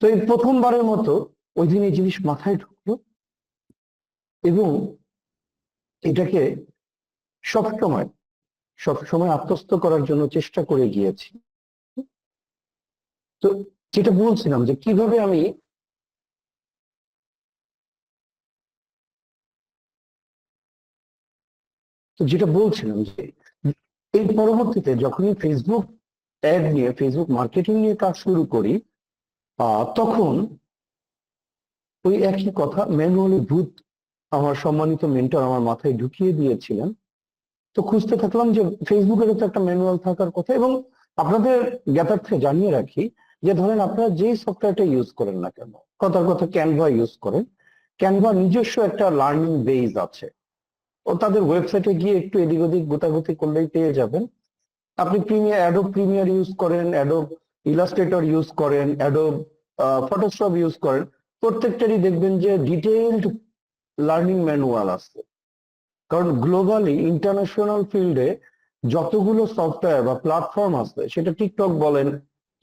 তো এই প্রথমবারের মতো ওই দিন এই জিনিস মাথায় ঢুকলো এবং এটাকে সবসময় সবসময় আত্মস্থ করার জন্য চেষ্টা করে গিয়েছি। তো যেটা বলছিলাম যে কিভাবে আমি যেটা বলছিলাম যে এই পরবর্তীতে যখনই ফেসবুক অ্যাড নিয়ে ফেসবুক মার্কেটিং নিয়ে কাজ শুরু করি তখন ওই একই কথা ম্যানুয়ালি ভূত আমার সম্মানিত মেন্টর আমার মাথায় ঢুকিয়ে দিয়েছিলেন। তো খুঁজতে থাকলাম যে ফেসবুকের তো একটা ম্যানুয়াল থাকার কথা। এবং আপনাদের জ্ঞাতার্থে জানিয়ে রাখি যে ধরেন আপনারা যেই সফটওয়্যারটা ইউজ করেন না কেন, কথার কথা ক্যানভা ইউজ করেন, ক্যানভা নিজস্ব একটা লার্নিং বেস আছে। ও তাদের ওয়েবসাইটে গিয়ে একটু এদিক ওদিক গোতাগুতি করলেই পেয়ে যাবেন। আপনি অ্যাডোব প্রিমিয়ার ইউজ করেন, অ্যাডোব ইলাস্ট্রেটর ইউজ করেন, অ্যাডোব ফটোশপ ইউজ করেন, প্রত্যেকটারই দেখবেন যে ডিটেইলড লার্নিং ম্যানুয়াল আছে। কারণ গ্লোবালি ইন্টারন্যাশনাল ফিল্ডে যতগুলো সফটওয়্যার বা প্ল্যাটফর্ম আছে, সেটা টিকটক বলেন,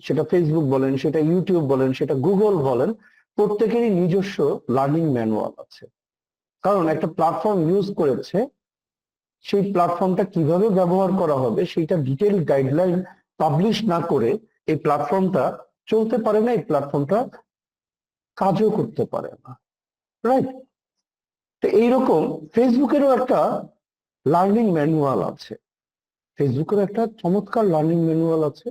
সেটা ফেসবুক বলেন, সেটা ইউটিউব বলেন, সেটা গুগল বলেন, প্রত্যেকেরই নিজস্ব লার্নিং ম্যানুয়াল আছে। কারণ একটা প্ল্যাটফর্ম ইউজ করেছে, সেই প্ল্যাটফর্মটা কিভাবে ব্যবহার করা হবে সেটা ডিটেইল গাইডলাইন পাবলিশ না করে এই প্ল্যাটফর্মটা চলতে পারে না, এই প্ল্যাটফর্মটা কাজও করতে পারে না। রাইট? তো এইরকম ফেসবুকেরও একটা লার্নিং ম্যানুয়াল আছে, ফেসবুকের একটা চমৎকার লার্নিং ম্যানুয়াল আছে।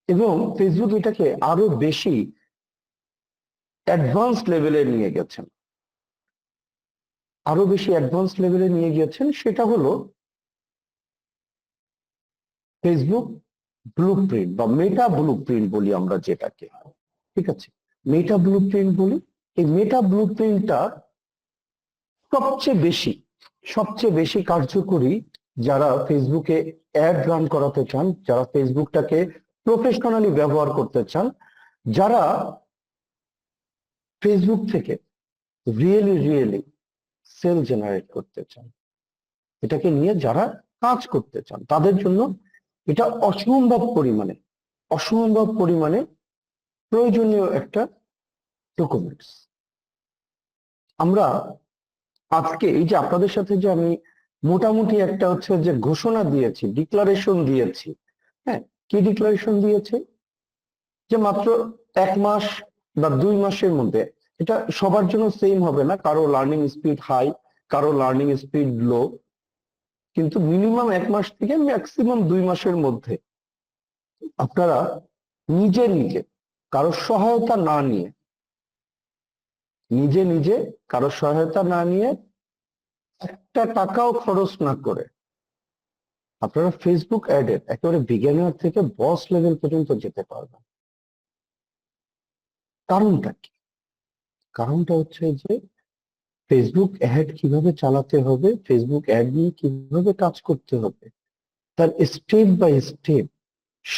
এবং ফেসবুক এটাকে আরো বেশি অ্যাডভান্স লেভেলে নিয়ে গেছেন, আরো বেশি অ্যাডভান্স লেভেলে নিয়ে গিয়েছেন। সেটা হলো ফেসবুক ব্লুপ্রিন্ট বা মেটা ব্লুপ্রিন্ট বলি আমরা যেটাকে, ঠিক আছে, মেটা ব্লুপ্রিন্ট বলি। এই মেটা ব্লুপ্রিন্টটা সবচেয়ে বেশি কার্যকরী যারা ফেসবুকে অ্যাড রান করাতে চান, যারা ফেসবুকটাকে প্রফেশনালি ব্যবহার করতে চান, যারা ফেসবুক থেকে রিয়েলি সেল জেনারেট করতে চান, এটাকে নিয়ে যারা কাজ করতে চান, তাদের জন্য এটা অসম্ভব পরিমাণে প্রয়োজনীয় একটা ডকুমেন্টস। আমরা আজকে এই যে আপনাদের সাথে যে আমি মোটামুটি একটা হচ্ছে যে ঘোষণা দিয়েছি, ডিক্লারেশন দিয়েছি, হ্যাঁ, কি ডিক্লারেশন দিয়েছি? যে মাত্র 1 মাস বা 2 মাসের মধ্যে, এটা সবার জন্য সেম হবে না, কারো লার্নিং স্পিড হাই, কারো লার্নিং স্পিড লো, কিন্তু মিনিমাম 1 মাস থেকে ম্যাক্সিমাম 2 মাসের মধ্যে আপনারা নিজে কারো সহায়তা না নিয়ে, নিজে কারো সহায়তা না নিয়ে, একটা টাকাও খরচ না করে আপনারা ফেসবুক অ্যাডের একেবারে বিজ্ঞানীর থেকে বস লেভেল পর্যন্ত যেতে পারবেন। কারণটা কি? কারণটা হচ্ছে যে ফেসবুক অ্যাড কিভাবে চালাতে হবে, ফেসবুক অ্যাড নিয়ে কিভাবে কাজ করতে হবে, তার স্টেপ বাই স্টেপ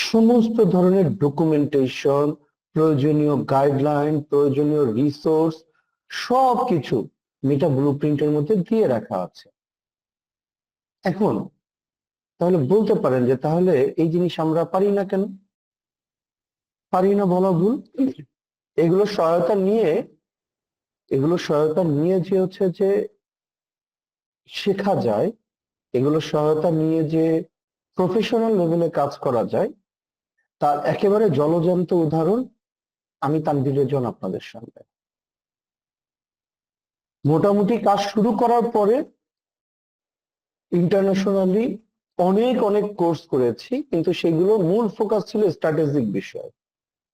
সমস্ত ধরনের ডকুমেন্টেশন, প্রয়োজনীয় গাইডলাইন, প্রয়োজনীয় রিসোর্স সবকিছু মেটা ব্লুপ্রিন্টের মধ্যে দিয়ে রাখা আছে। এখন তাহলে বলতে পারেন যে তাহলে এই জিনিস আমরা পারি না কেন? পারি না বলা ভুল। এগুলো সহায়তা নিয়ে যে হচ্ছে যে শেখা যায়, এগুলো সহায়তা নিয়ে যে প্রফেশনাল লেভেলে কাজ করা যায়, তার একেবারে জলজ্যান্ত উদাহরণ আমি তানভীর রেজন আপনাদের সামনে। মোটামুটি কাজ শুরু করার পরে ইন্টারন্যাশনালি অনেক কোর্স করেছি, কিন্তু সেগুলো মূল ফোকাস ছিল স্ট্র্যাটেজিক বিষয়।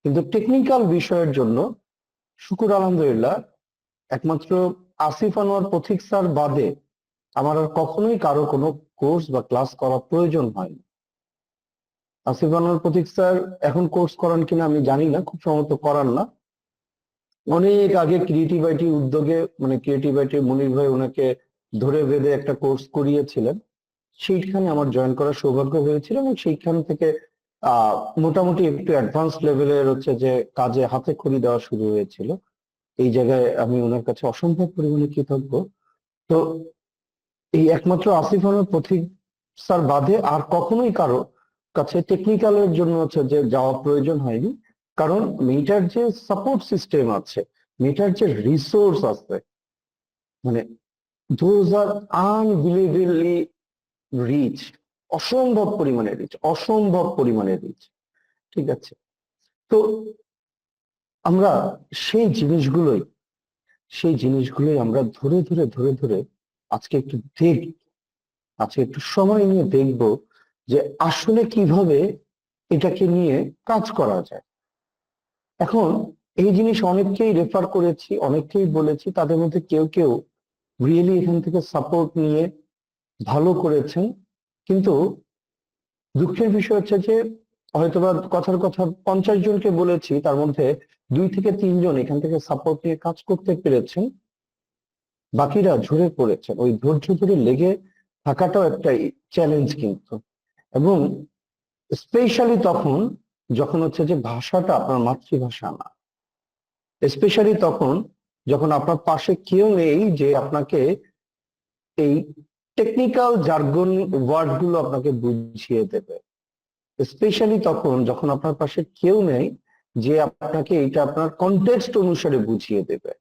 কিন্তু টেকনিক্যাল বিষয়ের জন্য শুকুর আলহামদুলিল্লাহ একমাত্র আসিফ আনোয়ার পথিক স্যার বাদে আমার আর কখনোই কারো কোনো কোর্স বা ক্লাস করা প্রয়োজন হয়নি। আসিফ আনোয়ার পথিক স্যার এখন কোর্স করান কিনা আমি জানি না, খুব সম্ভবত করান না। অনেক আগে ক্রিয়েটিভ আইটি উদ্যোগে, মানে ক্রিয়েটিভ আইটি মনির ভাই ওনাকে ধরে বেঁধে একটা কোর্স করিয়েছিলেন, সেইখানে আমার জয়েন করার সৌভাগ্য হয়েছিল এবং সেইখান থেকে মোটামুটি একটু অ্যাডভান্স লেভেলের হচ্ছে যে কাজে হাতে খড়ি দেওয়া শুরু হয়েছিল। এই জায়গায় আমি ওনার কাছে অসম্ভব পরিমাণে কৃতজ্ঞ। তো এই একমাত্র আসিফ আনোয়ার পথিক স্যার বাদে আর কখনোই কারো কাছে টেকনিক্যালের জন্য হচ্ছে যে যাওয়া প্রয়োজন হয়নি। কারণ মেটার যে সাপোর্ট সিস্টেম আছে, মেটার যে রিসোর্স আছে, মানে দোজ আর আনবিলিভেবলি রিচ, অসম্ভব পরিমাণে রিচ, অসম্ভব পরিমাণে রিচ। ঠিক আছে, তো আমরা সেই জিনিসগুলোই আমরা ধরে ধরে ধরে ধরে আজকে একটু আজকে একটু সময় নিয়ে দেখব যে আসলে কিভাবে এটাকে নিয়ে কাজ করা যায়। এখন এই জিনিস অনেককেই রেফার করেছি, অনেককেই বলেছি, তাদের মধ্যে কেউ কেউ রিয়েলি এখান থেকে সাপোর্ট নিয়ে ভালো করেছেন, কিন্তু দুঃখের বিষয় হচ্ছে যে হয়তোবা কথার কথা 50 জনকে বলেছি, তার মধ্যে 2 থেকে 3 জন এখান থেকে সাপোর্ট নিয়ে কাজ করতে পেরেছেন, বাকিরা ঝরে পড়েছেন। ওই ধৈর্য ধরে লেগে থাকাটাও একটা চ্যালেঞ্জ কিন্তু। এবং স্পেশালি তখন যখন হচ্ছে যে ভাষাটা আপনার মাতৃভাষা না, স্পেশালি তখন যখন আপনার পাশে কেউ নেই যে আপনাকে এই টেকনিক্যাল জার্গন ওয়ার্ড গুলো আপনাকে বুঝিয়ে দেবে, স্পেশালি তখন যখন আপনার পাশে কেউ নেই যে আপনাকে এটা আপনার কনটেক্সট অনুসারে বুঝিয়ে দেবে,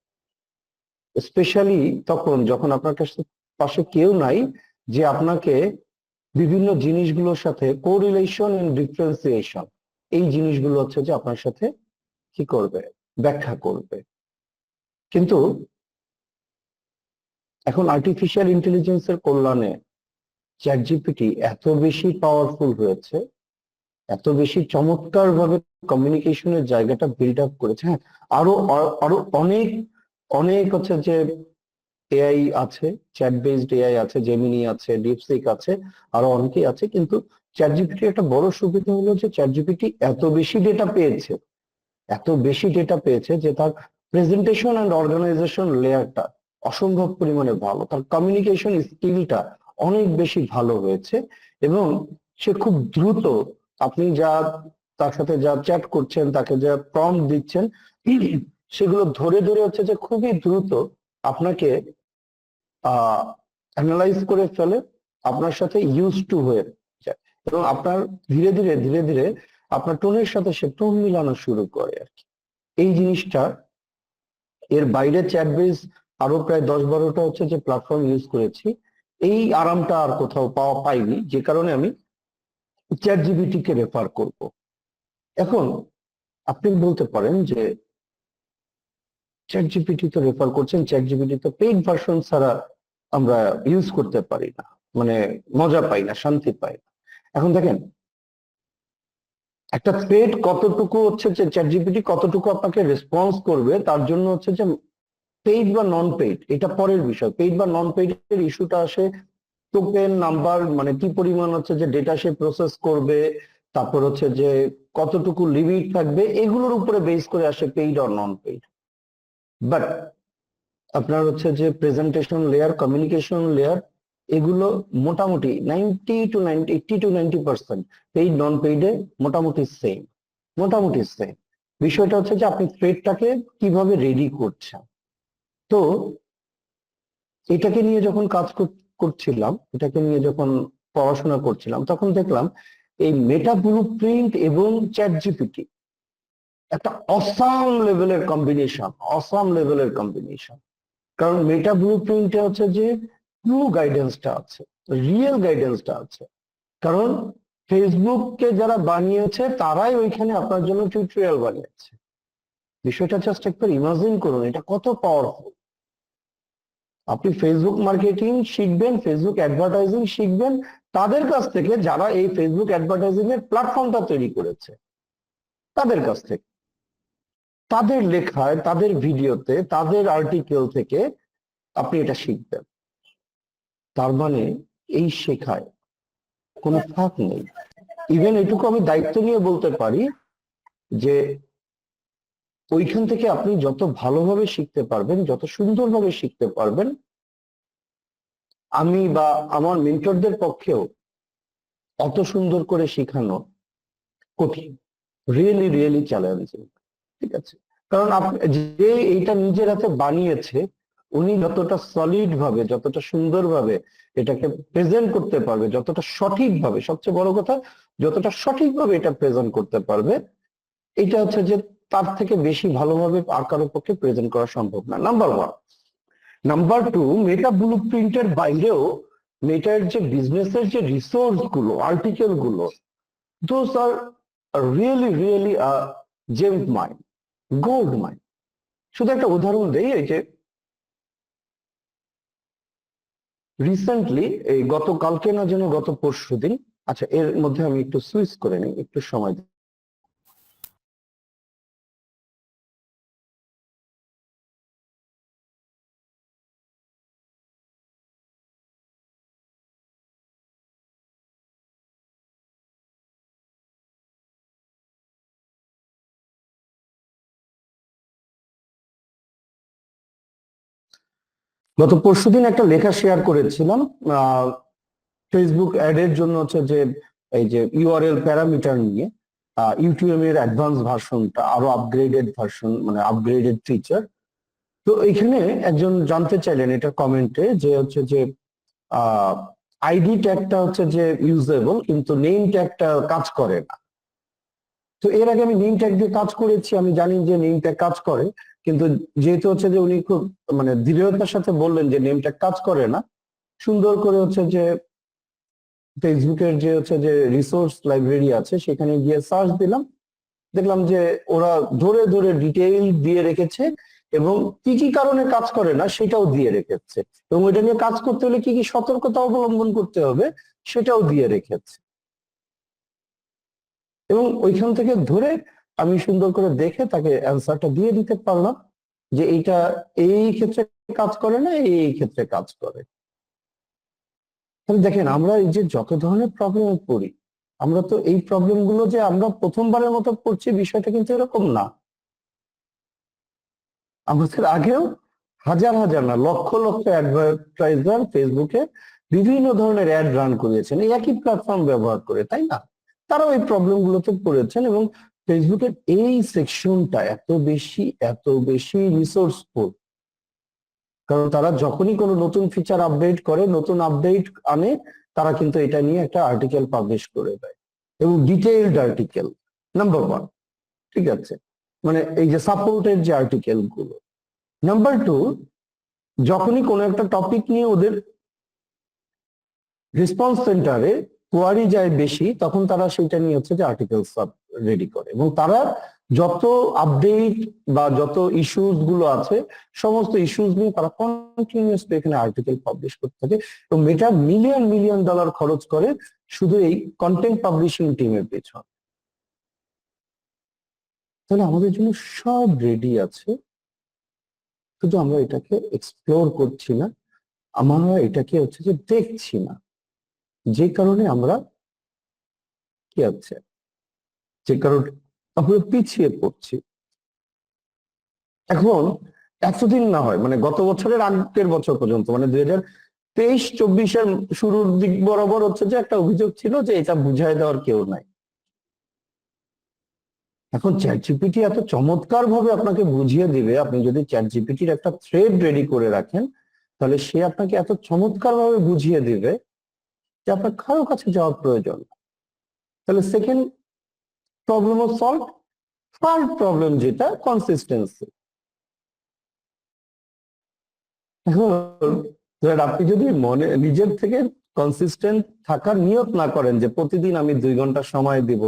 স্পেশালি তখন যখন আপনার কাছে পাশে কেউ নাই যে আপনাকে বিভিন্ন জিনিসগুলোর সাথে কোরিলেশন এন্ড ডিফারেন্সিয়েশন, এই জিনিসগুলো হচ্ছে যে আপনার সাথে কি করবে, ব্যাখ্যা করবে। কিন্তু এখন আর্টিফিশিয়াল ইন্টেলিজেন্সের কল্যাণে চ্যাট জিপিটি এত বেশি পাওয়ারফুল হয়েছে, এত বেশি চমৎকার ভাবে কমিউনিকেশনের জায়গাটা বিল্ড আপ করেছে। হ্যাঁ, আরো আরো অনেক অনেক হচ্ছে যে এআই আছে, চ্যাট বেসড এআই আছে, জেমিনি আছে, ডিপসিক আছে, আরো অনেকেই আছে, কিন্তু চ্যাট জিপিটি একটা বড় সুবিধা হলো যে চ্যাট জিপিটি এত বেশি ডেটা পেয়েছে, এত বেশি ডেটা পেয়েছে যে তার প্রেজেন্টেশন এন্ড অর্গানাইজেশন লেয়ারটা অসম্ভব পরিমাণে ভালো, তার কমিউনিকেশন স্কিলটা অনেক বেশি ভালো হয়েছে, এবং সে খুব দ্রুত আপনি যা তার সাথে যা চ্যাট করছেন, তাকে যা প্রম্পট দিচ্ছেন, সেগুলো ধরে ধরে হচ্ছে যে খুবই দ্রুত আপনাকে অ্যানালাইজ করে ফেলে, আপনার সাথে ইউজ টু হয়ে যায়, এবং আপনার ধীরে ধীরে ধীরে ধীরে আপনার টোনের সাথে সে টোন মিলানো শুরু করে আর কি। এই জিনিসটা, এর বাইরে চ্যাট বেস আরো প্রায় 10-12টা হচ্ছে যে প্ল্যাটফর্ম ইউজ করেছি, এই আরামটা আর কোথাও পাইনি, যে কারণে আমি চ্যাট জিপিটি কে রেফার করব। এখন আপনি বলতে পারেন যে চ্যাট জিপিটি তো রেফার করছেন, চ্যাট জিপিটি তো পেইড ভার্সন ছাড়া আমরা ইউজ করতে পারি না, মানে মজা পাই না, শান্তি পাই না। এখন দেখেন, একটা থ্রেড কতটুকু হচ্ছে যে চ্যাট জিপিটি কতটুকু আপনাকে রেসপন্স করবে, তার জন্য হচ্ছে যে পেইড বা নন পেইড এটা পরের বিষয়। পেইড বা নন পেইড এর ইস্যুটা আসে টোকেন নাম্বার, মানে কি পরিমাণ হচ্ছে যে ডেটা সে প্রসেস করবে, তারপর হচ্ছে যে কতটুকু লিমিট থাকবে, এগুলোর উপরে বেস করে আসে পেইড আর নন পেইড। বাট আপনার হচ্ছে যে প্রেজেন্টেশন লেয়ার, কমিউনিকেশন লেয়ার, এগুলো মোটামুটি 80 to 90% পেইড নন পেইডে মোটামুটি সেম, মোটামুটি সেম। বিষয়টা হচ্ছে যে আপনি থ্রেডটাকে কিভাবে রেডি করছেন। তো এটাকে নিয়ে যখন কাজ করছিলাম, এটাকে নিয়ে যখন পড়াশোনা করছিলাম, তখন দেখলাম এই মেটা ব্লুপ্রিন্ট এবং চ্যাট জিপিটি একটা অসাম লেভেলের কম্বিনেশন, অসাম লেভেলের কম্বিনেশন। কারণ মেটা ব্লুপ্রিন্টে হচ্ছে যে ট্রু গাইডেন্সটা আছে, রিয়েল গাইডেন্সটা আছে। কারণ ফেসবুককে যারা বানিয়েছে তারাই ওইখানে আপনার জন্য টিউটোরিয়াল বানিয়েছে। বিষয়টা জাস্ট একবার ইমাজিন করুন, এটা কত পাওয়ারফুল। আপনি ফেসবুক মার্কেটিং শিখবেন, ফেসবুক অ্যাডভার্টাইজিং শিখবেন তাদের কাছ থেকে যারা এই ফেসবুক অ্যাডভার্টাইজিং এর প্ল্যাটফর্মটা তৈরি করেছে, তাদের কাছ থেকে, তাদের লেখায়, তাদের ভিডিওতে, তাদের আর্টিকেল থেকে আপনি এটা শিখবেন। তার মানে এই শেখায় কোনো ফাঁক নেই। ইভেন এটুকু আমি দায়িত্ব নিয়ে বলতে পারি যে ওইখান থেকে আপনি যত ভালোভাবে শিখতে পারবেন, যত সুন্দরভাবে শিখতে পারবেন, আমি বা আমার মেন্টরদের পক্ষেও অত সুন্দর করে শেখানো কঠিন, রিয়েলি রিয়েলি চ্যালেঞ্জিং। ঠিক আছে, কারণ যে এইটা নিজের হাতে বানিয়েছে, উনি যতটা সলিড ভাবে, যতটা সুন্দরভাবে এটাকে প্রেজেন্ট করতে পারবে, যতটা সঠিকভাবে, সবচেয়ে বড় কথা, যতটা সঠিকভাবে এটা প্রেজেন্ট করতে পারবে, এটা হচ্ছে যে তার থেকে বেশি ভালোভাবে আর কারো পক্ষে প্রেজেন্ট করা সম্ভব না, নাম্বার ওয়ান। নাম্বার টু, মেটা ব্লু প্রিন্টের বাইরেও মেটার যে বিজনেসের যে রিসোর্স গুলো, আর্টিকেল গুলো, those are really really gem mine, gold mine. শুধু একটা উদাহরণ দেই, এই যে রিসেন্টলি, এই গতকালকে না যেন গত পরশুদিন, আচ্ছা এর মধ্যে আমি একটু সুইচ করে নিই, একটু সময় দিই। গত পরশুদিন একটা লেখা শেয়ার করেছিলাম ফেসবুক অ্যাড এর জন্য, হচ্ছে যে এই যে ইউআরএল প্যারামিটার নিয়ে ইউটিউব এর অ্যাডভান্স ভার্সনটা আরো আপগ্রেডেড ভার্সন, মানে আপগ্রেডেড ফিচার। তো এখানে একজন জানতে চাইলেন এটা কমেন্টে, যে হচ্ছে যে আইডি ট্যাগটা হচ্ছে যে ইউজেবল, কিন্তু নেম ট্যাগটা কাজ করে না। তো এর আগে আমি নেম ট্যাগ দিয়ে কাজ করেছি, আমি জানি যে নেম ট্যাগ কাজ করে, কিন্তু যেহেতু হচ্ছে যে উনি খুব মানে দৃঢ়তার সাথে বললেন যে নেম ট্যাগ কাজ করে না, সুন্দর করে হচ্ছে যে ফেসবুকের যে হচ্ছে যে রিসোর্স লাইব্রেরি আছে সেখানে গিয়ে সার্চ দিলাম, দেখলাম যে ওরা ধরে ধরে ডিটেইল দিয়ে রেখেছে, এবং কি কি কারণে কাজ করে না সেটাও দিয়ে রেখেছে, এবং এটা নিয়ে কাজ করতে হলে কি কি সতর্কতা অবলম্বন করতে হবে সেটাও দিয়ে রেখেছে। এবং ওইখান থেকে ধরে আমি সুন্দর করে দেখে তাকে অ্যান্সারটা দিয়ে দিতে পারলাম যে এইটা এই ক্ষেত্রে কাজ করে না, এই ক্ষেত্রে কাজ করে। তাহলে দেখেন, আমরা এই যে যত ধরনের প্রবলেমে পড়ি, আমরা তো এই প্রবলেম গুলো যে আমরা প্রথমবারের মতো পড়ছি বিষয়টা কিন্তু এরকম না। আমাদের আগেও হাজার হাজার না লক্ষ লক্ষ অ্যাডভার্টাইজার ফেসবুকে বিভিন্ন ধরনের অ্যাড রান করিয়েছেন এই একই প্ল্যাটফর্ম ব্যবহার করে, তাই না? তারাও এই প্রবলেম গুলোতে পড়েছেন, এবং ফেসবুকের এই সেকশনটা এত বেশি রিসোর্সফুল, কারণ তারা যখনই কোনো নতুন ফিচার আপডেট করে, নতুন আপডেট আনে, তারা কিন্তু এটা নিয়ে একটা আর্টিকেল পাবলিশ করে দেয়, এবং ডিটেইলড আর্টিকেল, নাম্বার ওয়ান। ঠিক আছে, মানে এই যে সাপোর্টের যে আর্টিকেল গুলো। নাম্বার টু, যখনই কোনো একটা টপিক নিয়ে ওদের রেসপন্স সেন্টারে কোয়ারি যায় বেশি, তখন তারা সেটা নিয়ে হচ্ছে যে আর্টিকেল রেডি করে, এবং তারা যত আপডেট বা যত ইস্যুস গুলো আছে সমস্ত ইস্যুস নিয়ে তারা কন্টিনিউয়াসলি এখানে আর্টিকেল পাবলিশ করতে থাকে, এবং মেটা মিলিয়ন মিলিয়ন ডলার খরচ করে শুধু এই কন্টেন্ট পাবলিশিং টিমের পেছন। তাহলে আমাদের জন্য সব রেডি আছে, শুধু আমরা এটাকে এক্সপ্লোর করছি না, আমরা এটাকে হচ্ছে যে দেখছি না, যে কারণে আমরা কি আছে, যে কারণে আমরা পিছিয়ে পড়ছি। এখন এতদিন না হয়, মানে গত বছরের আগের বছর পর্যন্ত, মানে 2023-24-এর শুরুর দিক বরাবর হচ্ছে যে একটা অভিযোগ ছিল যে এটা বুঝাই দেওয়ার কেউ নাই। এখন চ্যাট জিপিটি এত চমৎকার ভাবে আপনাকে বুঝিয়ে দিবে, আপনি যদি চ্যাট জিপিটির একটা থ্রেড রেডি করে রাখেন, তাহলে সে আপনাকে এত চমৎকার ভাবে বুঝিয়ে দিবে যে আপনার কারো কাছে যাওয়ার প্রয়োজন না। তাহলে সেকেন্ড প্রবলেমও সলভ। থার্ড প্রবলেম যেটা, কনসিস্টেন্সি। এখন ধরেন আপনি যদি মনে নিজের থেকে কনসিস্টেন্ট থাকার নিয়ত না করেন যে প্রতিদিন আমি 2 ঘন্টা সময় দিব,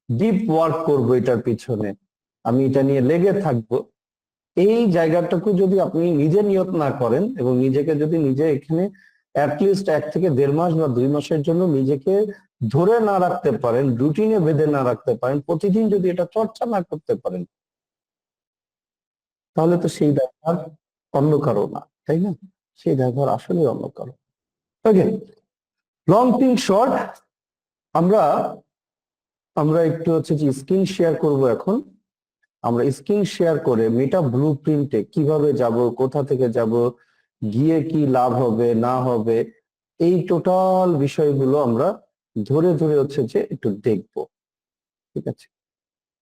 ডিপ ওয়ার্ক করব এটার পিছনে, আমি এটা নিয়ে লেগে থাকবো, এই জায়গাটাকে যদি আপনি নিজে নিয়ত না করেন, এবং নিজেকে যদি নিজে এখানে অ্যাটলিস্ট 1 থেকে 1.5 মাস বা 2 মাসের জন্য নিজেকে ধরে না রাখতে পারেন, রুটিনে বেঁধে না রাখতে পারেন, প্রতিদিন যদি এটা চর্চা না করতে পারেন, তাহলে তো সেই ব্যাপার অন্য কারো না, তাই না? সেই ব্যাপার আসলে অন্য কারো। ওকে, লং থিং শর্ট, আমরা আমরা একটু হচ্ছে যে স্ক্রিন শেয়ার করব এখন। আমরা স্ক্রিন শেয়ার করে মেটা ব্লুপ্রিন্টে কিভাবে যাব, কোথা থেকে যাব, গিয়ে কি লাভ হবে না হবে, এই টোটাল বিষয়গুলো আমরা ধরে ধরে হচ্ছে যে একটু দেখব। ঠিক আছে,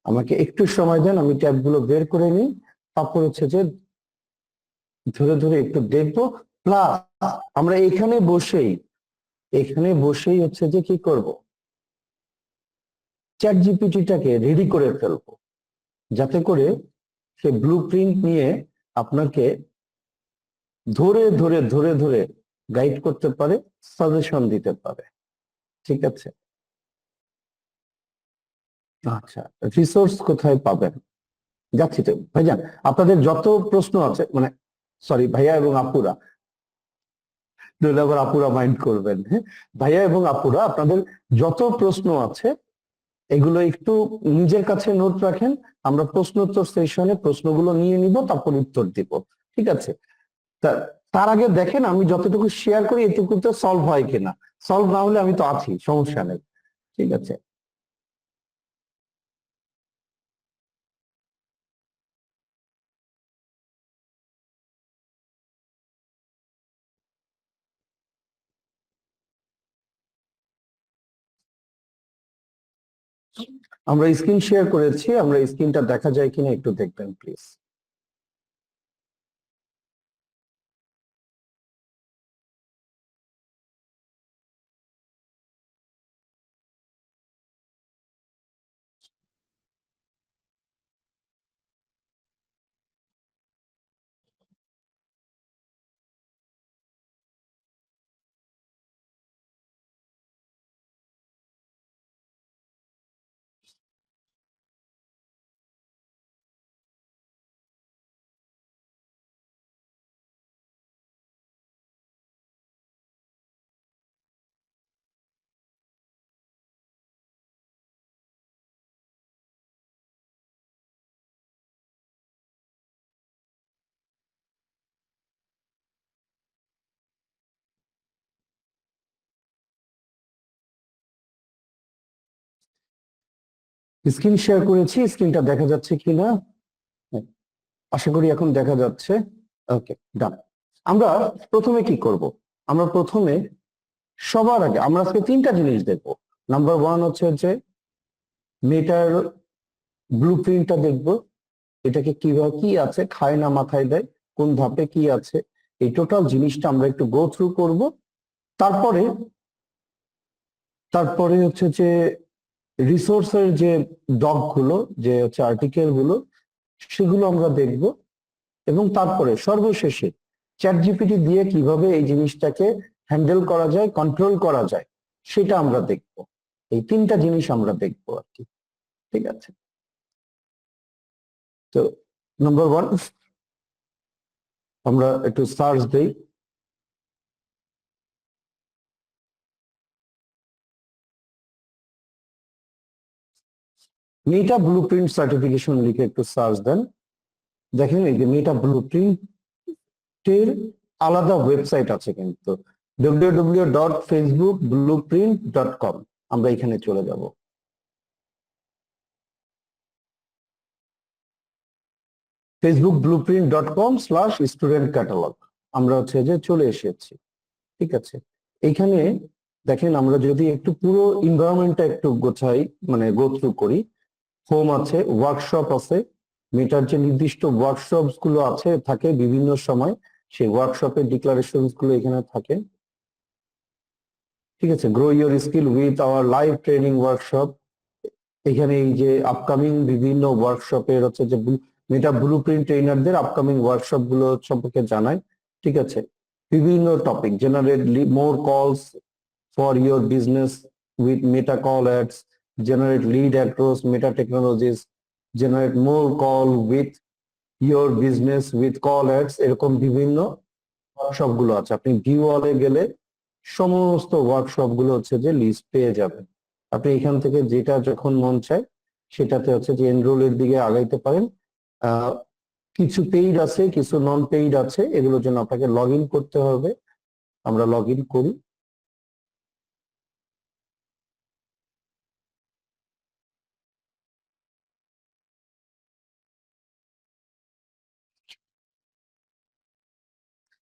আমাকে একটু সময় দেন, আমি ট্যাবগুলো বের করে নিই, তারপর হচ্ছে যে ধরে ধরে একটু দেখবো। প্লাস আমরা এখানে বসেই হচ্ছে যে কি করব, চ্যাট জিপিটিটাকে রেডি করে ফেলবো। যাতে করে সে ব্লু প্রিন্ট নিয়ে আপনাকে ধরে ধরে ধরে ধরে গাইড করতে পারে, সাজেশন দিতে পারে। ঠিক আছে? আচ্ছা, রিসোর্স কোথায় পাবেন? যাচ্ছি তো ভাইজান। আপনাদের যত প্রশ্ন আছে, মানে সরি ভাইয়া এবং আপুরা, নইলে আবার আপুরা মাইন্ড করবেন, হ্যাঁ? ভাইয়া এবং আপুরা, আপনাদের যত প্রশ্ন আছে এগুলো একটু নিজের কাছে নোট রাখেন। আমরা প্রশ্নোত্তর সেশনে প্রশ্নগুলো নিয়ে নিব, তারপর উত্তর দিব। ঠিক আছে? তার আগে দেখেন আমি যতটুকু শেয়ার করি এটুকুতে সলভ হয় কিনা। সলভ না হলে আমি তো আছি, সমস্যা নেই। ঠিক আছে? আমরা স্ক্রিন শেয়ার করেছি, আমরা স্ক্রিনটা দেখা যায় কিনা একটু দেখবেন প্লিজ। স্ক্রিন শেয়ার করেছি, স্ক্রিনটা দেখা যাচ্ছে কিনা? হ্যাঁ, আশা করি এখন দেখা যাচ্ছে। ওকে, ডান। আমরা প্রথমে কি করব? আমরা প্রথমে সবার আগে আমরা আজকে তিনটা জিনিস দেখবো। নাম্বার ওয়ান হচ্ছে যে মেটার ব্লু প্রিন্টটা দেখবো, এটাকে কিভাবে, কি আছে, খায় না মাথায় দেয়, কোন ধাপে কি আছে, এই টোটাল জিনিসটা আমরা একটু গো থ্রু করব। তারপরে তারপরে হচ্ছে যে রিসোর্সের যে ডক গুলো, যে হচ্ছে আর্টিকেল গুলো, সেগুলো আমরা দেখব। এবং তারপরে সর্বশেষে চ্যাট জিপিটি দিয়ে কিভাবে এই জিনিসটাকে হ্যান্ডেল করা যায়, কন্ট্রোল করা যায়, সেটা আমরা দেখব। এই তিনটা জিনিস আমরা দেখবো আর কি। ঠিক আছে? তো নাম্বার ওয়ান, আমরা একটু সার্চ দেই। মেটা ব্লু প্রিন্ট সার্টিফিকেশন লিখে একটু সার্চ দেন। দেখেন এই যে মেটা ব্লু প্রিন্টের আলাদা ওয়েবসাইট আছে কিন্তু, www.facebookblueprint.com। আমরা এখানে চলে যাব। facebookblueprint.com/student catalog। আমরা হচ্ছে যে চলে এসেছি। ঠিক আছে? এখানে দেখেন, আমরা যদি একটু পুরো এনভায়রনমেন্টটা একটু গোছাই, মানে গো থ্রু করি। হোম আছে, ওয়ার্কশপ আছে, মেটার যে নির্দিষ্ট ওয়ার্কশপস গুলো আছে থাকে বিভিন্ন সময়, সেই ওয়ার্কশপের ডিক্লারেশনস গুলো এখানে থাকে। ঠিক আছে? Grow your skill with our live training workshop. এখানে এই যে আপকামিং বিভিন্ন ওয়ার্কশপের হচ্ছে যে মেটা ব্লু প্রিন্ট ট্রেনারদের আপকামিং ওয়ার্কশপ গুলো সম্পর্কে জানায়। ঠিক আছে? বিভিন্ন টপিক, জেনারেট মোর কলস for your business with meta call ads, generate lead across meta technologies, generate more call with your business with call ads, এরকম বিভিন্ন ওয়ার্কশপ গুলো আছে। আপনি ভিউ অলে গেলে সমস্ত ওয়ার্কশপ গুলো হচ্ছে যে লিস্ট পেয়ে যাবেন। আপনি এখান থেকে যেটা যখন মন চায় সেটাতে হচ্ছে যে এনরোলের দিকে আগাইতে পারেন। আহ কিছু পেইড আছে, কিছু নন পেইড আছে, এগুলোর জন্য আপনাকে লগ ইন করতে হবে। আমরা লগ ইন করি।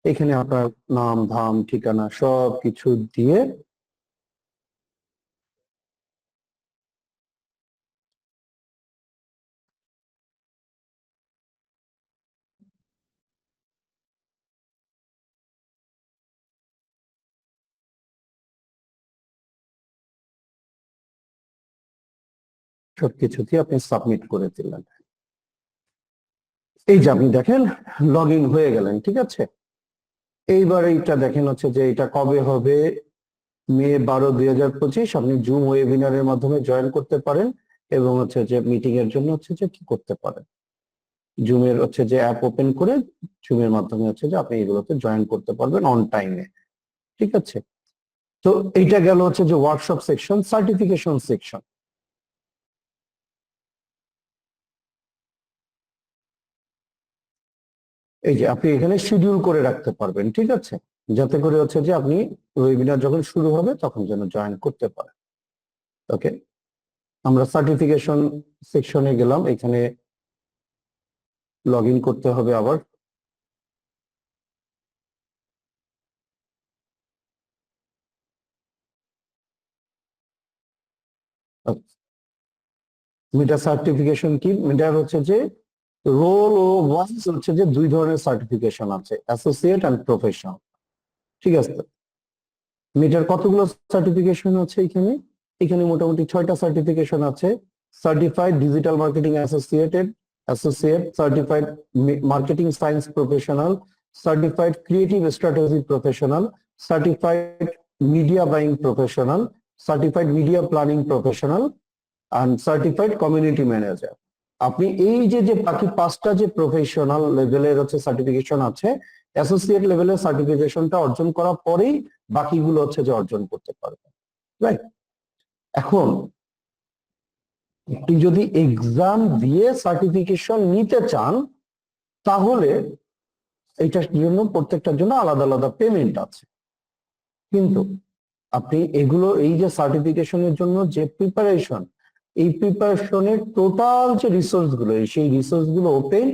এখানে আপনার নাম ধাম ঠিকানা সব কিছু দিয়ে সবকিছু দিয়ে আপনি সাবমিট করে দিলেন। এই যে আপনি দেখেন লগ ইন হয়ে গেলেন, ঠিক আছে। এইবার এইটা দেখেন হচ্ছে যে এটা কবে হবে, মে 12, 2025 আপনি জুম ওয়েবিনারের মাধ্যমে জয়েন করতে পারেন এবং হচ্ছে যে মিটিং এর জন্য হচ্ছে যে কি করতে পারেন, জুমের হচ্ছে যে অ্যাপ ওপেন করে জুমের মাধ্যমে হচ্ছে যে আপনি এগুলোতে জয়েন করতে পারবেন অন টাইমে, ঠিক আছে। তো এইটা গেল হচ্ছে যে ওয়ার্কশপ সেকশন। সার্টিফিকেশন সেকশন, এই যে আপনি এখানে শিডিউল করে রাখতে পারবেন, ঠিক আছে, যাতে করে হচ্ছে যে আপনি ওয়েবিনার যখন শুরু হবে তখন যেন জয়েন করতে পারেন। ওকে, আমরা সার্টিফিকেশন সেকশনে গেলাম, এখানে লগ ইন করতে হবে আবার। মেটা সার্টিফিকেশন কি, মেটা হচ্ছে যে রোল ও ওয়াইজ হচ্ছে যে দুই ধরনের সার্টিফিকেশন আছে, অ্যাসোসিয়েট এন্ড প্রফেশনাল, ঠিক আছে। মেটার কতগুলো সার্টিফিকেশন আছে এখানে, এখানে মোটামুটি 6টা সার্টিফিকেশন আছে। Certified digital marketing associate, certified marketing science professional, certified creative strategy professional, certified media buying professional, certified media planning professional and certified community manager. আপনি এই যে যে বাকি 5টা যে প্রফেশনাল লেভেলের হচ্ছে সার্টিফিকেশন আছে, অ্যাসোসিয়েট লেভেলের সার্টিফিকেশনটা অর্জন করার পরেই বাকিগুলো হচ্ছে যে অর্জন করতে পারবেন, রাইট। এখন আপনি যদি এক্সাম দিয়ে সার্টিফিকেশন নিতে চান তাহলে এইটার জন্য প্রত্যেকটার জন্য আলাদা আলাদা পেমেন্ট আছে, কিন্তু আপনি এগুলো এই যে সার্টিফিকেশনের জন্য যে প্রিপারেশন, এই প্রিপারেশনের টোটাল যে রিসোর্স গুলো সেই রিসোর্স গুলো ওপেন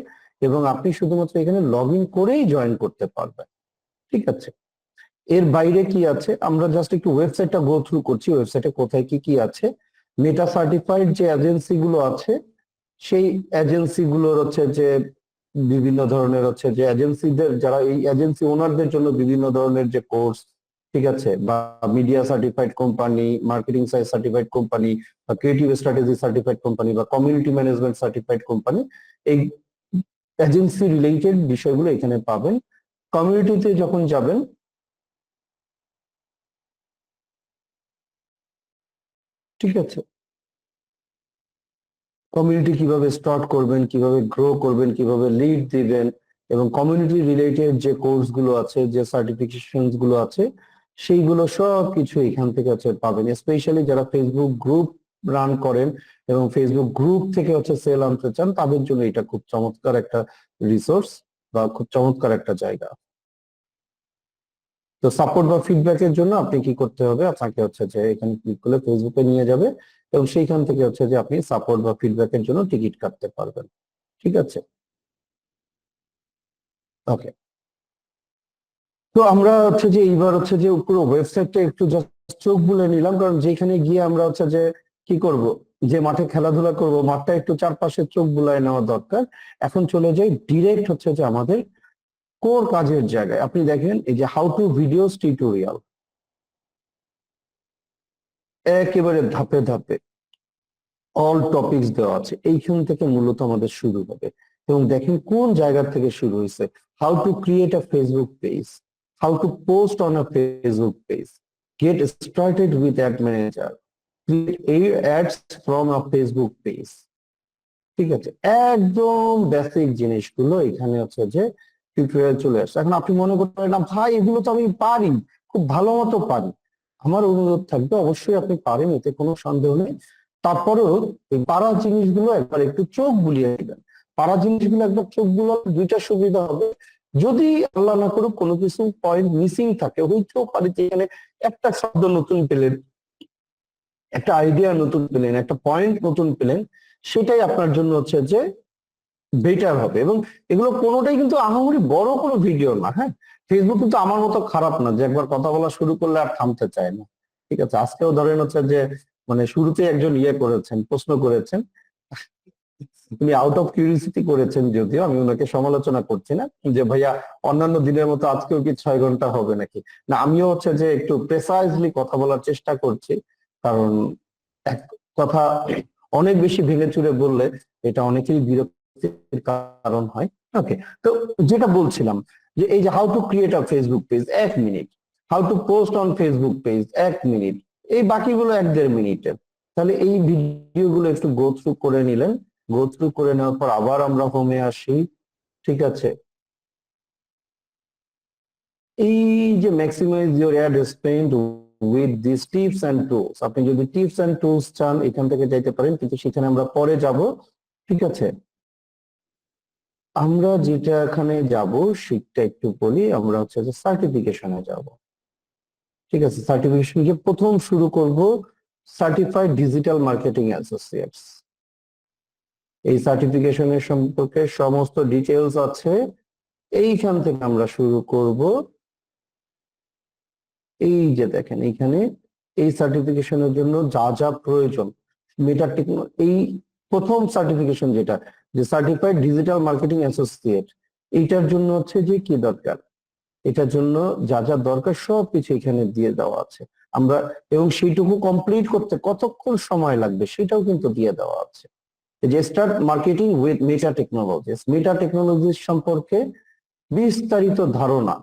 এবং আপনি শুধুমাত্র এখানে লগ ইন করেই জয়েন করতে পারবেন, ঠিক আছে। এর বাইরে কি আছে আমরা জাস্ট একটু ওয়েবসাইটটা গো থ্রু করছি, ওয়েবসাইটে কোথায় কি কি আছে। মেটা সার্টিফাইড যে এজেন্সি গুলো আছে সেই এজেন্সি গুলোর হচ্ছে যে বিভিন্ন ধরনের হচ্ছে যে এজেন্সিদের যারা এই এজেন্সি ওনারদের জন্য বিভিন্ন ধরনের যে কোর্স, ঠিক আছে, বা media certified company, marketing certified company, বা ক্রিয়েটিভ স্ট্র্যাটেজি সার্টিফাইড কোম্পানি, বা কমিউনিটি ম্যানেজমেন্ট সার্টিফাইড কোম্পানি, এই এজেন্সি রিলেটেড বিষয়গুলো এখানে পাবেন। কমিউনিটিতে যখন যাবেন, ঠিক আছে, কমিউনিটি কিভাবে স্টার্ট করবেন, কিভাবে গ্রো করবেন, কিভাবে লিড দিবেন, এবং কমিউনিটি রিলেটেড যে কোর্স গুলো আছে, যে সার্টিফিকেশন গুলো আছে, সেইগুলো সব কিছু এখান থেকে হচ্ছে পাবেন। স্পেশালি যারা ফেসবুক গ্রুপ রান করেন এবং ফেসবুক গ্রুপ থেকে হচ্ছে সেল আনতে চান তাদের জন্য এটা খুব চমৎকার একটা রিসোর্স বা খুব চমৎকার একটা জায়গা। তো সাপোর্ট বা ফিডব্যাকের জন্য আপনি কি করতে হবে, আপনাকে হচ্ছে যে এখানে ক্লিক করলে ফেসবুকে নিয়ে যাবে এবং সেইখান থেকে হচ্ছে যে আপনি সাপোর্ট বা ফিডব্যাকের জন্য টিকিট কাটতে পারবেন, ঠিক আছে। ওকে, তো আমরা হচ্ছে যে এইবার হচ্ছে যে পুরো ওয়েবসাইটটা একটু জাস্ট চোখ বুলে নিলাম, কারণ যেখানে গিয়ে আমরা হচ্ছে যে কি করব, যে মাঠে খেলাধুলা করব, মাঠটা একটু চারপাশে চোখ বুলায় নেওয়া দরকার। এখন চলে যাই ডিরেক্ট হচ্ছে যে আমাদের কোর কাজের জায়গায়। আপনি দেখেন এই যে হাউ টু ভিডিওস টিউটোরিয়াল, একেবারে ধাপে ধাপে অল টপিকস দেওয়া আছে, এইখান থেকে মূলত আমাদের শুরু হবে। এবং দেখেন কোন জায়গা থেকে শুরু হয়েছে, how to create a Facebook page, how to post on a Facebook page, get started with add manager, create ads from a Facebook page, ঠিক আছে। একদম বেসিক জিনিসগুলো এখানে হচ্ছে যে টিউটোরিয়াল চলে আসছে। এখন আপনি মনে করতে পারেন না ভাই এগুলো তো আমি পারি, খুব ভালো মতো পারি, আমার অনুরোধ থাকবে অবশ্যই আপনি পারেন, এতে কোনো সন্দেহ নেই। তারপরেও এই পারা জিনিসগুলো একবার একটু চোখ বুলিয়ে দিবেন। পারা জিনিসগুলো একবার চোখ বুলালে দুইটা সুবিধা হবে, যদি আল্লাহ না করুক কোনো কিছু পয়েন্ট মিসিং থাকে, হইতেও পারে যে এখানে একটা শব্দ নতুন পেলেন, একটা আইডিয়া নতুন পেলেন, একটা পয়েন্ট নতুন পেলেন, সেটাই আপনার জন্য হচ্ছে যে বেটার হবে। এবং এগুলো কোনোটাই কিন্তু আহামরি বড় কোনো ভিডিও না, হ্যাঁ। ফেসবুক কিন্তু আমার মতো খারাপ না যে একবার কথা বলা শুরু করলে আর থামতে চায় না, ঠিক আছে। আজকেও ধরেন হচ্ছে যে মানে শুরুতে একজন করেছেন, প্রশ্ন করেছেন, তিনি আউট অফ কিউরিসিটি করেছেন, যদিও আমি ওনাকে সমালোচনা করছি না, যে ভাইয়া অন্যান্য দিনের মতো আজকেও কি 6 ঘন্টা হবে নাকি। না, আমিও হচ্ছে যে একটু প্রেসাইজলি কথা বলার চেষ্টা করছি, কারণ এক কথা অনেক বেশি ভেঙে চুরে বললে এটা অনেকেই বিরক্তির কারণ হয়। ওকে, তো যেটা বলছিলাম যে এই যে how to create a Facebook page 1 minute, how to post on Facebook page 1 minute, এই বাকিগুলো 1-1.5 মিনিটের। তাহলে এই ভিডিওগুলো একটু গো থ্রু করে নিলেন, গো থ্রু করে নেওয়ার পর আবার আমরা হোমে আসি। ঠিক আছে, এই যে maximize your ad spend with this tips and tools, আপনি যদি টিপস এন্ড টুলস চান এখান থেকে যাইতে পারেন, কিন্তু সেখানে আমরা পরে যাব। ঠিক আছে, আমরা যেটা এখানে যাব সেটা একটু বলি, আমরা হচ্ছে যে সার্টিফিকেশনে যাব। ঠিক আছে, সার্টিফিকেশন যে প্রথম শুরু করব সার্টিফাইড ডিজিটাল মার্কেটিং অ্যাসোসিয়েটস। এই সার্টিফিকেশনের সম্পর্কে সমস্ত ডিটেলস আছে, এইখান থেকে আমরা শুরু করব। এই যে দেখেন এইখানে এই সার্টিফিকেশনের জন্য যা যা প্রয়োজন, মেটা এই প্রথম সার্টিফিকেশন যেটা, যে সার্টিফাইড ডিজিটাল মার্কেটিং অ্যাসোসিয়েট, এইটার জন্য হচ্ছে যে কি দরকার, এটার জন্য যা যা দরকার সবকিছু এখানে দিয়ে দেওয়া আছে আমরা, এবং সেইটুকু কমপ্লিট করতে কতক্ষণ সময় লাগবে সেটাও কিন্তু দিয়ে দেওয়া আছে। যে start marketing with meta technologies, meta technologies সম্পর্কে বিস্তারিত ধারণা,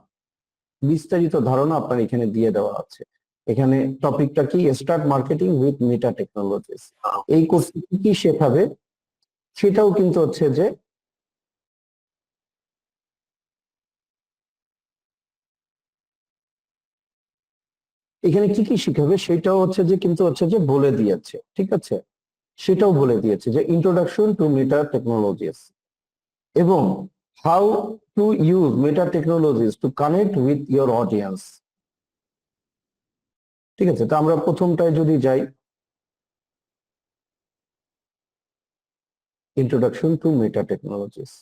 বিস্তারিত ধারণা আপনার এখানে দিয়ে দেওয়া আছে। এখানে টপিকটা কি, start marketing with meta technologies. এই কোর্সে কি কি শেখাবে সেটাও কিন্তু হচ্ছে যে এখানে কি কি শিখাবে সেটাও হচ্ছে যে কিন্তু হচ্ছে যে বলে দিয়েছে। ঠিক আছে, সেটাও বলে দিয়েছে যে ইন্ট্রোডাকশন টু মেটা টেকনোলজিস এবং how to use meta technologies to connect with your audience. ঠিক আছে, তো আমরা প্রথমটায় যদি যাই, ইন্ট্রোডাকশন টু মেটা টেকনোলজিস,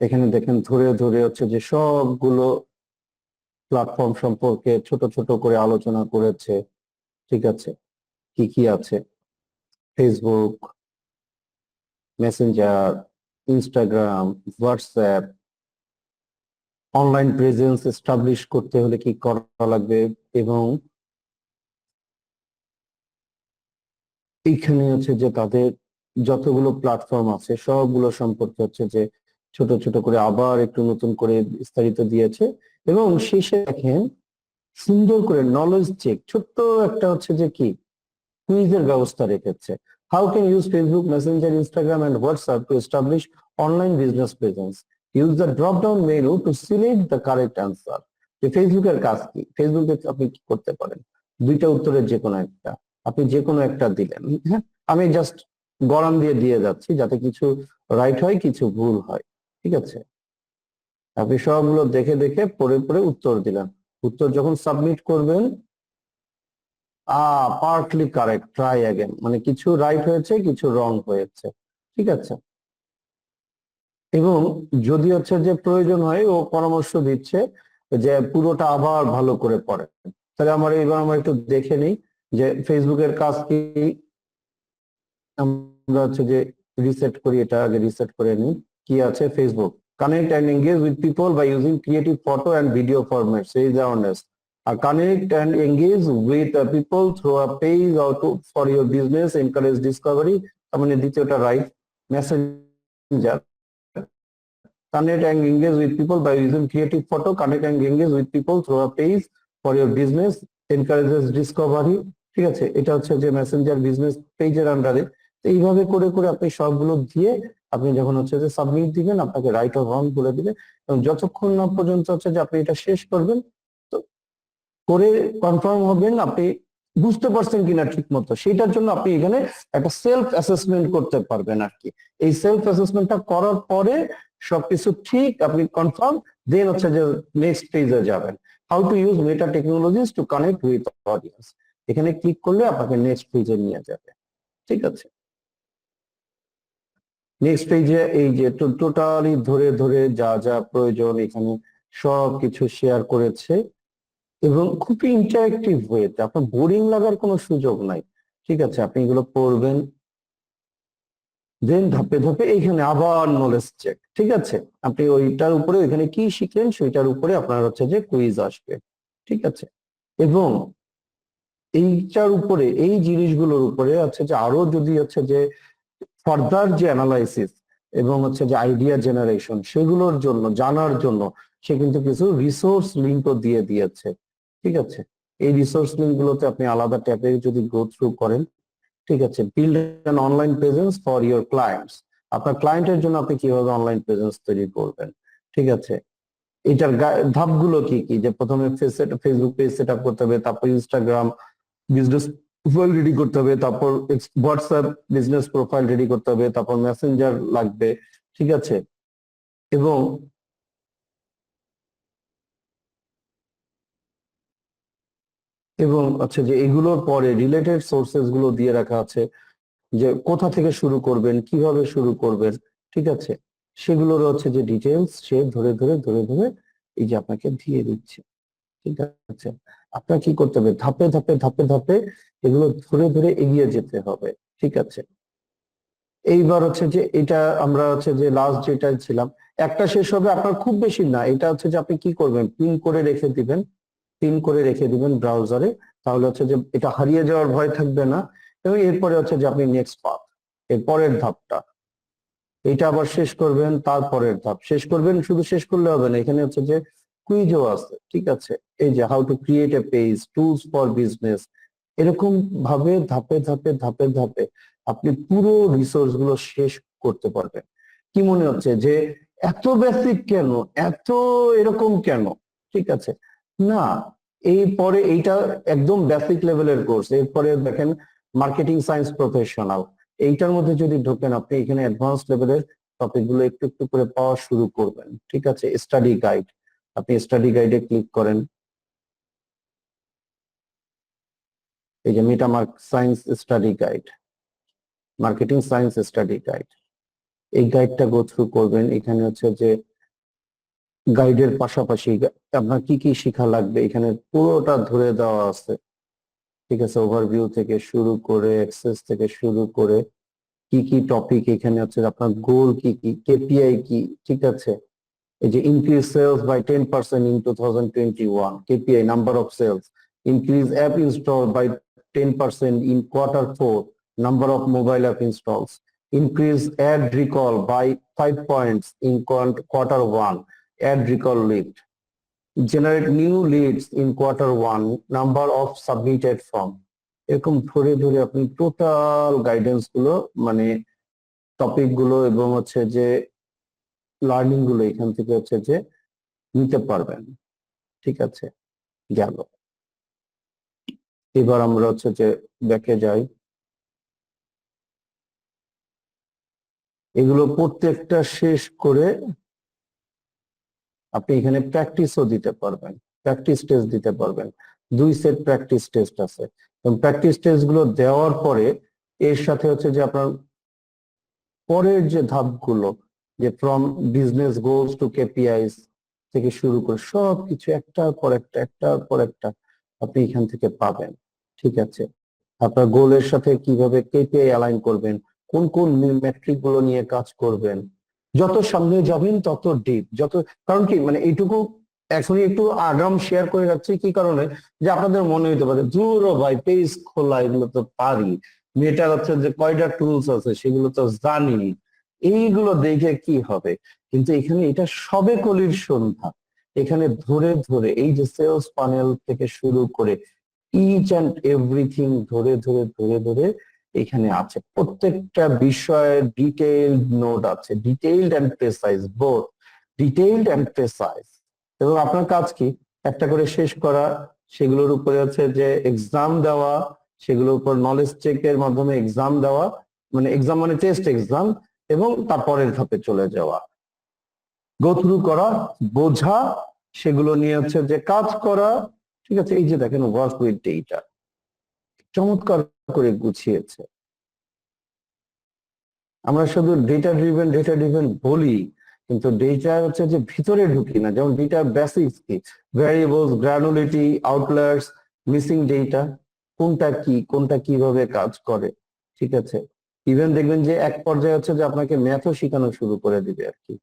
এখানে দেখেন ধরে ধরে হচ্ছে যে সবগুলো প্ল্যাটফর্ম সম্পর্কে ছোট ছোট করে আলোচনা করেছে। ঠিক আছে, কি কি আছে, Facebook, Messenger, Instagram, WhatsApp, online presence establish করতে হলে কি করা লাগবে, এবং এইখানে হচ্ছে যে তাদের যতগুলো প্ল্যাটফর্ম আছে সবগুলো সম্পর্কে হচ্ছে যে ছোট ছোট করে আবার একটু নতুন করে বিস্তারিত দিয়েছে। এবং শেষে দেখেন সুন্দর করে নলেজ চেক, ছোট্ট একটা হচ্ছে যে কি কুইজের ব্যবস্থা রেখেছে। How can use Facebook, Messenger, Instagram and WhatsApp to establish online business presence, use the drop down menu to select the correct answer. যে ফেসবুকের কাজ কি, ফেসবুকে আপনি কি করতে পারেন, দুইটা উত্তরের যে কোনো একটা, আপনি যে কোনো একটা দিলেন। হ্যাঁ, আমি জাস্ট গড়ান দিয়ে দিয়ে যাচ্ছি যাতে কিছু রাইট হয় কিছু ভুল হয়। ঠিক আছে, আপনি সবগুলো দেখে দেখে পড়ে পড়ে উত্তর দিলেন, উত্তর যখন সাবমিট করবেন, পার্টলি কারেক্ট, ট্রাই অ্যাগেন, মানে কিছু রাইট হয়েছে কিছু রং হয়েছে। ঠিক আছে, এবং যদি হচ্ছে যে প্রয়োজন হয় ও পরামর্শ দিচ্ছে যে পুরোটা আবার ভালো করে পড়েন। তাহলে এবার আমরা একটু দেখে নিই যে ফেসবুকের কাজ কি। আমরা হচ্ছে যে রিসেট করি, এটা আগে রিসেট করে নিই। কি আছে, Facebook connect and engage with people by using creative photo and video formats, এই awareness. Connect and engage with people through a page or to for your business, encourage discovery, মানে দ্বিতীয়টা right. Messenger connect and engage with people by using creative photo, connect and engage with people through a page for your business, encourages discovery। ঠিক আছে, এটা হচ্ছে যে Messenger business পেজের আন্ডারে। এইভাবে করে করে আপনি সবগুলো দিয়ে আপনি যখন হচ্ছে যে সাবমিট দিবেন, আপনাকে রাইট অর রং বলে দিবে, এবং যতক্ষণ না পর্যন্ত হচ্ছে যে আপনি এটা শেষ করবেন, তো করে কনফার্ম হবেন আপনি বুঝতে পারছেন কিনা ঠিক মতো, সেটার জন্য আপনি এখানে একটা সেলফ অ্যাসেসমেন্ট করতে পারবেন আর কি। এই সেলফ অ্যাসেসমেন্টটা করার পরে সবকিছু ঠিক আপনি কনফার্ম, দেন হচ্ছে যে নেক্সট পেজে যাবেন, how to use meta technologies to connect with audience. এখানে ক্লিক করলে আপনাকে নেক্সট পেজে নিয়ে যাবে। ঠিক আছে, নেক্সট পেজে এই যে টোটালি ধরে ধরে যা যা প্রয়োজন এখানে সবকিছু শেয়ার করেছে, এবং খুবই ইন্টারেক্টিভ ওয়েতে, আপনার বোরিং লাগার কোনো সুযোগ নাই। ঠিক আছে, আপনি এগুলো পড়বেন, দেন ধাপে ধাপে এইখানে আবার নলেজ চেক। ঠিক আছে, আপনি ওইটার উপরে ওইখানে কি শিখলেন সেটার উপরে আপনার হচ্ছে যে কুইজ আসবে। ঠিক আছে, এবং এইটার উপরে, এই জিনিসগুলোর উপরে হচ্ছে যে আরো যদি হচ্ছে যে ফার্দার যে অ্যানালাইসিস এবং হচ্ছে যে আইডিয়া জেনারেশন, সেগুলোর জন্য জানার জন্য সে কিন্তু কিছু রিসোর্স লিঙ্কও দিয়ে দিয়েছে। ঠিক আছে, এই রিসোর্স লিঙ্ক গুলোতে আপনি আলাদা ট্যাবে যদি গো থ্রু করেন, ঠিক আছে, build an online presence for your clients, আপনার ক্লায়েন্টের জন্য আপনি কিভাবে অনলাইন প্রেজেন্স তৈরি করবেন। ঠিক আছে, এটার ধাপগুলো কি কি, যে প্রথমে ফেসবুক পেজ সেট আপ করতে হবে, তারপর ইনস্টাগ্রাম বিজনেস প্রোফাইল রেডি করতে হবে, তারপর হোয়াটসঅ্যাপ বিজনেস প্রোফাইল রেডি করতে হবে, তারপর মেসেঞ্জার লাগবে। ঠিক আছে, এবং আচ্ছা যে এগুলোর পরে রিলেটেড সোর্সেস গুলো দিয়ে রাখা আছে, যে কোথা থেকে শুরু করবেন, কিভাবে শুরু করবেন। ঠিক আছে, সেগুলোর হচ্ছে যে ডিটেলস সে ধরে ধরে ধরে ধরে এই যে আপনাকে দিয়ে দিচ্ছে। ঠিক আছে, আপনার কি করতে হবে, ধাপে ধাপে ধাপে ধাপে এগুলো ধরে ধরে এগিয়ে যেতে হবে। ঠিক আছে, এইবার হচ্ছে যে এটা আমরা হচ্ছে যে লাস্ট যেটা ছিলাম, একটা শেষ হবে, আপনার খুব বেশি না, এটা হচ্ছে যে আপনি কি করবেন, পিন করে রেখে দিবেন, পিন করে রেখে দিবেন ব্রাউজারে, তাহলে হচ্ছে যে এটা হারিয়ে যাওয়ার ভয় থাকবে না। এবং এরপরে হচ্ছে যে আপনি নেক্সট পাথ, এর পরের ধাপটা, এটা আবার শেষ করবেন, তারপরের ধাপ শেষ করবেন। শুধু শেষ করলে হবে না, এখানে হচ্ছে যে কুইজও আছে। ঠিক আছে, এই যে how to create a page, tools for business, এরকম ভাবে ধাপে ধাপে ধাপে ধাপে আপনি পুরো রিসোর্স গুলো শেষ করতে পারবেন। কি মনে হচ্ছে যে এত বেসিক কেন, এত এরকম কেন? ঠিক আছে, না, এই পরে এইটা একদম বেসিক লেভেলের কোর্স। এরপরে দেখেন মার্কেটিং সায়েন্স প্রফেশনাল, এইটার মধ্যে যদি ঢোকেন আপনি, এখানে অ্যাডভান্স লেভেলের টপিক গুলো একটু একটু করে পাওয়া শুরু করবেন। ঠিক আছে, স্টাডি গাইড, আপনি স্টাডি গাইডে ক্লিক করেন, এই যে Metamark science study guide, marketing science study guide, এই গাইডটা গো থ্রু করবেন। এখানে হচ্ছে যে গাইডের পাশাপাশি আপনার কি কি শিখা লাগবে এখানে পুরোটা ধরে দেওয়া আছে। ঠিক আছে, ওভারভিউ থেকে শুরু করে অ্যাক্সেস থেকে শুরু করে কি কি টপিক, এখানে হচ্ছে আপনার গোল কি কি, কেপিআই কি। ঠিক আছে, এই যে increase sales by 10% in 2021, KPI number of sales, increase app install by 10% in Q4, number of mobile app installs, increase ad recall by 5 points in Q1, ad recall lead, generate new leads in Q1, number of submitted form। এরকম ধরে ধরে আপনি total guidance গুলো, মানে topic গুলো এবং হচ্ছে যে লার্নিং গুলো এখান থেকে হচ্ছে যে নিতে পারবেন। ঠিক আছে, গেল। এবার আমরা হচ্ছে যে ব্যাকে যাই, এগুলো প্রত্যেকটা শেষ করে আপনি এখানে প্র্যাকটিসও দিতে পারবেন, প্র্যাকটিস টেস্ট দিতে পারবেন। 2 সেট প্র্যাকটিস টেস্ট আছে, এবং প্র্যাকটিস টেস্ট গুলো দেওয়ার পরে এর সাথে হচ্ছে যে আপনার পরের যে ধাপগুলো, যে ফ্রম বিজনেস গোলস টু কেপিআইস থেকে শুরু করে সবকিছু একটার পর একটা, একটার পর একটা আপনি এখান থেকে পাবেন। ঠিক আছে, আপনার গোলের সাথে কিভাবে কেপিআই অ্যালাইন করবেন, কোন কোন মেট্রিক গুলো নিয়ে কাজ করবেন, যত সামনে যাবেন তত ডিপ, যত, কারণ কি মানে এইটুকু এখনই একটু আগাম শেয়ার করে রাখছি কি কারণে, যে আপনাদের মনে হতে পারে দূর ভাই পেজ খোলা এগুলো তো পারি, মেয়েটার হচ্ছে যে কয়টা টুলস আছে সেগুলো তো জানি, এইগুলো দেখে কি হবে। কিন্তু এখানে এটা সবে কলির সন্ধ্যা, এখানে ধরে ধরে এই যে সেলস প্যানেল থেকে শুরু করে ইচ অ্যান্ড এভরিথিং ধরে ধরে ধরে ধরে এখানে আছে, প্রত্যেকটা বিষয়ের ডিটেইলড নোট আছে, detailed and precise, both detailed and precise. এবং আপনার কাজ কি, একটা করে শেষ করা, সেগুলোর উপরে হচ্ছে যে এক্সাম দেওয়া, সেগুলোর উপর নলেজ চেকের মাধ্যমে এক্সাম দেওয়া, মানে এক্সাম মানে টেস্ট এক্সাম, এবং তারপরের ধাপে চলে যাওয়া, গো থ্রু করা, বোঝা, সেগুলো নিয়ে হচ্ছে যে কাজ করা। ঠিক আছে, এই যে দেখেন ওয়ার্ক উইথ ডেটা, চমৎকার করে গুছিয়েছে। আমরা শুধু ডেটা ড্রিভেন বলি, কিন্তু ডেটা হচ্ছে যে ভিতরে ঢুকি না। যেমন ডেটার বেসিক্স কি, variables, granularity, outliers, missing data, কোনটা কি, কোনটা কিভাবে কাজ করে। ঠিক আছে, ইভেন দেখবেন যে এক পর্যায়ে হচ্ছে যে আপনাকে ম্যাথও শেখানো শুরু করে দিবে আর কি।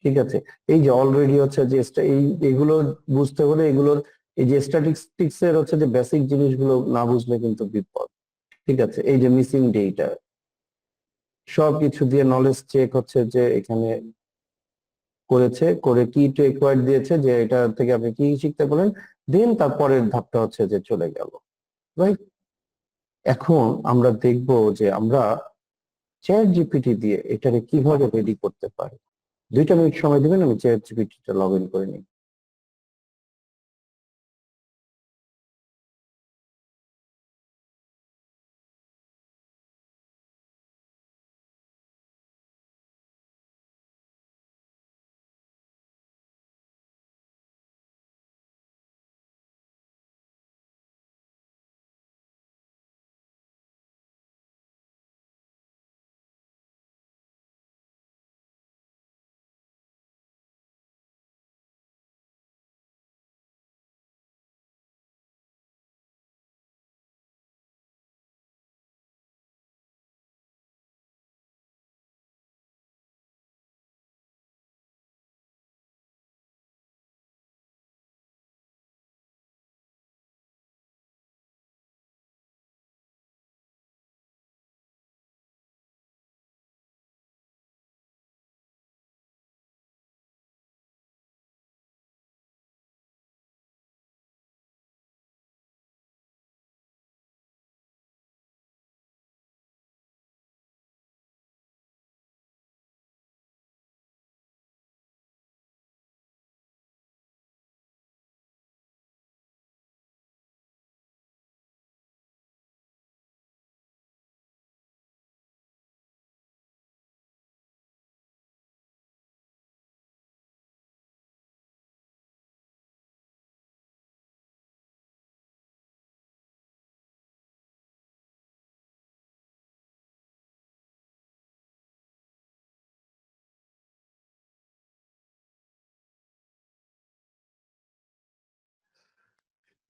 ঠিক আছে, এই যে অলরেডি হচ্ছে যে এই এগুলো বুঝতে হলে এগুলোর এই যে স্ট্যাটিস্টিক্স এর হচ্ছে যে বেসিক জিনিসগুলো না বুঝলে কিন্তু বিপদ। ঠিক আছে, এই যে মিসিং ডেটা সবকিছু দিয়ে নলেজ চেক হচ্ছে যে এখানে করেছে, করে কি রিকোয়ার্ড দিয়েছে যে এটা থেকে আপনি কি শিখতে পারেন, দেন তারপরের ধাপটা হচ্ছে যে চলে গেল, রাইট? এখন আমরা দেখব যে আমরা চ্যাট জিপিটি দিয়ে এটাকে কিভাবে রেডি করতে পারি। 2 মিনিট সময় দিবেন, আমি চ্যাট জিপিটিটা লগ ইন করে নিই।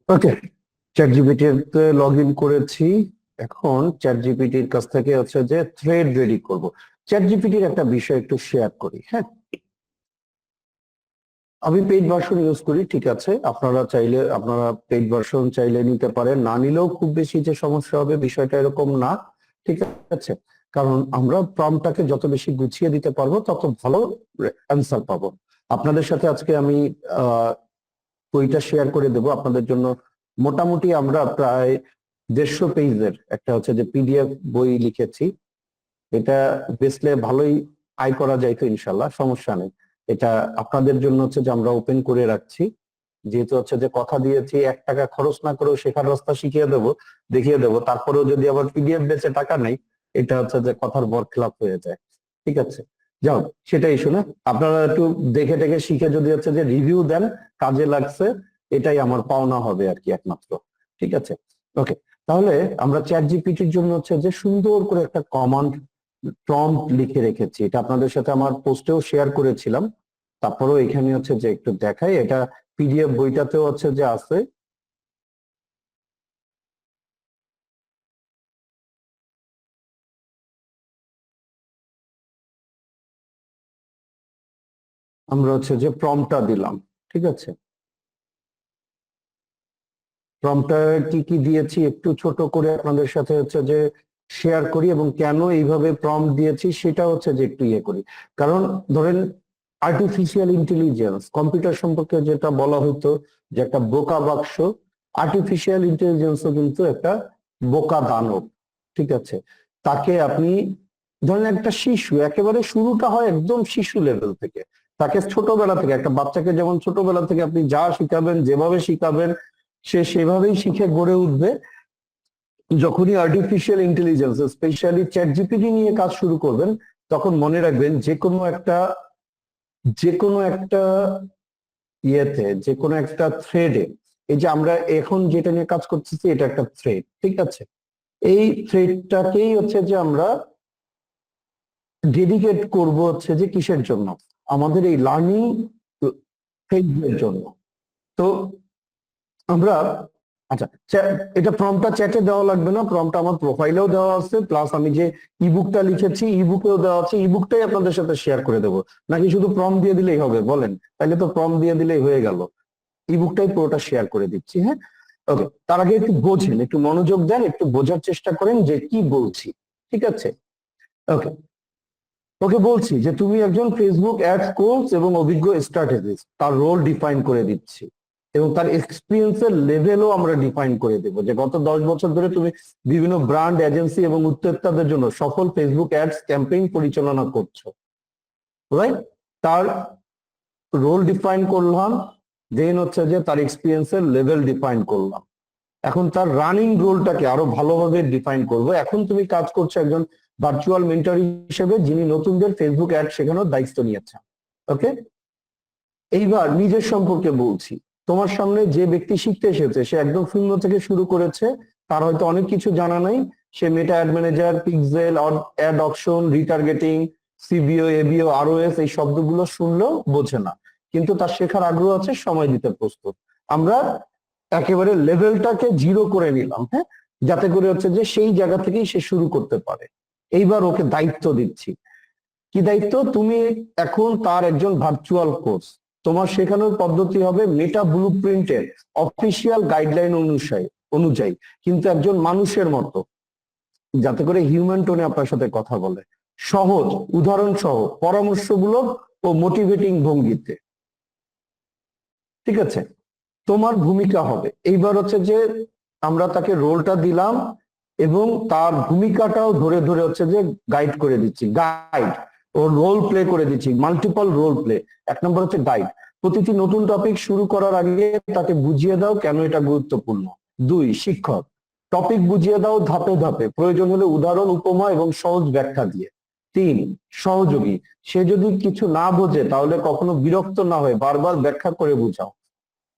ওকে, চ্যাট জিপিটি লগ ইন করেছি। এখন চ্যাট জিপিটির কাছ থেকে হচ্ছে যে থ্রেড রেডি করব। চ্যাট জিপিটির একটা বিষয় একটু শেয়ার করি, হ্যাঁ। আমি পেইড ভার্সন ইউজ করি, ঠিক আছে, আপনারা চাইলে আপনারা পেইড ভার্সন চাইলে নিতে পারেন, না নিলেও খুব বেশি যে সমস্যা হবে বিষয়টা এরকম না, ঠিক আছে। কারণ আমরা প্রম্পটটাকে যত বেশি গুছিয়ে দিতে পারবো তত ভালো অ্যান্সার পাবো। আপনাদের সাথে আজকে আমি বইটা শেয়ার করে দেব আপনাদের জন্য। মোটামুটি আমরা প্রায় 150 পেজের একটা হচ্ছে যে পিডিএফ বই লিখেছি। এটা বেচলে ভালোই আয় করা যাইতো ইনশাল্লাহ, সমস্যা নেই। এটা আপনাদের জন্য হচ্ছে যে আমরা ওপেন করে রাখছি, যেহেতু হচ্ছে যে কথা দিয়েছি 1 টাকা খরচ না করেও শেখার রাস্তা শিখিয়ে দেবো, দেখিয়ে দেবো। তারপরেও যদি আবার পিডিএফ বেচে টাকা নেই, এটা হচ্ছে যে কথার বরখেলাপ হয়ে যায়, ঠিক আছে। যাও, সেটাই শুনে আপনারা একটু দেখে টেকে শিখে যদি হচ্ছে যে রিভিউ দেন কাজে লাগছে, এটাই আমার পাওনা হবে আর কি একমাত্র, ঠিক আছে। ওকে, তাহলে আমরা চ্যাট জিপিটির জন্য হচ্ছে যে সুন্দর করে একটা কমান্ড প্রম্পট লিখে রেখেছি, এটা আপনাদের সাথে আমার পোস্টেও শেয়ার করেছিলাম। তারপরেও এখানে হচ্ছে যে একটু দেখাই, এটা পিডিএফ বইটাতেও হচ্ছে যে আছে। আমরা হচ্ছে যে প্রম্পটটা দিলাম, ঠিক আছে। প্রম্পটটা কি কি দিয়েছি একটু ছোট করে আপনাদের সাথে হচ্ছে যে শেয়ার করি, এবং কেন এইভাবে প্রম্পট দিয়েছি সেটা হচ্ছে যে একটু ইয়ে করি। কারণ ধরেন আর্টিফিশিয়াল ইন্টেলিজেন্স, কম্পিউটার সম্পর্কে যেটা বলা হতো যে একটা বোকা বাক্স, আর্টিফিশিয়াল ইন্টেলিজেন্সও কিন্তু একটা বোকা দানব, ঠিক আছে। তাকে আপনি ধরেন একটা শিশু, একেবারে শুরুটা হয় একদম শিশু লেভেল থেকে, তাকে ছোটবেলা থেকে, একটা বাচ্চাকে যেমন ছোটবেলা থেকে আপনি যা শিখাবেন যেভাবে শিখাবেন সে সেভাবেই শিখে গড়ে উঠবে। যখনই artificial intelligence specially chat GPT নিয়ে কাজ শুরু করবেন, তখন মনে রাখবেন যে কোনো একটা ইয়েতে, যে কোনো একটা থ্রেডে, এই যে আমরা এখন যেটা নিয়ে কাজ করতেছি এটা একটা থ্রেড, ঠিক আছে। এই থ্রেডটাকেই হচ্ছে যে আমরা ডেডিকেট করব হচ্ছে যে কিসের জন্য, আমাদের এই লার্নিং ফেজের জন্য। তো আমরা, আচ্ছা, এটা প্রম্পটটা চ্যাটে দেওয়া লাগবে না, প্রম্পটটা আমার প্রোফাইলেও দেওয়া আছে, প্লাস আমি যে ইবুকটা লিখেছি ইবুকেও দেওয়া আছে, ইবুকটাই আপনাদের সাথে শেয়ার করে দেবো। নাকি শুধু প্রম্পট দিয়ে দিলেই হবে বলেন? তাহলে তো প্রম্পট দিয়ে দিলেই হয়ে গেল। ইবুকটাই পুরোটা শেয়ার করে দিচ্ছি। হ্যাঁ, ওকে, তার আগে একটু বোঝেন, একটু মনোযোগ দেন, একটু বোঝার চেষ্টা করেন যে কি বলছি। ঠিক আছে, ওকে। ওকে বলছি যে তুমি একজন ফেসবুক অ্যাডস কোচ এবং অভিজ্ঞ স্ট্র্যাটেজিস্ট, তার রোল ডিফাইন করে দিচ্ছি এবং তার এক্সপিরিয়েন্সের লেভেলও আমরা ডিফাইন করে দেবো, যে গত 10 বছর ধরে তুমি বিভিন্ন ব্র্যান্ড, এজেন্সি এবং উদ্যোক্তাদের জন্য সফল ফেসবুক অ্যাডস ক্যাম্পেইন পরিচালনা করছো, রাইট? তার রোল ডিফাইন করলাম, দেন হচ্ছে যে তার এক্সপিরিয়েন্সের লেভেল ডিফাইন করলাম। এখন তার রানিং রোলটাকে আরো ভালোভাবে ডিফাইন করব। এখন তুমি কাজ করছো একজন ভার্চুয়াল মেন্টর হিসেবে, যিনি নতুনদের ফেসবুক অ্যাড শেখানোর দায়িত্ব নিয়েছেন। ওকে, এইবার নিজের সম্পর্কে বলছি। তোমার সামনে যে ব্যক্তি শিখতে এসেছে, সে একদম শূন্য থেকে শুরু করেছে, তার হয়তো অনেক কিছু জানা নাই। সে Meta ad manager, pixel, ad option, retargeting, CBO, ABO, ROAS এই শব্দগুলো শুনলেও বোঝে না, কিন্তু তার শেখার আগ্রহ আছে, সময় দিতে প্রস্তুত। আমরা একেবারে লেভেলটাকে 0 করে নিলাম, হ্যাঁ, যাতে করে হচ্ছে যে সেই জায়গা থেকেই সে শুরু করতে পারে। এইবার ওকে দায়িত্ব দিচ্ছি। কি দায়িত্ব? তুমি এখন তার একজন ভার্চুয়াল কোচ। তোমার শেখানোর পদ্ধতি হবে মেটা ব্লুপ্রিন্টের অফিসিয়াল গাইডলাইন অনুযায়ী, কিন্তু একজন মানুষের মতো, যাতে করে হিউম্যান টোনে আপনার সাথে কথা বলে, সহজ উদাহরণ সহ, পরামর্শগুলো ও মোটিভেটিং ভঙ্গিতে। ঠিক আছে, তোমার ভূমিকা হবে, এইবার হচ্ছে যে আমরা তাকে রোলটা দিলাম এবং তার ভূমিকাটাও ধরে ধরে হচ্ছে যে গাইড করে দিচ্ছি, গাইড ও রোল প্লে করে দিচ্ছি, মাল্টিপল রোল প্লে। 1 নম্বর হচ্ছে গাইড। প্রতিটি নতুন টপিক শুরু করার আগে তাকে বুঝিয়ে দাও কেন এটা গুরুত্বপূর্ণ। 2, শিক্ষক। টপিক বুঝিয়ে দাও ধাপে ধাপে, প্রয়োজন হলে উদাহরণ, উপমা এবং সহজ ব্যাখ্যা দিয়ে। 3, সহযোগী। সে যদি কিছু না বোঝে তাহলে কখনো বিরক্ত না হয়ে বারবার ব্যাখ্যা করে বুঝাও।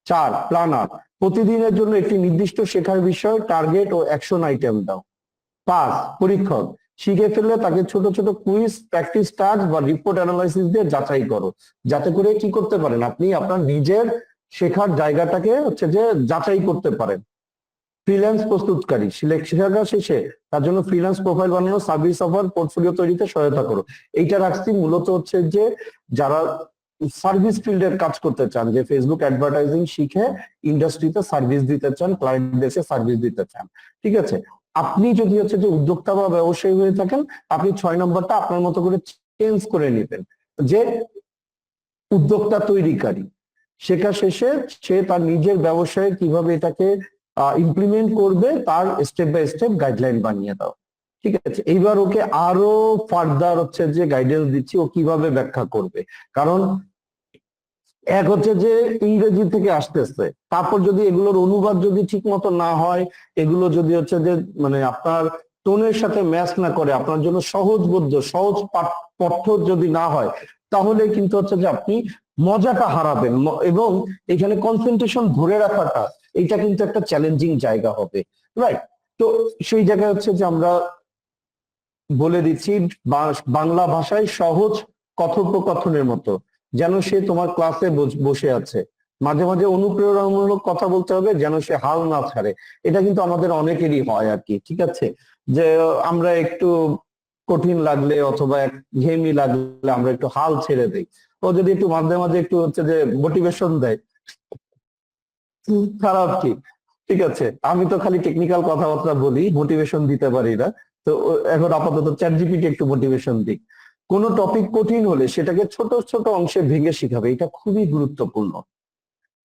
4, প্ল্যানার। প্রতিদিনের জন্য একটি নির্দিষ্ট শেখার বিষয়, টার্গেট ও অ্যাকশন আইটেম দাও। 5, পরীক্ষক। শিখে ফেললে তাকে ছোট ছোট কুইজ, প্র্যাকটিস টাস্ক বা রিপোর্ট অ্যানালাইসিস দিয়ে যাচাই করো, যাতে করে কি করতে পারেন, আপনি আপনার নিজের শেখার জায়গাটাকে হচ্ছে যে যাচাই করতে পারেন। ফ্রিল্যান্স প্রস্তুতকারী। শেখার শেষে তার জন্য ফ্রিল্যান্স প্রোফাইল বানানো, সার্ভিস অফার, পোর্টফোলিও তৈরিতে সহায়তা করো। এইটা রাখছি মূলত হচ্ছে যে যারা সার্ভিস ফিল্ডের কাজ করতে চান, যে ফেসবুক অ্যাডভার্টাইজিং শিখে ইন্ডাস্ট্রিতে সার্ভিস দিতে চান, ক্লায়েন্ট বেসে সার্ভিস দিতে চান। ঠিক আছে, আপনি যদি হচ্ছে যে উদ্যোক্তা বা ব্যবসায়ী হয়ে থাকেন, আপনি 6 নম্বরটা আপনার মতো করে চেঞ্জ করে নেবেন, যে উদ্যোক্তা তৈরিকারী। শেখা শেষে সে তার নিজের ব্যবসায় কিভাবে এটাকে ইমপ্লিমেন্ট করবে, তার স্টেপ বাই স্টেপ গাইডলাইন বানিয়ে দাও। ঠিক আছে, এইবার ওকে আরো ফার্দার হচ্ছে যে গাইডেন্স দিচ্ছি ও কিভাবে ব্যাখ্যা করবে। কারণ এক হচ্ছে যে ইংরেজি থেকে আসতেছে, তারপর যদি এগুলোর অনুবাদ যদি ঠিক মতো না হয়, এগুলো যদি হচ্ছে যে মানে আপনার টোনের সাথে ম্যাচ না করে, আপনার জন্য সহজবোধ্য, সহজ পাঠ্য যদি না হয়, তাহলে কিন্তু হচ্ছে যে আপনি মজাটা হারাবেন এবং এখানে কনসেন্ট্রেশন ধরে রাখাটা, এটা কিন্তু একটা চ্যালেঞ্জিং জায়গা হবে, রাইট? তো সেই জায়গায় হচ্ছে যে আমরা বলে দিচ্ছি বাংলা ভাষায় সহজ কথোপকথনের মতো, যেন সে তোমার ক্লাসে বসে আছে। মাঝে মাঝে অনুপ্রেরণামূলক কথা বলতে হবে, যেন সে হাল না ছাড়ে। এটা কিন্তু আমাদের অনেকেরই হয় আর কি। ঠিক আছে, যে আমরা একটু কঠিন লাগলে অথবা ঘেমি লাগলে আমরা একটু হাল ছেড়ে দিই। ও যদি একটু মাঝে মাঝে একটু হচ্ছে যে মোটিভেশন দেয়, খারাপ কি? ঠিক আছে, আমি তো খালি টেকনিক্যাল কথাবার্তা বলি, মোটিভেশন দিতে পারি না। তো এখন আপাতত চ্যাট জিপিটি একটু মোটিভেশন দিক। কোন টপিক কঠিন হলে সেটাকে ছোট ছোট অংশে ভেঙে শিখাবে, এটা খুবই গুরুত্বপূর্ণ।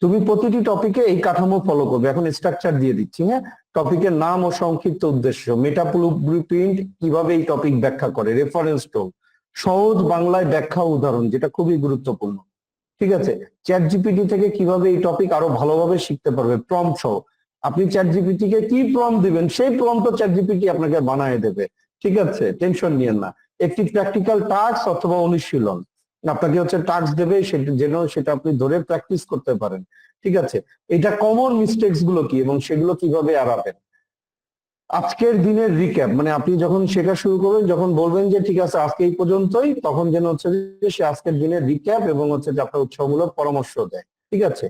তুমি প্রতিটি টপিকে এই কাঠামো ফলো করবে। এখন স্ট্রাকচার দিয়ে দিচ্ছি, হ্যাঁ। টপিকের নাম ও সংক্ষিপ্ত উদ্দেশ্য, মেটা ব্লুপ্রিন্ট কিভাবে এই টপিক ব্যাখ্যা করে, রেফারেন্স টোন, সহজ বাংলায় ব্যাখ্যা উদাহরণ, যেটা খুবই গুরুত্বপূর্ণ। ঠিক আছে, চ্যাট জিপিটি থেকে কিভাবে এই টপিক আরো ভালোভাবে শিখতে পারবে, প্রম্পট সহ। আপনি চ্যাট জিপিটি কে কি প্রম্পট দিবেন, সেই প্রম্পট চ্যাট জিপিটি আপনাকে বানিয়ে দেবে। ঠিক আছে, টেনশন নিয়েন না। একটি প্র্যাকটিক্যাল টাস্ক অথবা অনুশীলন আপনাকে হচ্ছে টাস্ক দেবে, সেটা যেন সেটা আপনি ধরে প্র্যাকটিস করতে পারেন। ঠিক আছে, এটা কমন মিস্টেকস গুলো কি এবং সেগুলো কিভাবে এড়াবেন। আজকের দিনের রিক্যাপ, মানে আপনি যখন শেখা শুরু করবেন, যখন বলবেন যে ঠিক আছে আজকে এই পর্যন্তই, তখন যেন হচ্ছে যে সে আজকের দিনের রিক্যাপ এবং হচ্ছে যে আপনার উৎসাহমূলক পরামর্শ দেয়। ঠিক আছে,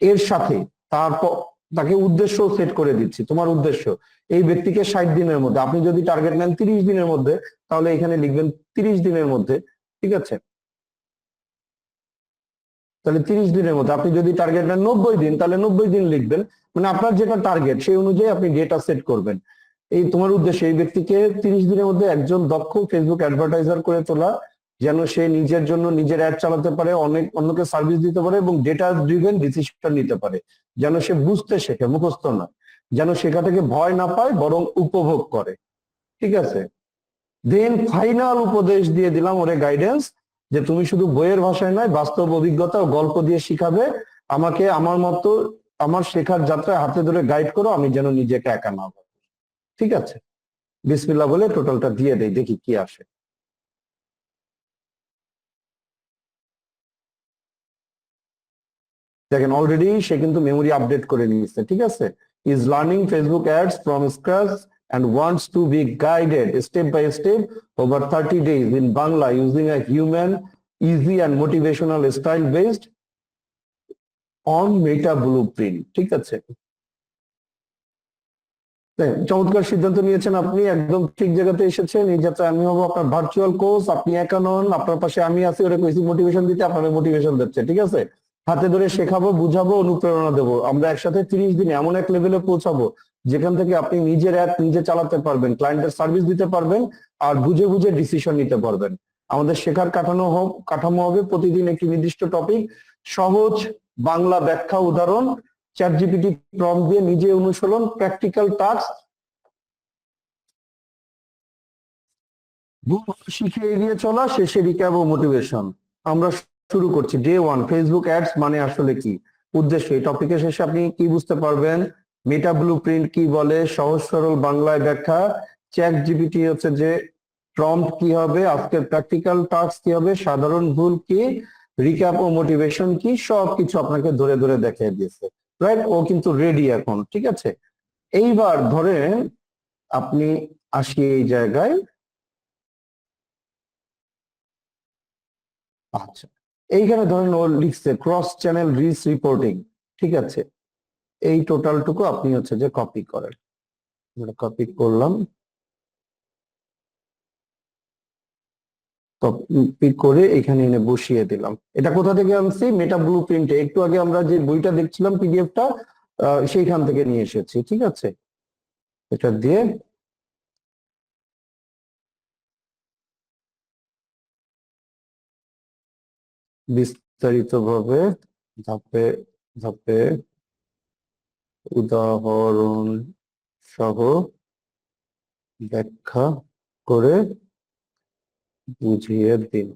এর সাথে তারপর তাকে উদ্দেশ্য সেট করে দিচ্ছি। তোমার উদ্দেশ্য এই ব্যক্তিকে 60 দিনের মধ্যে, আপনি যদি টার্গেট নেন 30 দিনের মধ্যে, তাহলে এখানে লিখবেন 30 দিনের মধ্যে। ঠিক আছে, তাহলে 30 দিনের মধ্যে আপনি যদি টার্গেটটা 90 দিন, তাহলে 90 দিন লিখবেন, মানে আপনার যেটা টার্গেট সেই অনুযায়ী আপনি ডেটা সেট করবেন। এই তোমার উদ্দেশ্য এই ব্যক্তিকে 30 দিনের মধ্যে একজন দক্ষ ফেসবুক অ্যাডভার্টাইজার করে তোলা, যেন সে নিজের জন্য নিজের অ্যাড চালাতে পারে, অনেক অন্যকে সার্ভিস দিতে পারে এবং ডেটা ড্রিভেন ডিসিশন নিতে পারে, যেন সে বুঝতে শেখে, মুখস্থ না, যেন শেখা থেকে ভয় না পায় বরং উপভোগ করে। ঠিক আছে, দেন ফাইনাল উপদেশ দিয়ে দিলাম ওরে, গাইডেন্স, যে তুমি শুধু বইয়ের ভাষায় নয়, বাস্তব অভিজ্ঞতা ও গল্প দিয়ে শিখাবে আমাকে, আমার মতো আমার শেখার যাত্রায় হাতে ধরে গাইড করো, আমি যেন নিজেকে একা না ভাবি। ঠিক আছে, বিসমিল্লাহ বলে টোটালটা দিয়ে দেই, দেখি কি আসে। দেখেন অলরেডি সে কিন্তু মেমোরি আপডেট করে নিয়েছে। ঠিক আছে, is learning Facebook ads from scratch and wants to be guided step by step over 30 days in Bangla using a human, easy and motivational style based on Meta Blueprint। ঠিক আছে, চমৎকার সিদ্ধান্ত নিয়েছেন আপনি, একদম ঠিক জায়গাতে এসেছেন। এই যাত্রা আমি হবো আপনার ভার্চুয়াল কোচ, আপনি একা নন, আপনার পাশে আমি আছি, ওরা কইছি মোটিভেশন দিতে, আপনারা মোটিভেশন দিচ্ছে। ঠিক আছে, হাতে ধরে শেখাবো, বুঝাবো, অনুপ্রেরণা দেবো, আমরা একসাথে 30 দিনে এমন এক লেভেলে পৌঁছাবো যেখান থেকে আপনি নিজের অ্যাপ নিজে চালাতে পারবেন, ক্লায়েন্টের সার্ভিস দিতে পারবেন, আর বুঝে বুঝে ডিসিশন নিতে পারবেন। আমাদের শেখার কাঠামো হবে প্রতিদিন একটি নির্দিষ্ট টপিক, সহজ বাংলা ব্যাখ্যা, উদাহরণ, চ্যাট জিপিটি প্রম্পট দিয়ে নিজে অনুশীলন, প্র্যাকটিক্যাল টাস্ক, শিখে এগিয়ে চলা, শেষে রিক্যাপ ও মোটিভেশন। আমরা শুরু করছি ডে 1, ফেসবুক অ্যাডস মানে আসলে কি। উদ্দেশ্য, এই টপিকের শেষে আপনি কি বুঝতে পারবেন, মেটা ব্লুপ্রিন্ট কি বলে, সহজ সরল বাংলায় ব্যাখ্যা, চ্যাট জিপিটি হচ্ছে যে প্রম্পট কি হবে, আজকের প্র্যাকটিক্যাল টাস্ক কি হবে, সাধারণ ভুল কি, রিক্যাপ ও মোটিভেশন কি, সবকিছু আপনাকে ধরে ধরে দেখিয়ে দিয়েছে। রাইট, ও কিন্তু রেডি এখন। ঠিক আছে, এইবার ধরেন আপনি আসি এই জায়গায়। আচ্ছা, এইখানে ধরেন ও লিখছে ক্রস চ্যানেল রিচ রিপোর্টিং। ঠিক আছে, এই টোটালটুকু আপনি হচ্ছে যে কপি করেন। কপি করলাম, কপি করে এখানে এনে বসিয়ে দিলাম। এটা কোথা থেকে আনছি, মেটা ব্লু প্রিন্টে, একটু আগে আমরা যে বইটা দেখছিলাম পিডিএফটা, সেইখান থেকে নিয়ে এসেছি। ঠিক আছে, এটা দিয়ে বিস্তারিত ভাবে ধাপে ধাপে উদাহরণ সহ ব্যাখ্যা করে বুঝিয়ে দিন।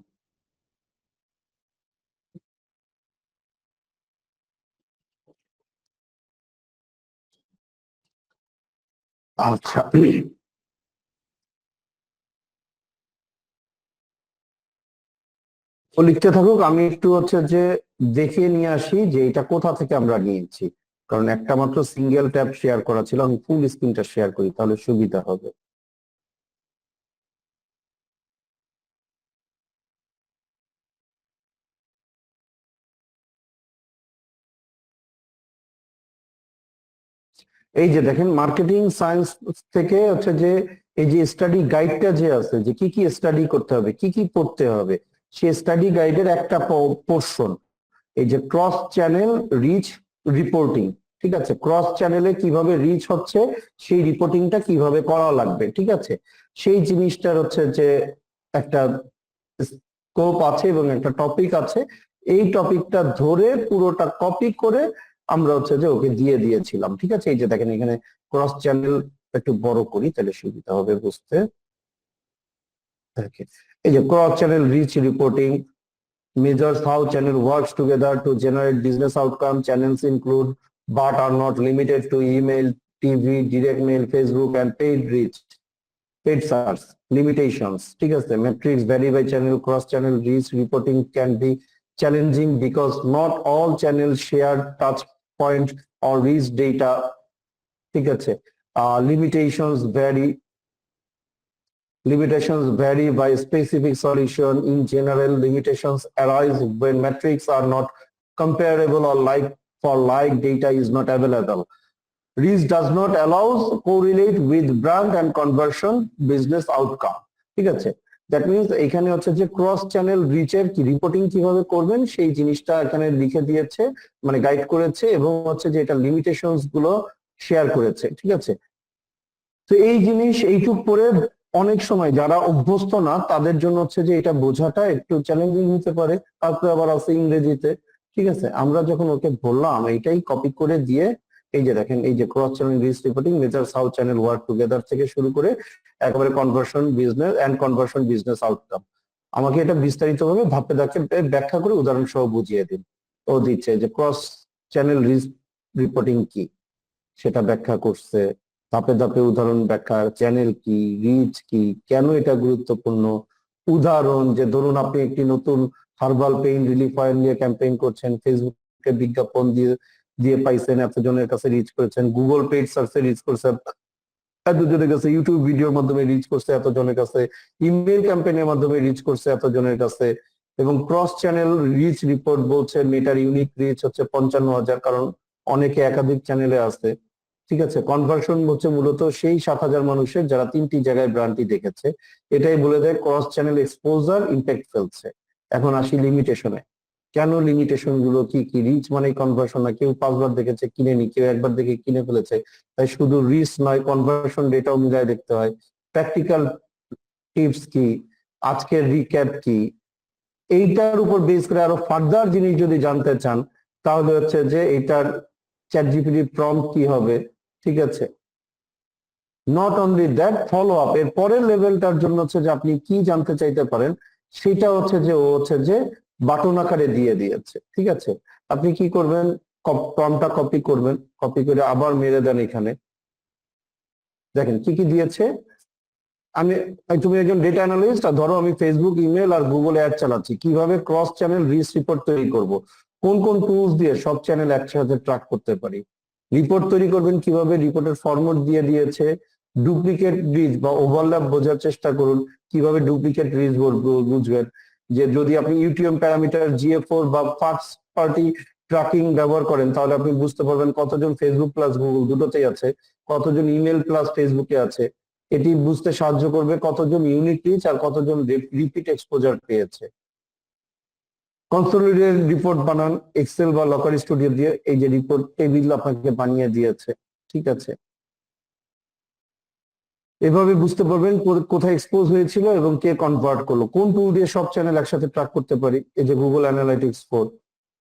আচ্ছা, ও লিখতে থাকুক, আমি একটু হচ্ছে যে দেখিয়ে নিয়ে আসি যে এটা কোথা থেকে আমরা নিয়েছি, কারণ একটা মাত্র সিঙ্গেল ট্যাব শেয়ার করা ছিল, আমি ফুল স্ক্রিনটা শেয়ার করি তাহলে সুবিধা হবে। এই যে দেখেন মার্কেটিং সায়েন্স থেকে হচ্ছে যে এই যে স্টাডি গাইডটা যে আছে, যে কি কি স্টাডি করতে হবে, কি কি পড়তে হবে, সেই স্টাডি গাইডের একটা পোর্শন এই যে ক্রস চ্যানেল রিচ রিপোর্টিং। ঠিক আছে, ক্রস চ্যানেলে কিভাবে রিচ হচ্ছে সেই রিপোর্টিংটা কিভাবে করা লাগবে। ঠিক আছে, সেই জিনিসটার হচ্ছে যে একটা স্কোপ আছে এবং একটা টপিক আছে, এই টপিকটা ধরে পুরোটা কপি করে আমরা হচ্ছে যে ওকে দিয়ে দিয়েছিলাম। ঠিক আছে, এই যে দেখেন এখানে ক্রস চ্যানেল, একটু বড় করি তাহলে সুবিধা হবে বুঝতে। দেখেন এই যে cross channel reach reporting measures how channel works together to generate business outcome. Channels include but are not limited to email, TV, direct mail, Facebook and paid reach, paid search. Limitations, ঠিক আছে, metrics vary by channel. Cross channel reach reporting can be challenging because not all channels share touch point or reach data। ঠিক আছে, limitations vary by specific solution. In general, limitations arise when metrics are not comparable or like for like data is not available. Reach does not allow correlate with brand and conversion business outcome। ঠিক আছে, that means এখানে হচ্ছে যে cross channel রিচের কি reporting কিভাবে করবেন সেই জিনিসটা এখানে লিখে দিয়েছে, মানে গাইড করেছে, এবং হচ্ছে যে এটা লিমিটেশনস গুলো শেয়ার করেছে। ঠিক আছে, তো এই জিনিস এইটুক পরে অনেক সময় যারা অভ্যস্ত না তাদের জন্য হচ্ছে যে এটা বোঝাটা একটু চ্যালেঞ্জিং হতে পারে। তারপরে আবার আছে ইংরেজিতে। ঠিক আছে, আমরা যখন ওকে বললাম এইটাই কপি করে দিয়ে, এই যে দেখেন এই যে cross channel reach reporting measures how channel work together থেকে শুরু করে একেবারে conversion business and conversion business outcome, আমাকে এটা বিস্তারিতভাবে ধাপে ধাপে ব্যাখ্যা করে উদাহরণ সহ বুঝিয়ে দিন। ও দিচ্ছে যে ক্রস চ্যানেল রিচ রিপোর্টিং কি সেটা ব্যাখ্যা করছে, ধাপে ধাপে উদাহরণ ব্যাখ্যা, চ্যানেল কি, রিচ কি, কেন এটা গুরুত্বপূর্ণ, উদাহরণ যে ধরুন আপনি একটি নতুন হার্বাল পেইন রিলিফ অয়েল নিয়ে ক্যাম্পেইন করছেন, ফেসবুকে বিজ্ঞাপন দিয়ে দিয়ে পাইছেন, এতজনের কাছে রিচ করেছেন, গুগল পেইড সার্চে রিচ করছেন এতজনের কাছে, ইউটিউব ভিডিওর মাধ্যমে রিচ করছে এতজনের কাছে, ইমেল ক্যাম্পেইনের মাধ্যমে রিচ করছে এতজনের কাছে, এবং ক্রস চ্যানেল রিচ রিপোর্ট বলছে মেটার ইউনিক রিচ হচ্ছে 55,000, কারণ অনেকে একাধিক চ্যানেলে আছে। ঠিক আছে, কনভার্সন হচ্ছে মূলত সেই 7,000 মানুষের যারা 3টি জায়গায় ব্র্যান্ডটি দেখেছে, এটাই বলে দেয় ক্রস চ্যানেল এক্সপোজার ইম্প্যাক্ট ফেলছে। এখন আসি লিমিটেশনে, কেন লিমিটেশন গুলো কি কি? রিচ মানে কনভার্সন না, কেউ 5বার দেখেছে কিনেনি, কেউ একবার দেখে কিনে ফেলেছে, তাই শুধু রিচ নয় কনভার্সন ডেটাও মিলায় দেখতে হয়। প্র্যাকটিক্যাল টিপস কি, আজকের রিক্যাপ কি, এইটার উপর বেস করে আরো ফার্দার জিনিস যদি জানতে চান তাহলে হচ্ছে যে এটার চ্যাট জিপিটি প্রম্পট কি হবে। ঠিক আছে, not only that, follow up এর পরের লেভেলটার জন্য হচ্ছে যে আপনি কি জানতে চাইতে পারেন সেটা হচ্ছে যে ও হচ্ছে যে বাটন আকারে দিয়ে দিয়েছে। ঠিক আছে, আপনি কি করবেন, প্রম্পটটা কপি করবেন, কপি করে আবার মেরে দেন এখানে, দেখেন কি কি দিয়েছে। আমি তুমি একজন ডেটা অ্যানালিস্ট, আর ধরো আমি ফেসবুক, ইমেল আর গুগল অ্যাড চালাচ্ছি, কিভাবে ক্রস চ্যানেল রিচ রিপোর্ট তৈরি করব, কোন কোন টুলস দিয়ে সব চ্যানেল একসাথে ট্র্যাক করতে পারি, রিপোর্ট তৈরি করবেন কিভাবে, রিপোর্টের ফরম্যাট দিয়ে দিয়েছে, ডুপ্লিকেট রিচ বা ওভারল্যাপ বোঝার চেষ্টা করুন, কিভাবে ডুপ্লিকেট রিচ বুঝবেন, যে যদি আপনি ইউটিএম প্যারামিটার GA4 বা ফার্স্ট পার্টি ট্র্যাকিং ব্যবহার করেন তাহলে আপনি বুঝতে পারবেন কতজন ফেসবুক প্লাস গুগল দুটোতেই আছে, কতজন ইমেল প্লাস ফেসবুকে আছে। এটি বুঝতে সাহায্য করবে কতজন ইউনিক রিচ আর কতজন রিপিট এক্সপোজার পেয়েছে। কনসোলিডেটেড রিপোর্ট বানান এক্সেল বা লকার স্টুডিও দিয়ে, এই যে রিপোর্ট টেবিল আপনাকে বানিয়ে দিয়েছে। ঠিক আছে, এভাবে বুঝতে পারবেন কোথায় এক্সপোজ হয়েছিল এবং কে কনভার্ট করলো। কোন টুল দিয়ে সব চ্যানেল একসাথে ট্র্যাক করতে পারি, এই যে গুগল অ্যানালাইটিক্স 4,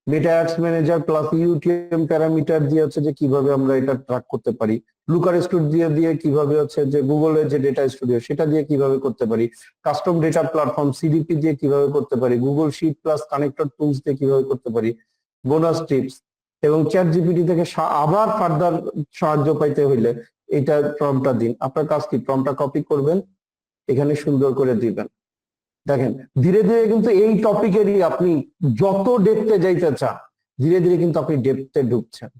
মেটা ads manager plus UTM parameter দিয়ে হচ্ছে যে কিভাবে আমরা এটা ট্র্যাক করতে পারি, লুকার স্টুডিও দিয়ে কিভাবে হচ্ছে যে গুগলের যে ডেটা স্টুডিও সেটা দিয়ে কিভাবে করতে পারি, কাস্টম ডেটা প্ল্যাটফর্ম CDP দিয়ে কিভাবে করতে পারি, Google sheet plus connector tools দিয়ে কিভাবে করতে পারি, বোনাস টিপস, এবং চ্যাট জিপিটি থেকে আবার ফার্দার সাহায্য পাইতে হইলে এটা প্রম্পটটা দিন। আপনার কাজ কি, প্রম্পটটা কপি করবেন, এখানে সুন্দর করে দিবেন। দেখেন ধীরে ধীরে কিন্তু এই টপিকেরই আপনি যত ডেপথে যাইতে চান ধীরে ধীরে কিন্তু আপনি ডেপথে ঢুকছেন।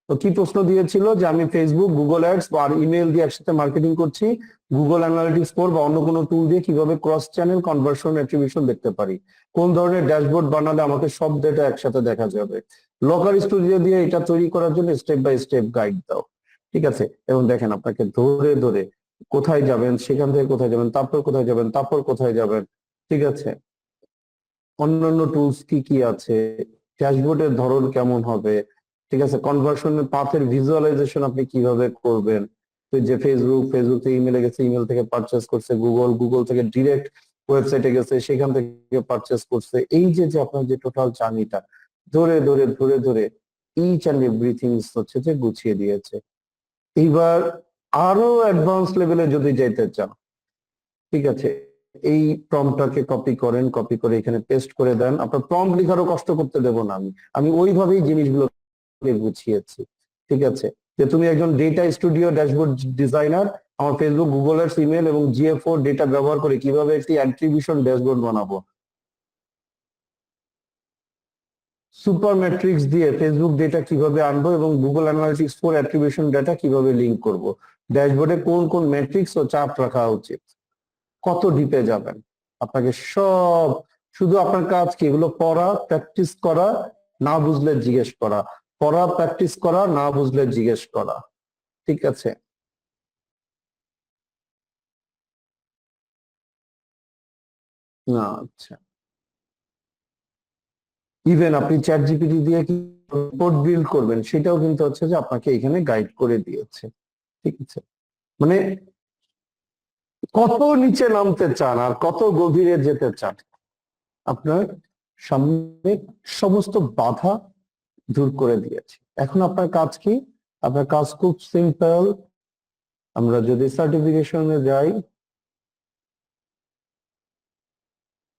তো কি প্রশ্ন দিয়েছিল যে আমি ফেসবুক, গুগল অ্যাডস আর ইমেল দিয়ে একসাথে মার্কেটিং করছি, গুগল অ্যানালিটিক্স 4 বা অন্য কোনো টুল দিয়ে কিভাবে ক্রস চ্যানেল কনভার্সন অ্যাট্রিবিউশন দেখতে পারি, কোন ধরনের ড্যাশবোর্ড বানালে আমাকে সব ডেটা একসাথে দেখা যাবে, লকার স্টুডিও দিয়ে এটা তৈরি করার জন্য স্টেপ বাই স্টেপ গাইড দাও। ঠিক আছে, এবং দেখেন আপনাকে ধরে ধরে কোথায় যাবেন, সেখান থেকে কোথায় যাবেন, তারপর কোথায় যাবেন, তারপর কোথায় যাবেন। ঠিক আছে, অন্যান্য টুলস কি কি আছে, ড্যাশবোর্ডের ধরন কেমন হবে। ঠিক আছে, কনভার্সনের পাথের ভিজুয়ালাইজেশন আপনি কিভাবে করবেন, তো যে ফেসবুক থেকে ইমেলে গেছে, ইমেল থেকে পারচেস করছে, গুগল থেকে ডিরেক্ট ওয়েবসাইটে গেছে, সেখান থেকে পারচেস করছে, এই যে যে আপনার যে টোটাল জার্নিটা ধরে ধরে ধরে ধরে ইচ অ্যান্ড এভরিথিং হচ্ছে যে গুছিয়ে দিয়েছে। এইবার আরো অ্যাডভান্স লেভেলে যদি যাইতে চান, ঠিক আছে, এই প্রম্পটটাকে কপি করেন, কপি করে এখানে পেস্ট করে দেন। আপনার প্রম্পট লেখারও কষ্ট করতে দেব না, আমি ওইভাবেই জিনিসগুলো গুছিয়েছি। ঠিক আছে, যে তুমি একজন ডেটা স্টুডিও ড্যাশবোর্ড ডিজাইনার, আমার ফেসবুক, গুগল এর ইমেল এবং GA4 ডেটা ব্যবহার করে কিভাবে একটি অ্যাট্রিবিউশন ড্যাশবোর্ড বানাবো, সুপার ম্যাট্রিক্স দিয়ে ফেসবুক ডেটা কিভাবে আনবো এবং গুগল অ্যানালিটিক্স 4 অ্যাট্রিবিউশন ডেটা কিভাবে লিংক করব, ড্যাশবোর্ডে কোন কোন ম্যাট্রিক্স ও চার্ট রাখা উচিত, কত ডিপে যাবেন, আপনাকে সব, শুধু আপনার কাজ কি এগুলো পড়া, প্র্যাকটিস করা, না বুঝলে জিজ্ঞেস করা, পড়া, প্র্যাকটিস করা, না বুঝলে জিজ্ঞেস করা। ঠিক আছে, না, আচ্ছা। ইভেন আপনি চ্যাট জিপিটি দিয়ে কি রিপোর্ট বিল্ড করবেন সেটাও কিন্তু হচ্ছে যে আপনাকে এখানে গাইড করে দিয়েছে। ঠিক আছে, মানে কত নিচে নামতে চান আর কত গভীরে যেতে চান, আপনার সামনে সমস্ত বাধা দূর করে দিয়েছে। এখন আপনার কাজ কি? আপনার কাজ খুব সিম্পল। আমরা যদি সার্টিফিকেশনে যাই,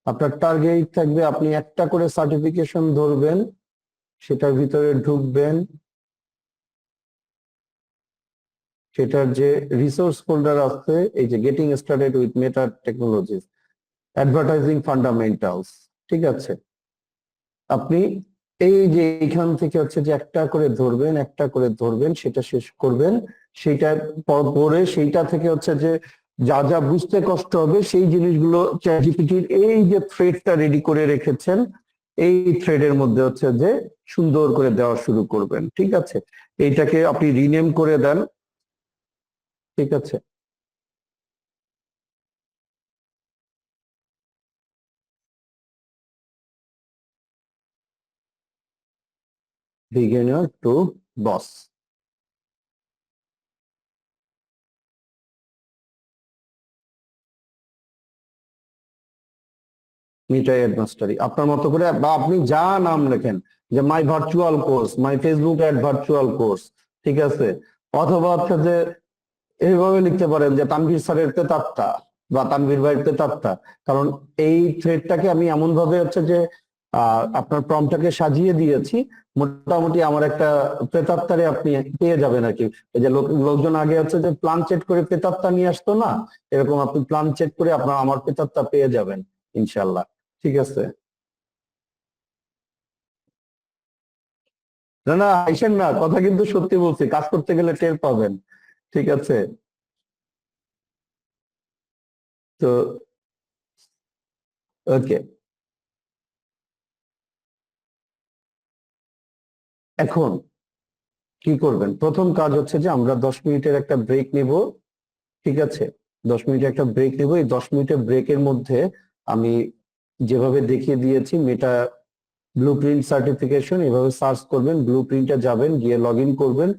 আপনার টার্গেট থাকবে আপনি একটা করে সার্টিফিকেশন ধরবেন, সেটার ভিতরে ঢুকবেন, সেটার যে রিসোর্স ফোল্ডার আছে, এই যে getting started with meta technologies, advertising fundamentals, ঠিক আছে। আপনি এই যে এখান থেকে হচ্ছে যে একটা করে ধরবেন, একটা করে ধরবেন, সেটা শেষ করবেন, সেইটা পরে সেইটা থেকে হচ্ছে যে যা যা বুঝতে কষ্ট হবে সেই জিনিসগুলো চ্যাটজিপিটির এই যে থ্রেডটা রেডি করে রেখেছেন, এই থ্রেডের মধ্যে হচ্ছে যে সুন্দর করে দেওয়া শুরু করবেন। ঠিক আছে, এইটাকে আপনি রিনেম করে দেন। ঠিক আছে, বিগিনার টু বস। মিটাই অ্যাড মাস্টারি আপনার মতো করে, বা আপনি যা নাম লেখেন, যে my virtual course, my Facebook ad virtual course, ঠিক আছে। অথবা হচ্ছে যে এইভাবে লিখতে পারেন যে তানভীর স্যারের প্রেতাত্মা বা তানভীর ভাইয়ের প্রেতাত্মা। কারণ এই থ্রেডটাকে আমি এমন ভাবে হচ্ছে যে আপনার প্রম্পটটাকে সাজিয়ে দিয়েছি, মোটামুটি আমার একটা প্রেতাত্মারে আপনি পেয়ে যাবেন আর কি। এই যে লোকজন আগে হচ্ছে যে প্ল্যান চেট করে প্রেতাত্মা নিয়ে আসতো না, এরকম আপনি প্ল্যান চেট করে আপনার আমার প্রেতাত্মা পেয়ে যাবেন ইনশাল্লাহ। ঠিক আছে, না না আইসেন না, কথা কিন্তু সত্যি বলছি, কাজ করতে গেলে টের পাবেন। ঠিক আছে, তো ওকে। এখন কি করবেন? প্রথম কাজ হচ্ছে যে আমরা 10 মিনিটের একটা ব্রেক নিব। ঠিক আছে, 10 মিনিটের একটা ব্রেক নিব। এই 10 মিনিটের ব্রেকের মধ্যে আমি যেভাবে দেখিয়ে দিয়েছি মেটা ব্লু প্রিন্ট সার্টিফিকেশন, এভাবে সার্চ করবেন, ব্লু প্রিন্টে যাবেন, গিয়ে লগ ইন করবেন।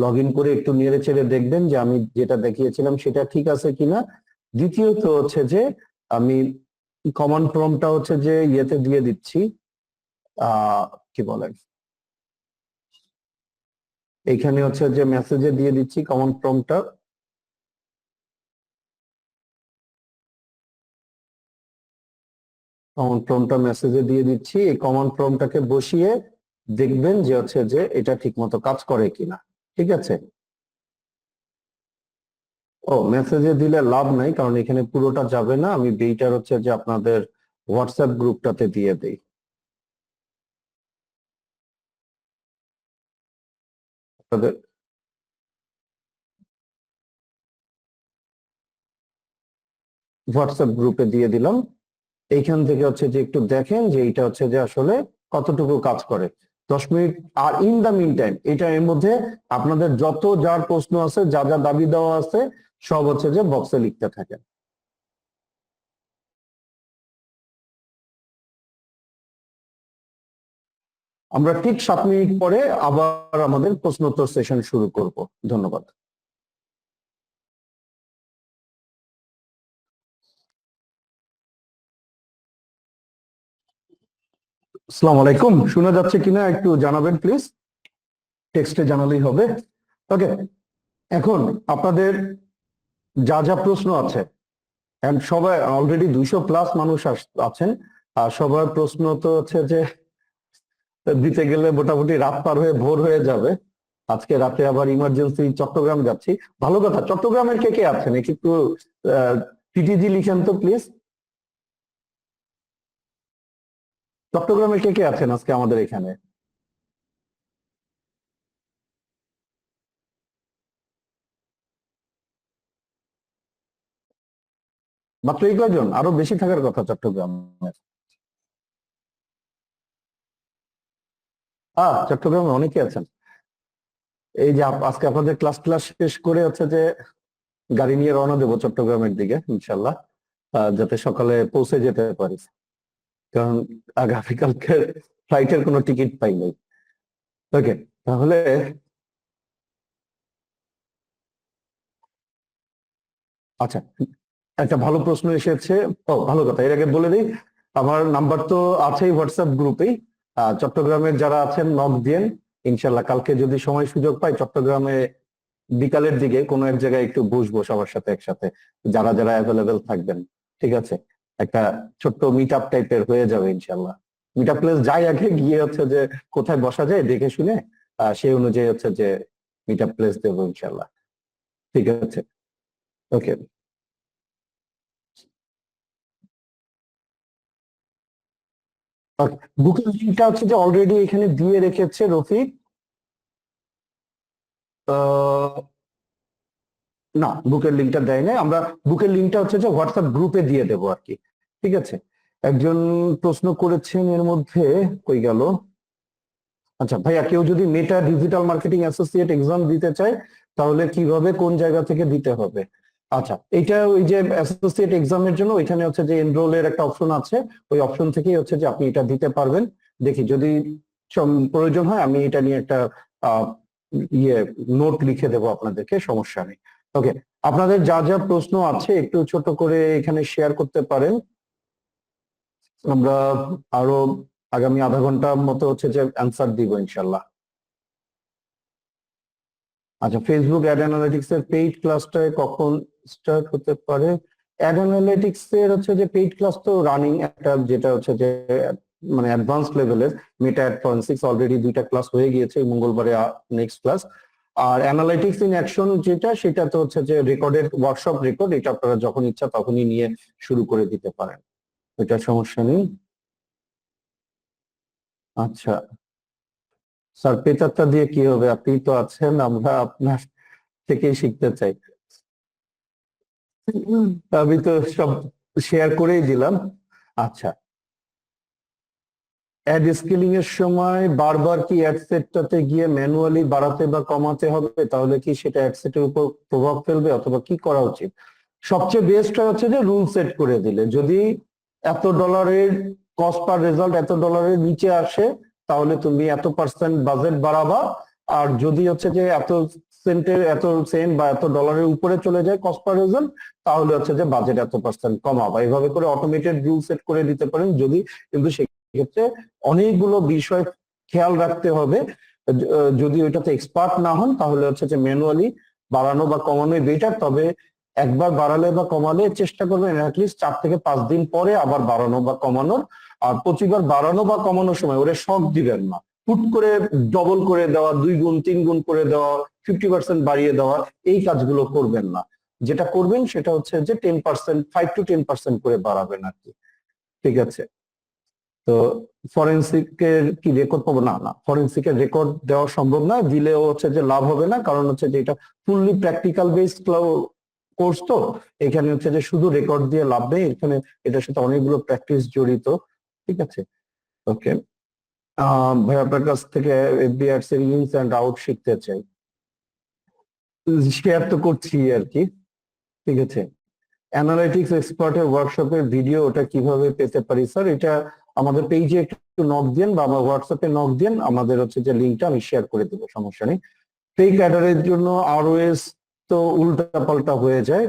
লগ ইন করে একটু নেড়ে চেড়ে দেখবেন যে আমি যেটা দেখিয়েছিলাম সেটা ঠিক আছে কিনা। দ্বিতীয়ত হচ্ছে যে আমি কমান্ড প্রম্পটটা হচ্ছে যে ইয়েতে দিয়ে দিচ্ছি, কি বলেন, এইখানে হচ্ছে যে মেসেজে দিয়ে দিচ্ছি কমান্ড প্রম্পটটা। কমান্ড প্রম্পটটা মেসেজে দিয়ে দিচ্ছি, এই কমান্ড প্রম্পটটাকে বসিয়ে দেখবেন যে হচ্ছে যে এটা ঠিক মতো কাজ করে কিনা। ঠিক আছে, ও মেসেজে দিলে লাভ নাই, কারণ এখানে পুরোটা যাবে না, আমি বেইটার হচ্ছে যে আপনাদের হোয়াটসঅ্যাপ গ্রুপটাতে দিয়ে দেই। আপনাদের হোয়াটসঅ্যাপ গ্রুপে দিয়ে দিলাম। এইখান থেকে হচ্ছে যে একটু দেখেন যে এটা হচ্ছে যে আসলে কতটুকু কাজ করে। 10 মিনিট। আর ইন দা মিন টাইম এটা এর মধ্যে আপনাদের যত যার প্রশ্ন আছে, যা যা দাবি দেওয়া আছে, সব হচ্ছে যে বক্সে লিখতে থাকেন। আমরা ঠিক 7 মিনিট পরে আবার আমাদের প্রশ্নোত্তর সেশন শুরু করব। ধন্যবাদ। আসসালামু আলাইকুম, শোনা যাচ্ছে কিনা একটু জানাবেন প্লিজ, টেক্সটে জানালেই হবে। ওকে, এখন আপনাদের যা যা প্রশ্ন আছে, and সবাই অলরেডি 200+ মানুষ আছেন, আর সবার প্রশ্ন তো হচ্ছে যে দিতে গেলে মোটামুটি রাত পার হয়ে ভোর হয়ে যাবে। আজকে রাতে আবার ইমার্জেন্সি চট্টগ্রাম যাচ্ছি। ভালো কথা, চট্টগ্রামের কে কে আছেন একটু টিটিজি লিখেন তো প্লিজ। চট্টগ্রামের কে কে আছেন আজকে আমাদের এখানে? মাত্র এই কয়জন? আরো বেশি থাকার কথা চট্টগ্রামে। চট্টগ্রামে অনেকে আছেন। এই যে আজকে আপনাদের ক্লাস ক্লাস শেষ করে হচ্ছে যে গাড়ি নিয়ে রওনা দেবো চট্টগ্রামের দিকে ইনশাল্লাহ। যাতে সকালে পৌঁছে যেতে পারি, কারণ আগামীকালকে ফ্লাইটের কোনো টিকিট পাই নাই। ওকে, তাহলে আচ্ছা, একটা ভালো প্রশ্ন এসেছে। ও ভালো কথা, এর আগে বলে দিই, আমার নাম্বার তো আছেই হোয়াটসঅ্যাপ গ্রুপেই। চট্টগ্রামের যারা আছেন নক দিয়েন, ইনশাল্লাহ কালকে যদি সময় সুযোগ পাই চট্টগ্রামে বিকালের দিকে কোনো এক জায়গায় একটু বসবো সবার সাথে একসাথে, যারা যারা অ্যাভেলেবেল থাকবেন। ঠিক আছে, একটা ছোট্ট মিট আপ টাইপের হয়ে যাবে ইনশাল্লাহ। মিট আপ প্লেস যাই, আগে গিয়ে হচ্ছে যে কোথায় বসা যায় দেখে শুনে সেই অনুযায়ী হচ্ছে যে মিট আপ প্লেস দেবো ইনশাল্লাহ। ঠিক আছে, ওকে। বুকিং লিঙ্কটা হচ্ছে যে অলরেডি এখানে দিয়ে রেখেছে রফিক। আহ, না, বুকের লিঙ্কটা দেয় নাই, আমরা বুকের লিঙ্কটা হচ্ছে যে হোয়াটসঅ্যাপ গ্রুপে দিয়ে দেবো আর কি। ঠিক আছে, একজন প্রশ্ন করেছেন এর মধ্যে, কই গেল? আচ্ছা ভাইয়া, কেউ যদি মেটা ডিজিটাল মার্কেটিং অ্যাসোসিয়েট এক্সাম দিতে চায় তাহলে কিভাবে, কোন জায়গা থেকে দিতে হবে? আচ্ছা, এইটা ওই যে অ্যাসোসিয়েট এক্সামের জন্য ওইখানে হচ্ছে যে এনরোলের একটা অপশন আছে, ওই অপশন থেকেই হচ্ছে যে আপনি এটা দিতে পারবেন। দেখি যদি প্রয়োজন হয় আমি এটা নিয়ে একটা আহ, ইয়ে নোট লিখে দেবো আপনাদেরকে, সমস্যা নেই। ওকে, আপনাদের যা যা প্রশ্ন আছে একটু ছোট করে এখানে শেয়ার করতে পারেন। আমরা আরো আগামী আধা ঘন্টার মতো হচ্ছে যে অ্যান্সার দিব ইনশাল্লাহ। আচ্ছা, ফেসবুক অ্যাড অ্যানালিটিক্স এর পেইড ক্লাসটা কখন স্টার্ট হতে পারে? অ্যাড অ্যানালিটিক্স এর হচ্ছে যে পেইড ক্লাস তো রানিং একটা, যেটা হচ্ছে যে মানে অ্যাডভান্স লেভেলের মেটা অ্যাড ফরেনসিক্স, অলরেডি 2টা ক্লাস হয়ে গিয়েছে, এই মঙ্গলবারে নেক্সট ক্লাস। আর অ্যানালিটিক্স ইন অ্যাকশন যেটা, সেটা তো হচ্ছে যে রেকর্ডেড ওয়ার্কশপ রেকর্ড, এটা আপনারা যখন ইচ্ছা তখনই নিয়ে শুরু করে দিতে পারেন, এটা সমস্যা নেই। আচ্ছা স্যার, পেতারটা দিয়ে কি হবে? আপনি তো আছেন, আমরা আপনার থেকেই শিখতে চাই। আমি তো সব শেয়ার করেই দিলাম। আচ্ছা, অ্যাড স্কেলিং এর সময় বারবার কি অ্যাড সেটটাতে গিয়ে ম্যানুয়ালি বাড়াতে বা কমাতে হবে? তাহলে কি সেটা অ্যাড সেটের উপর প্রভাব ফেলবে, অথবা কি করা উচিত? সবচেয়ে বেস্ট হচ্ছে যে রুল সেট করে দিলে, যদি এত ডলারের কস্ট পার রেজাল্ট এত ডলারের নিচে আসে তাহলে তুমি এত পার্সেন্ট বাজেট বাড়াবা, আর যদি হচ্ছে যে এত সেন্টের এত সেন্ট বা এত ডলারের উপরে চলে যায় কস্ট পার রেজাল্ট, তাহলে হচ্ছে যে বাজেট এত পার্সেন্ট কমাবা। এইভাবে করে অটোমেটেড রুল সেট করে দিতে পারেন যদি, কিন্তু সেক্ষেত্রে অনেকগুলো বিষয় খেয়াল রাখতে হবে। যদি ওইটাতে এক্সপার্ট না হন তাহলে হচ্ছে যে ম্যানুয়ালি বাড়ানো বা কমানোই বেটার। তবে একবার বাড়ালে বা কমালে চেষ্টা করবেন অ্যাটলিস্ট 4 থেকে 5 দিন পরে আবার বাড়ানো বা কমানোর। আর প্রতিবার বাড়ানো বা কমানোর সময় ওরে শক দিবেন না, হুট করে ডবল করে দেওয়া, 2 গুণ 3 গুণ করে দেওয়া, 50% বাড়িয়ে দেওয়া, এই কাজগুলো করবেন না। যেটা করবেন সেটা হচ্ছে যে 10%, 5 to 10% করে বাড়াবেন আর কি। ঠিক আছে, তো ফরেনসিকের কি রেকর্ড পাবো? না না, ফরেনসিকের রেকর্ড দেওয়া সম্ভব না, দিলেও হচ্ছে যে লাভ হবে না, কারণ হচ্ছে যে এটা ফুললি প্র্যাকটিক্যাল বেসড কোর্স, তো এখানে হচ্ছে যে শুধু রেকর্ড দিয়ে লাভ নেই, এখানে এটার সাথে অনেকগুলো প্র্যাকটিস জড়িত। ঠিক আছে, ওকে। ভাই আপনার কাছ থেকে এফবি অ্যাডস এর ইনস এন্ড আউট শিখতে চাই, শেয়ার তো করছি আর কি। ঠিক আছে, অ্যানালিটিক্স এক্সপার্টের ওয়ার্কশপের ভিডিও ওটা কিভাবে পেতে পারি? স্যার এটা আমাদের পেজে একটু নক দেন বা আমার হোয়াটসঅ্যাপে নক দেন, আমাদের হচ্ছে যে লিঙ্কটা আমি শেয়ার করে দেবো, সমস্যা নেই। ফেক অ্যাডারের জন্য আরওএস তো উল্টা পাল্টা হয়ে যায়।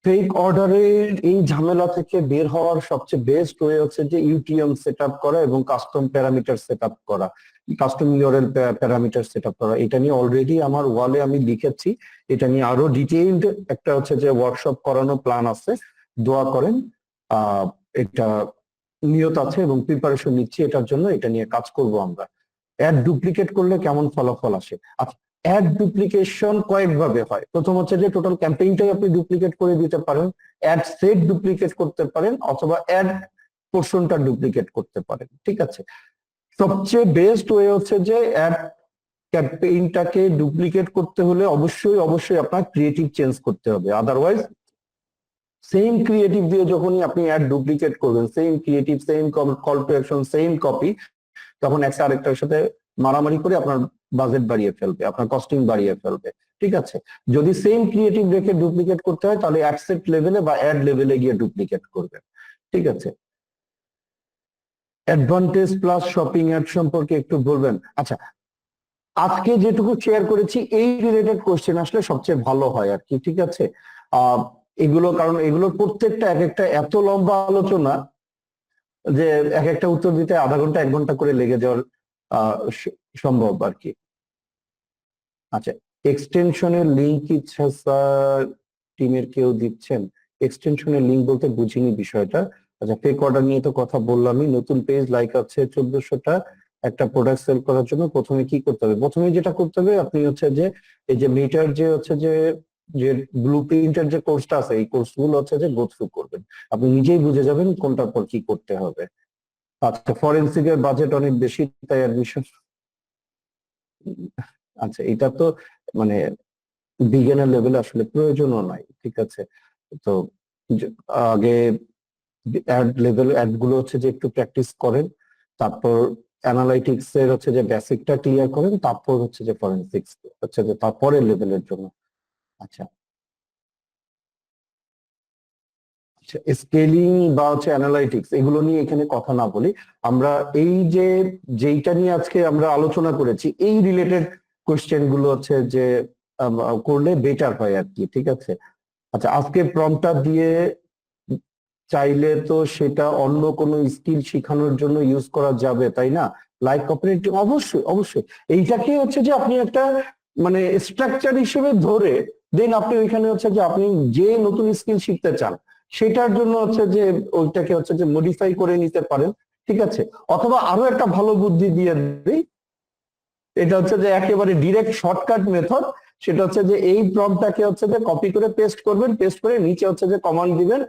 ফেক অর্ডারের এই ঝামেলা থেকে বের হওয়ার সবচেয়ে বেস্ট ওয়ে হচ্ছে যে ইউটিএম সেট আপ করা এবং কাস্টম প্যারামিটার সেট আপ করা, custom URL parameter set up করা। এটা নিয়ে অলরেডি আমার ওয়ালে আমি লিখেছি, এটা নিয়ে আরো ডিটেইলড একটা হচ্ছে যে ওয়ার্কশপ করানো প্ল্যান আছে, দোয়া করেন। আহ এটা নিয়ত আছে এবং প্রিপারেশন নিচ্ছি এটার জন্য, এটা নিয়ে কাজ করব আমরা। অ্যাড ডুপ্লিকেট করলে কেমন ফলাফল আসে? আচ্ছা, অ্যাড ডুপ্লিকেশন কয়েকভাবে হয়। প্রথম হচ্ছে যে টোটাল ক্যাম্পেইনটাই আপনি ডুপ্লিকেট করে দিতে পারেন, অ্যাড সেট ডুপ্লিকেট করতে পারেন, অথবা অ্যাড পোর্শনটা ডুপ্লিকেট করতে পারেন। ঠিক আছে, সবচেয়ে বেস্ট ওয়ে হচ্ছে যে অ্যাড ক্যাম্পেইনটাকে ডুপ্লিকেট করতে হলে অবশ্যই অবশ্যই আপনার ক্রিয়েটিভ চেঞ্জ করতে হবে, আদারওয়াইজ সেম ক্রিয়েটিভ দিয়ে যখনই আপনি অ্যাড ডুপ্লিকেট করবেন, same creative, same call to action, same copy, তখন একটা আরেকটার সাথে মারামারি করে আপনার বাজেট বাড়িয়ে ফেলবে, আপনার কস্টিং বাড়িয়ে ফেলবে। ঠিক আছে? যদি সেম ক্রিয়েটিভ রেখে ডুপ্লিকেট করতে হয় তাহলে অ্যাডসেট লেভেলে বা অ্যাড লেভেলে গিয়ে ডুপ্লিকেট করবেন, ঠিক আছে? অ্যাডভান্টেজ প্লাস শপিং অ্যাড সম্পর্কে একটু বলবেন? আচ্ছা, আজকে যেটুকু শেয়ার করেছি এই রিলেটেড কোশ্চেন আসলে সবচেয়ে ভালো হয় আর কি, ঠিক আছে? আহ এগুলো কারণ এগুলোর প্রত্যেকটা এক একটা এত লম্বা আলোচনা যে এক একটা উত্তর দিতে আধা ঘন্টা 1 ঘন্টা করে লেগে যাওয়ার সম্ভব আর কি। আচ্ছা, এক্সটেনশনের লিঙ্ক ইচ্ছা স্যার টিমের কেউ দিচ্ছেন? এক্সটেনশনের লিঙ্ক বলতে বুঝিনি বিষয়টা। আচ্ছা, ফেক অর্ডার নিয়ে তো কথা বললামই। নতুন পেজ লাইক আছে 1400টা, একটা প্রোডাক্ট সেল করার জন্য প্রথমে কি করতে হবে? প্রথমে যেটা করতে হবে আপনি হচ্ছে যে এই যে মিটার যে হচ্ছে যে যে ব্লু প্রিন্টের যে কোর্সটা আছে এই কোর্স গুলো হচ্ছে যে গো থ্রু করবেন, আপনি নিজেই বুঝে যাবেন কোনটার পর কি করতে হবে। আচ্ছা, ফরেনসিকের বাজেট অনেক বেশি তাই অ্যাডমিশন। আচ্ছা, এটা তো মানে বিজ্ঞানের লেভেলে আসলে প্রয়োজনও নাই, ঠিক আছে? তো আগে অ্যাড লেভেল অ্যাড গুলো হচ্ছে যে একটু প্র্যাকটিস করেন, তারপর অ্যানালাইটিক্স এর হচ্ছে যে বেসিকটা ক্লিয়ার করেন, তারপর হচ্ছে যে ফরেনসিক্স হচ্ছে যে তারপরের লেভেলের জন্য। আচ্ছা, স্কেলিং বা হচ্ছে অ্যানালাইটিক্স এগুলো নিয়ে এখানে কথা না বলি, আমরা এই যে যেইটা নিয়ে আজকে আমরা আলোচনা করেছি এই রিলেটেড কোশ্চেন গুলো হচ্ছে যে করলে বেটার হয় আর কি, ঠিক আছে? আচ্ছা, আজকে প্রম্পটটা দিয়ে চাইলে তো সেটা অন্য কোনো স্কিল শেখানোর জন্য ইউজ করা যাবে, তাই না? লাইক অপারেটিভ, অবশ্যই অবশ্যই। এইটাকে হচ্ছে যে আপনি একটা মানে স্ট্রাকচার হিসেবে ধরে দেন আপনি ওইখানে হচ্ছে যে আপনি যে নতুন স্কিল শিখতে চান সেটার জন্য হচ্ছে যে ওইটাকে হচ্ছে যে মডিফাই করে নিতে পারেন, ঠিক আছে? অথবা আরো একটা ভালো বুদ্ধি দিয়ে দিই, এটা হচ্ছে যে একেবারে ডিরেক্ট শর্টকাট মেথড। সেটা হচ্ছে যে এই প্রম্পটটাকে হচ্ছে যে কপি করে পেস্ট করবেন, পেস্ট করে নিচে হচ্ছে যে কমান্ড দিবেন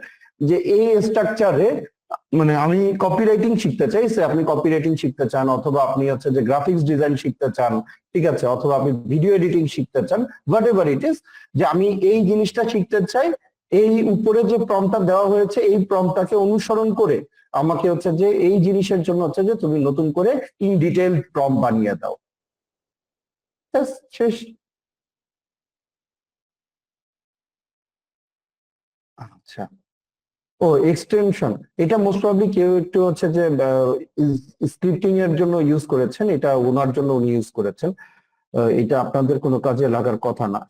যে এই স্ট্রাকচারে মানে আমি কপিরাইটিং শিখতে চাই, সে আপনি কপিরাইটিং শিখতে চান, অথবা আপনি হচ্ছে যে গ্রাফিক্স ডিজাইন শিখতে চান, ঠিক আছে? অথবা আপনি ভিডিও এডিটিং শিখতে চান, হোয়াট এভার ইট ইজ, যে আমি এই জিনিসটা শিখতে চাই, এই উপরে যে প্রম্পটটা দেওয়া হয়েছে এই প্রম্পটটাকে অনুসরণ করে আমাকে হচ্ছে যে এই জিনিসের জন্য হচ্ছে যে তুমি নতুন করে ইন ডিটেইল প্রম্পট বানিয়ে দাও, ব্যাস শেষ। আচ্ছা, ও এক্সটেনশন, এটা মোস্ট প্রবাবলি কেউ একটু হচ্ছে যে স্ক্রিপ্টিং এর জন্য ইউজ করেছেন, এটা ওনার জন্য উনি ইউজ করেছেন। এটা আপনাদের কোনো কাজে লাগার কথা না।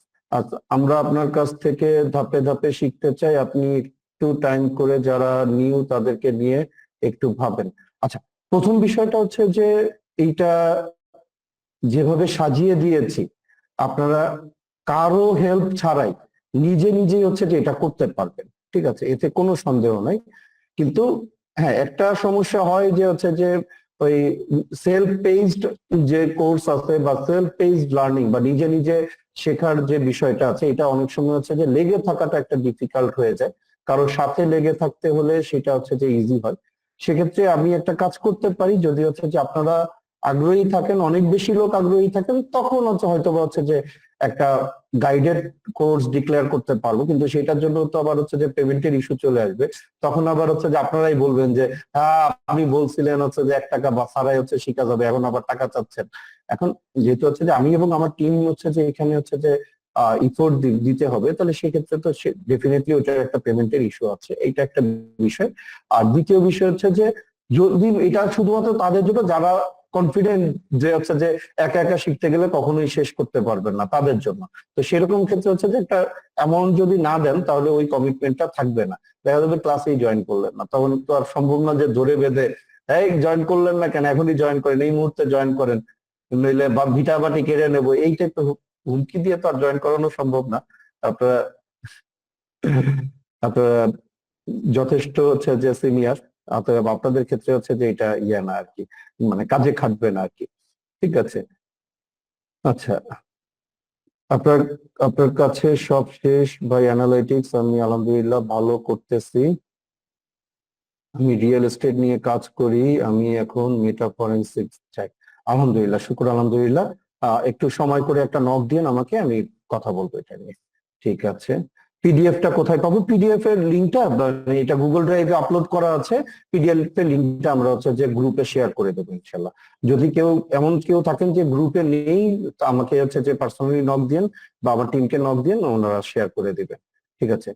আমরা আপনার কাছ থেকে ধাপে ধাপে শিখতে চাই, আপনি একটু টাইম করে যারা নিউ তাদেরকে নিয়ে একটু ভাবেন। আচ্ছা, প্রথম বিষয়টা হচ্ছে যে এইটা যেভাবে সাজিয়ে দিয়েছি আপনারা কারো হেল্প ছাড়াই নিজে নিজেই হচ্ছে যে এটা করতে পারবেন, ঠিক আছে? এতে কোনো সন্দেহ নাই। কিন্তু হ্যাঁ, একটা সমস্যা হয় যে হচ্ছে যে ওই সেলফ পেজড যে কোর্স আছে বা সেলফ পেজড লার্নিং বা নিজে নিজে শেখার যে বিষয়টা আছে এটা অনেক সময় হচ্ছে যে লেগে থাকাটা একটা ডিফিকাল্ট হয়ে যায়। কারোর সাথে লেগে থাকতে হলে সেটা হচ্ছে যে ইজি হয়। সেক্ষেত্রে আমি একটা কাজ করতে পারি, যদি হচ্ছে যে আপনারা আগ্রহী থাকেন, অনেক বেশি লোক আগ্রহী থাকেন, তখন হচ্ছে হয়তো বা হচ্ছে যে একটা গাইডেড কোর্স ডিক্লেয়ার করতে পারবো, কিন্তু সেটার জন্য তো আবার হচ্ছে যে পেমেন্টের ইস্যু চলে আসবে। তখন আবার হচ্ছে যে আপনারাই বলবেন যে হ্যাঁ আপনি বলছিলেন হচ্ছে যে 1 টাকা বা ছাড়াই হচ্ছে শেখা যাবে, এখন আবার টাকা চাচ্ছেন। এখন যেহেতু হচ্ছে যে আমি এবং আমার টিম হচ্ছে যে এখানে হচ্ছে যে ইফোর্ট দিতে হবে, তাহলে সেক্ষেত্রে তো ডেফিনেটলি ওটার একটা পেমেন্টের ইস্যু আছে, এইটা একটা বিষয়। আর দ্বিতীয় বিষয় হচ্ছে যে যদি এটা শুধুমাত্র তাদের জন্য যারা কনফিডেন্ট যে হচ্ছে যে একা একা শিখতে গেলে কখনোই শেষ করতে পারবেন না তাদের জন্য। তো সেরকম ক্ষেত্রে হচ্ছে যে একটা অ্যামাউন্ট যদি না দেন তাহলে ওই কমিটমেন্টটা থাকবে না, দেখা যাবে ক্লাসেই জয়েন করলেন না, তখন তো আর সম্ভব না যে ধরে বেঁধে এই জয়েন করলেন না কেন, এখনই জয়েন করেন, এই মুহূর্তে জয়েন করেন, নইলে বা ভিটা বাটি কেড়ে নেবো, এই টাইপের হুমকি দিয়ে তো আর জয়েন করানো সম্ভব না। আপনারা আপনারা যথেষ্ট হচ্ছে যে সিনিয়র, অতএব আপনাদের ক্ষেত্রে হচ্ছে যে এটা ইয়ে না আর কি, মানে কাজে খাটবে না আর কি, ঠিক আছে? আচ্ছা, আপনার আপনার কাছে সব শেষ ভাই অ্যানালাইটিক্স? আমি আলহামদুলিল্লাহ ভালো করতেছি, আমি রিয়েল এস্টেট নিয়ে কাজ করি, আমি এখন মেটা ফরেনসিক্স চাই। আলহামদুলিল্লাহ, শুক্র আলহামদুলিল্লাহ। একটু সময় করে একটা নক দিন আমাকে, আমি কথা বলবো এটা নিয়ে, ঠিক আছে? পিডিএফটা কোথায় পাবো? পিডিএফ এর লিঙ্কটা এটা গুগল ড্রাইভে আপলোড করা আছে। পিডিএফ এর লিঙ্কটা আমরা হচ্ছে যে গ্রুপে শেয়ার করে দেবো ইনশাল্লাহ। যদি কেউ থাকেন যে গ্রুপে নেই, তো আমাকে হচ্ছে যে পার্সোনালি নক দিন বা আমার টিমকে নক দিন, ওনারা শেয়ার করে দিবেন। ঠিক আছে,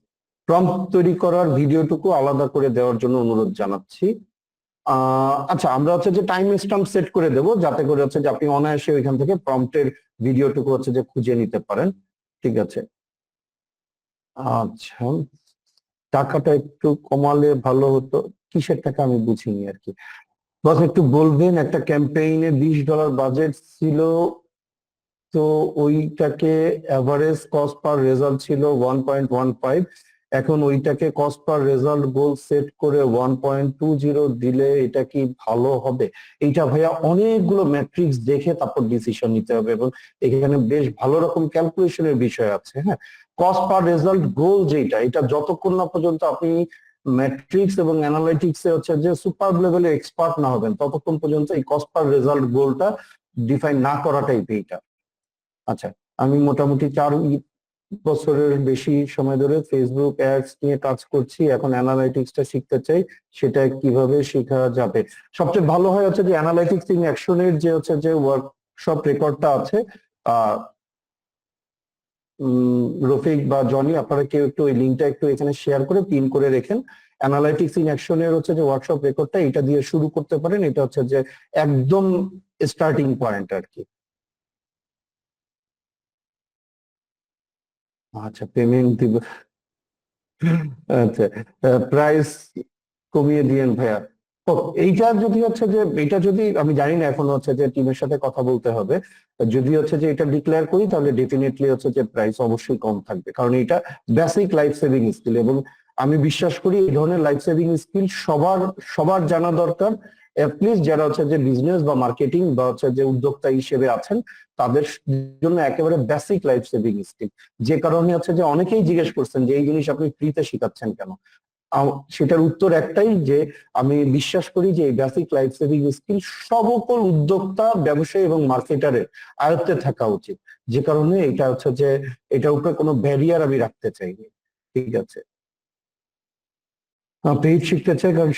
প্রম্পট তৈরি করার ভিডিওটুকু আলাদা করে দেওয়ার জন্য অনুরোধ জানাচ্ছি। আচ্ছা, আমরা হচ্ছে যে টাইম স্ট্যাম্প সেট করে দেব, যাতে করে হচ্ছে যে আপনি অনায়াসে ওইখান থেকে প্রম্পটের ভিডিওটুকু হচ্ছে যে খুঁজে নিতে পারেন। ঠিক আছে, আচ্ছা, টাকাটা একটু কমালে ভালো হতো। কিসের টাকা আমি বুঝিনি আর কি। বস একটু বলবেন, একটা ক্যাম্পেইনে $20 বাজেট ছিল, তো ওইটাকে অ্যাভারেজ কস্ট পার রেজাল্ট ছিল 1.15। এখন ওইটাকে cost per result goal set করে 1.20 দিলে এটা কি ভালো হবে? এইটা ভাইয়া অনেকগুলো ম্যাট্রিক্স দেখে তারপর ডিসিশন নিতে হবে, এবং এখানে বেশ ভালো রকম ক্যালকুলেশনের বিষয় আছে। হ্যাঁ, কস্ট পার রেজাল্ট গোল যেটা, এটা যতক্ষণ না পর্যন্ত আপনি ম্যাট্রিক্স এবং অ্যানালাইটিক্স এ হচ্ছে যে সুপার লেভেলের এক্সপার্ট না হবেন, ততক্ষণ পর্যন্ত এই কস্ট পার রেজাল্ট গোলটা ডিফাইন না করাটাই এইটা। আচ্ছা, আমি মোটামুটি 4 বছরের বেশি সময় ধরে ফেসবুক অ্যাডস নিয়ে কাজ করছি। এখন অ্যানালাইটিক্সটা শিখতে চাই, সেটা কিভাবে শেখা যাবে? সবচেয়ে ভালো হয় হচ্ছে যে অ্যানালাইটিক্স ইন অ্যাকশনের যে হচ্ছে যে ওয়ার্কশপ রেকর্ডটা আছে, আহ রফিক বা জনি, আপনারা কেউ একটু ওই লিঙ্কটা একটু এখানে শেয়ার করে পিন করে রেখেন। অ্যানালাইটিক্স ইন অ্যাকশনের হচ্ছে যে ওয়ার্কশপ রেকর্ডটা, এটা দিয়ে শুরু করতে পারেন। এটা হচ্ছে যে একদম স্টার্টিং পয়েন্ট আর কি। আচ্ছা, পেমেন্ট দিব। আচ্ছা, প্রাইস কমিয়ে দিয়েন ভাইয়া। ও, এইটা যদি হচ্ছে যে, এটা যদি আমি জানি না, এখন হচ্ছে যে টিমের সাথে কথা বলতে হবে। যদি হচ্ছে যে এটা ডিক্লেয়ার করি, তাহলে ডেফিনেটলি হচ্ছে যে প্রাইস অবশ্যই কম থাকবে, কারণ এটা বেসিক লাইফ সেভিং স্কিল, এবং আমি বিশ্বাস করি এই ধরনের লাইফ সেভিং স্কিল সবার সবার জানা দরকার। অ্যাটলিস্ট যারা হচ্ছে যে বিজনেস বা মার্কেটিং বা হচ্ছে যে উদ্যোক্তা হিসেবে আছেন, তাদের জন্য একেবারে বেসিক লাইফ সেভিং স্কিল। যে কারণে হচ্ছে যে অনেকেই জিজ্ঞেস করছেন যে এই জিনিস আপনি ফ্রিতে শেখাচ্ছেন কেন। সেটার উত্তর একটাই, যে আমি বিশ্বাস করি যে এই বেসিক লাইফ সেভিং স্কিল সকল উদ্যোক্তা, ব্যবসায়ী এবং মার্কেটারের আয়ত্তে থাকা উচিত। যে কারণে এটা হচ্ছে যে এটার উপরে কোনো ব্যারিয়ার আমি রাখতে চাইনি। ঠিক আছে, পেইড শিখতে চাই, কারণ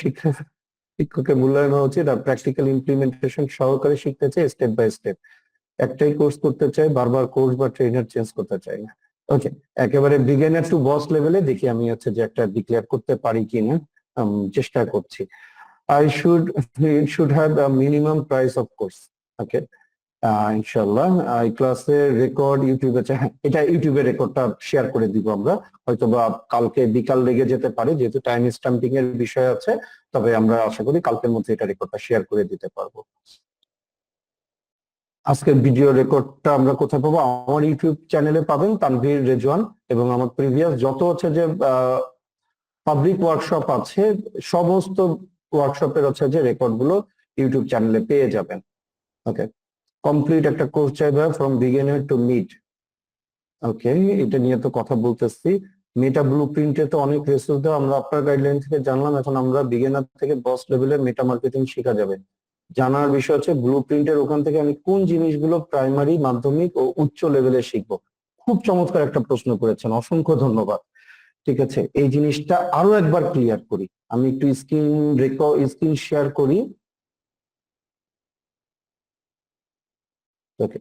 শিক্ষকের মূল্যায়ন হওয়া উচিত, আর প্র্যাকটিক্যাল ইমপ্লিমেন্টেশন সহকারে শিখতে চাই, স্টেপ বাই স্টেপ। একটাই কোর্স করতে চাই, বারবার কোর্স বা ট্রেনার চেঞ্জ করতে চাই না। ওকে, একেবারে বিগিনার টু বস লেভেলে দেখি আমি হচ্ছে যে একটা ডিক্লেয়ার করতে পারি কিনা, চেষ্টা করছি। It should have a minimum price of course. ওকে, ইনশাল্লাহ এই ক্লাসের রেকর্ড ইউটিউবে, হ্যাঁ এটা ইউটিউবে রেকর্ডটা শেয়ার করে দিব আমরা। হয়তো বা কালকে বিকাল লেগে যেতে পারে, যেহেতু টাইম স্ট্যাম্পিং এর বিষয় আছে, তবে আমরা আশা করি কালকের মধ্যে এটা রেকর্ডটা শেয়ার করে দিতে পারবো। আজকের ভিডিও রেকর্ডটা আমরা কোথায় পাবো? আমার ইউটিউব চ্যানেলে পাবেন, তানভীর রেজওয়ান, এবং আমার প্রিভিয়াস যত হচ্ছে যে পাবলিক ওয়ার্কশপ আছে, সমস্ত ওয়ার্কশপের হচ্ছে যে রেকর্ড গুলো ইউটিউব চ্যানেলে পেয়ে যাবেন। ওকে, কমপ্লিট একটা কোর্স চাইবে ফ্রম বিগিনার টু মিড। ওকে, এটা নিয়ে তো কথা বলতেছি। মেটা ব্লু প্রিন্টে তো অনেক রিসোর্স দেওয়া, আমরা আপনার গাইডলাইন থেকে জানলাম। এখন আমরা বিগিনার থেকে বস লেভেলের মেটা মার্কেটিং শেখা যাবে। জানার বিষয় হচ্ছে ব্লু প্রিন্টের ওখান থেকে আমি কোন জিনিসগুলো প্রাইমারি, মাধ্যমিক ও উচ্চ লেভেলে শিখবো। খুব চমৎকার একটা প্রশ্ন করেছেন, অসংখ্য ধন্যবাদ। ঠিক আছে, এই জিনিসটা আরো একবার ক্লিয়ার করি। আমি একটু স্ক্রিন শেয়ার করি। ওকে,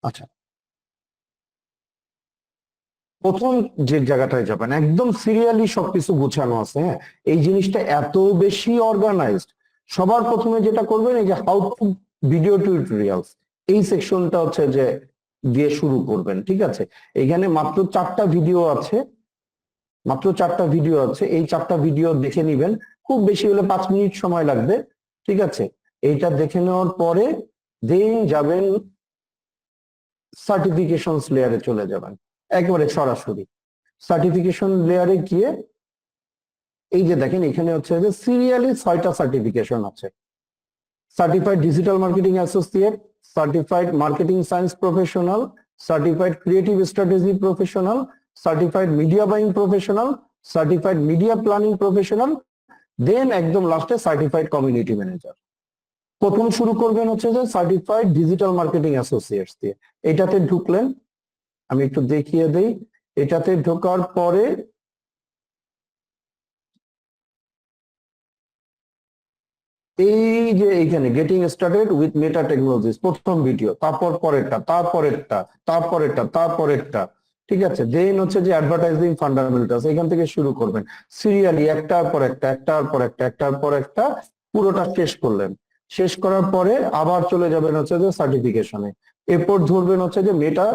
আচ্ছা, প্রথম যে জায়গাটায় যাবেন একদম সিরিয়ালি সবকিছু গুছানো আছে। হ্যাঁ, এই জিনিসটা এত বেশি অর্গানাইজড। সবার প্রথমে যেটা করবেন, এই যে হাউ টু ভিডিও টিউটোরিয়ালস, এই সেকশনটা হচ্ছে যে দিয়ে শুরু করবেন। ঠিক আছে, এখানে মাত্র 4টা ভিডিও আছে, মাত্র 4টা ভিডিও আছে। এই 4টা ভিডিও দেখে নিবেন, খুব বেশি হলে 5 মিনিট সময় লাগবে। ঠিক আছে, এইটা দেখে নেওয়ার পরে দেন যাবেন সার্টিফিকেশনস লেয়ারে চলে যাবেন, একেবারে সরাসরি সার্টিফিকেশন লেয়ারে গিয়ে এই যে দেখেন এখানে হচ্ছে যে সিরিয়ালি 6টা সার্টিফিকেশন আছে। Certified digital marketing associate, certified marketing science professional, certified creative strategy professional, certified media buying professional, certified media planning professional, then একদম লাস্টে সার্টিফাইড কমিউনিটি ম্যানেজার। প্রথম শুরু করবেন হচ্ছে যে সার্টিফাইড ডিজিটাল মার্কেটিং অ্যাসোসিয়েটস দিয়ে। এটাতে ঢুকলেন, আমি একটু দেখিয়ে দেই। এটাতে ঢোকার পরে এই যে এইখানে getting started with meta technologies প্রথম ভিডিও, তারপর পরেরটা, তারপরেরটা, তারপরেরটা, তারপরেরটা, ঠিক আছে। দেন হচ্ছে যে অ্যাডভার্টাইজিং ফান্ডামেন্টালস, এখান থেকে শুরু করবেন সিরিয়ালি একটার পর একটা, একটার পর একটা, একটার পর একটা, পুরোটা শেষ করলেন। শেষ করার পরে আবার চলে যাবেন হচ্ছে যে সার্টিফিকেশনে। এরপর ধরবেন হচ্ছে যে মেটা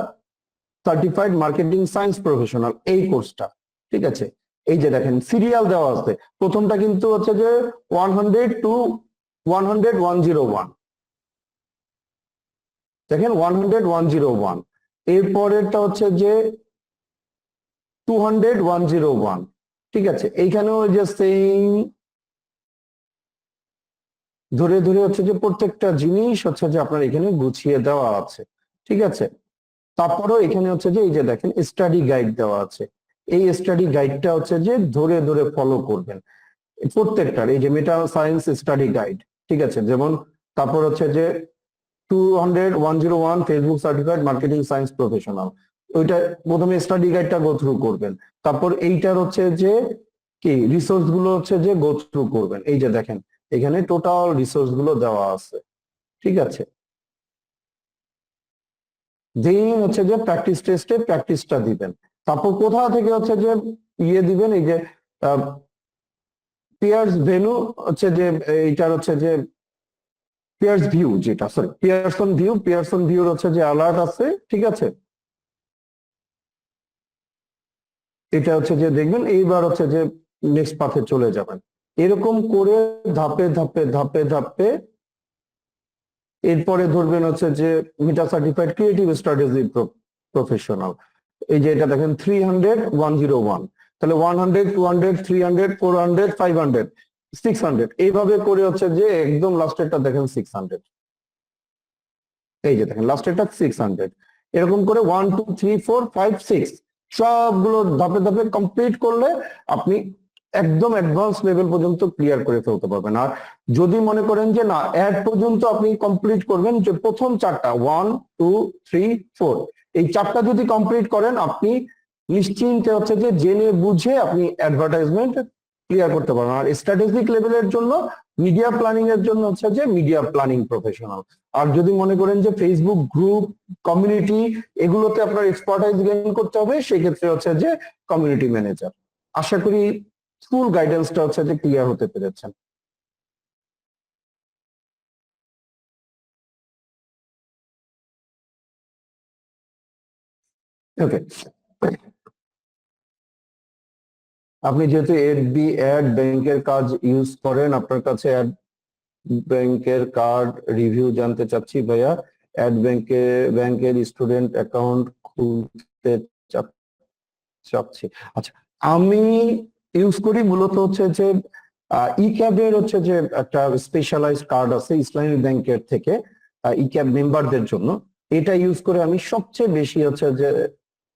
সার্টিফাইড মার্কেটিং সায়েন্স প্রফেশনাল, এই কোর্সটা, ঠিক আছে। এই যে দেখেন সিরিয়াল দেওয়া আছে, প্রথমটা কিন্তু হচ্ছে যে 100 টু 101, দেখেন 101, এরপরেরটা হচ্ছে যে 201, ঠিক আছে। এইখানেও যে সেম ধরে ধরে হচ্ছে যে প্রত্যেকটা জিনিস হচ্ছে যে আপনার এখানে গুছিয়ে দেওয়া আছে, ঠিক আছে। তারপরেও এখানে হচ্ছে যে এই যে দেখেন স্টাডি গাইড দেওয়া আছে, এই স্টাডি গাইডটা হচ্ছে যে ধরে ধরে ফলো করবেন প্রত্যেকটার। এই যে মেটা সায়েন্স স্টাডি গাইড, ঠিক আছে। যেমন তারপর হচ্ছে যে 101 Facebook certified marketing science professional, ওইটা প্রথমে স্টাডি গাইডটা গো থ্রু করবেন। তারপর এইটার হচ্ছে যে কি রিসোর্স গুলো হচ্ছে যে গো থ্রু করবেন। এই যে দেখেন এখানে টোটাল রিসোর্স গুলো দেওয়া আছে, ঠিক আছে। দেন হচ্ছে যে প্র্যাকটিস টেস্টে প্র্যাকটিসটা দিবেন। তারপর কোথা থেকে হচ্ছে যে ইয়ে দিবেন, এই যে পিয়ার্স ভেনু হচ্ছে যে এইটার হচ্ছে যে পিয়ার্স ভিউ, যেটা সরি পিয়ারসন ভিউর হচ্ছে যে অ্যালার্ট আছে, ঠিক আছে। এটা হচ্ছে যে দেখবেন এইবার হচ্ছে যে নেক্সট পাথে চলে যাবেন। এরকম করে ধাপে ধাপে ধাপে ধাপে এরপরে ধরবেন হচ্ছে যে মেটা সার্টিফাইড ক্রিয়েটিভ স্ট্র্যাটেজি প্রফেশনাল, এই যে এটা দেখেন 300, 101, তাহলে 100, 200, 300, 400, 500, 600, এইভাবে করে হচ্ছে যে একদম লাস্টেরটা দেখেন 600, এই যে দেখেন লাস্টেরটা 600, এরকম করে 1 2 3 4 5 6 সবগুলো ধাপে ধাপে কমপ্লিট করলে আপনি একদম অ্যাডভান্স লেভেল পর্যন্ত ক্লিয়ার করে ফেলতে পারবেন। আর যদি মনে করেন যে না অ্যাড পর্যন্ত আপনি কমপ্লিট করবেন, যে প্রথম চারটা 1 2 3 4, এই চারটা যদি কমপ্লিট করেন আপনি নিশ্চিন্তে হচ্ছে যে জেনে বুঝে আপনি অ্যাডভার্টাইজমেন্ট ক্লিয়ার করতে পারবেন। আর স্ট্র্যাটেজিক লেভেলের জন্য মিডিয়া প্ল্যানিং এর জন্য হচ্ছে যে মিডিয়া প্ল্যানিং প্রফেশনাল। আর যদি মনে করেন যে ফেসবুক গ্রুপ কমিউনিটি এগুলোতে আপনার এক্সপার্টাইজ গেইন করতে হবে, সেক্ষেত্রে হচ্ছে যে কমিউনিটি ম্যানেজার। আশা করি ফুল গাইডেন্সটা হচ্ছে যে ক্লিয়ার হতে পেরেছেন। ওকে, আপনি যেহেতু এফবি অ্যাড ব্যাংকের কাজ ইউজ করেন, আপনার কাছে অ্যাড ব্যাংকের কার্ড রিভিউ জানতে চাচ্ছি ভাইয়া। অ্যাড ব্যাংকের স্টুডেন্ট অ্যাকাউন্ট খুলতে চাচ্ছি। আচ্ছা, আমি ইউজ করি মূলত হচ্ছে যে ই ক্যাবের হচ্ছে যে একটা স্পেশালাইজড কার্ড আছে ইসলামী ব্যাংকের থেকে ই ক্যাব মেম্বারদের জন্য। এটা ইউজ করে আমি সবচেয়ে বেশি হচ্ছে যে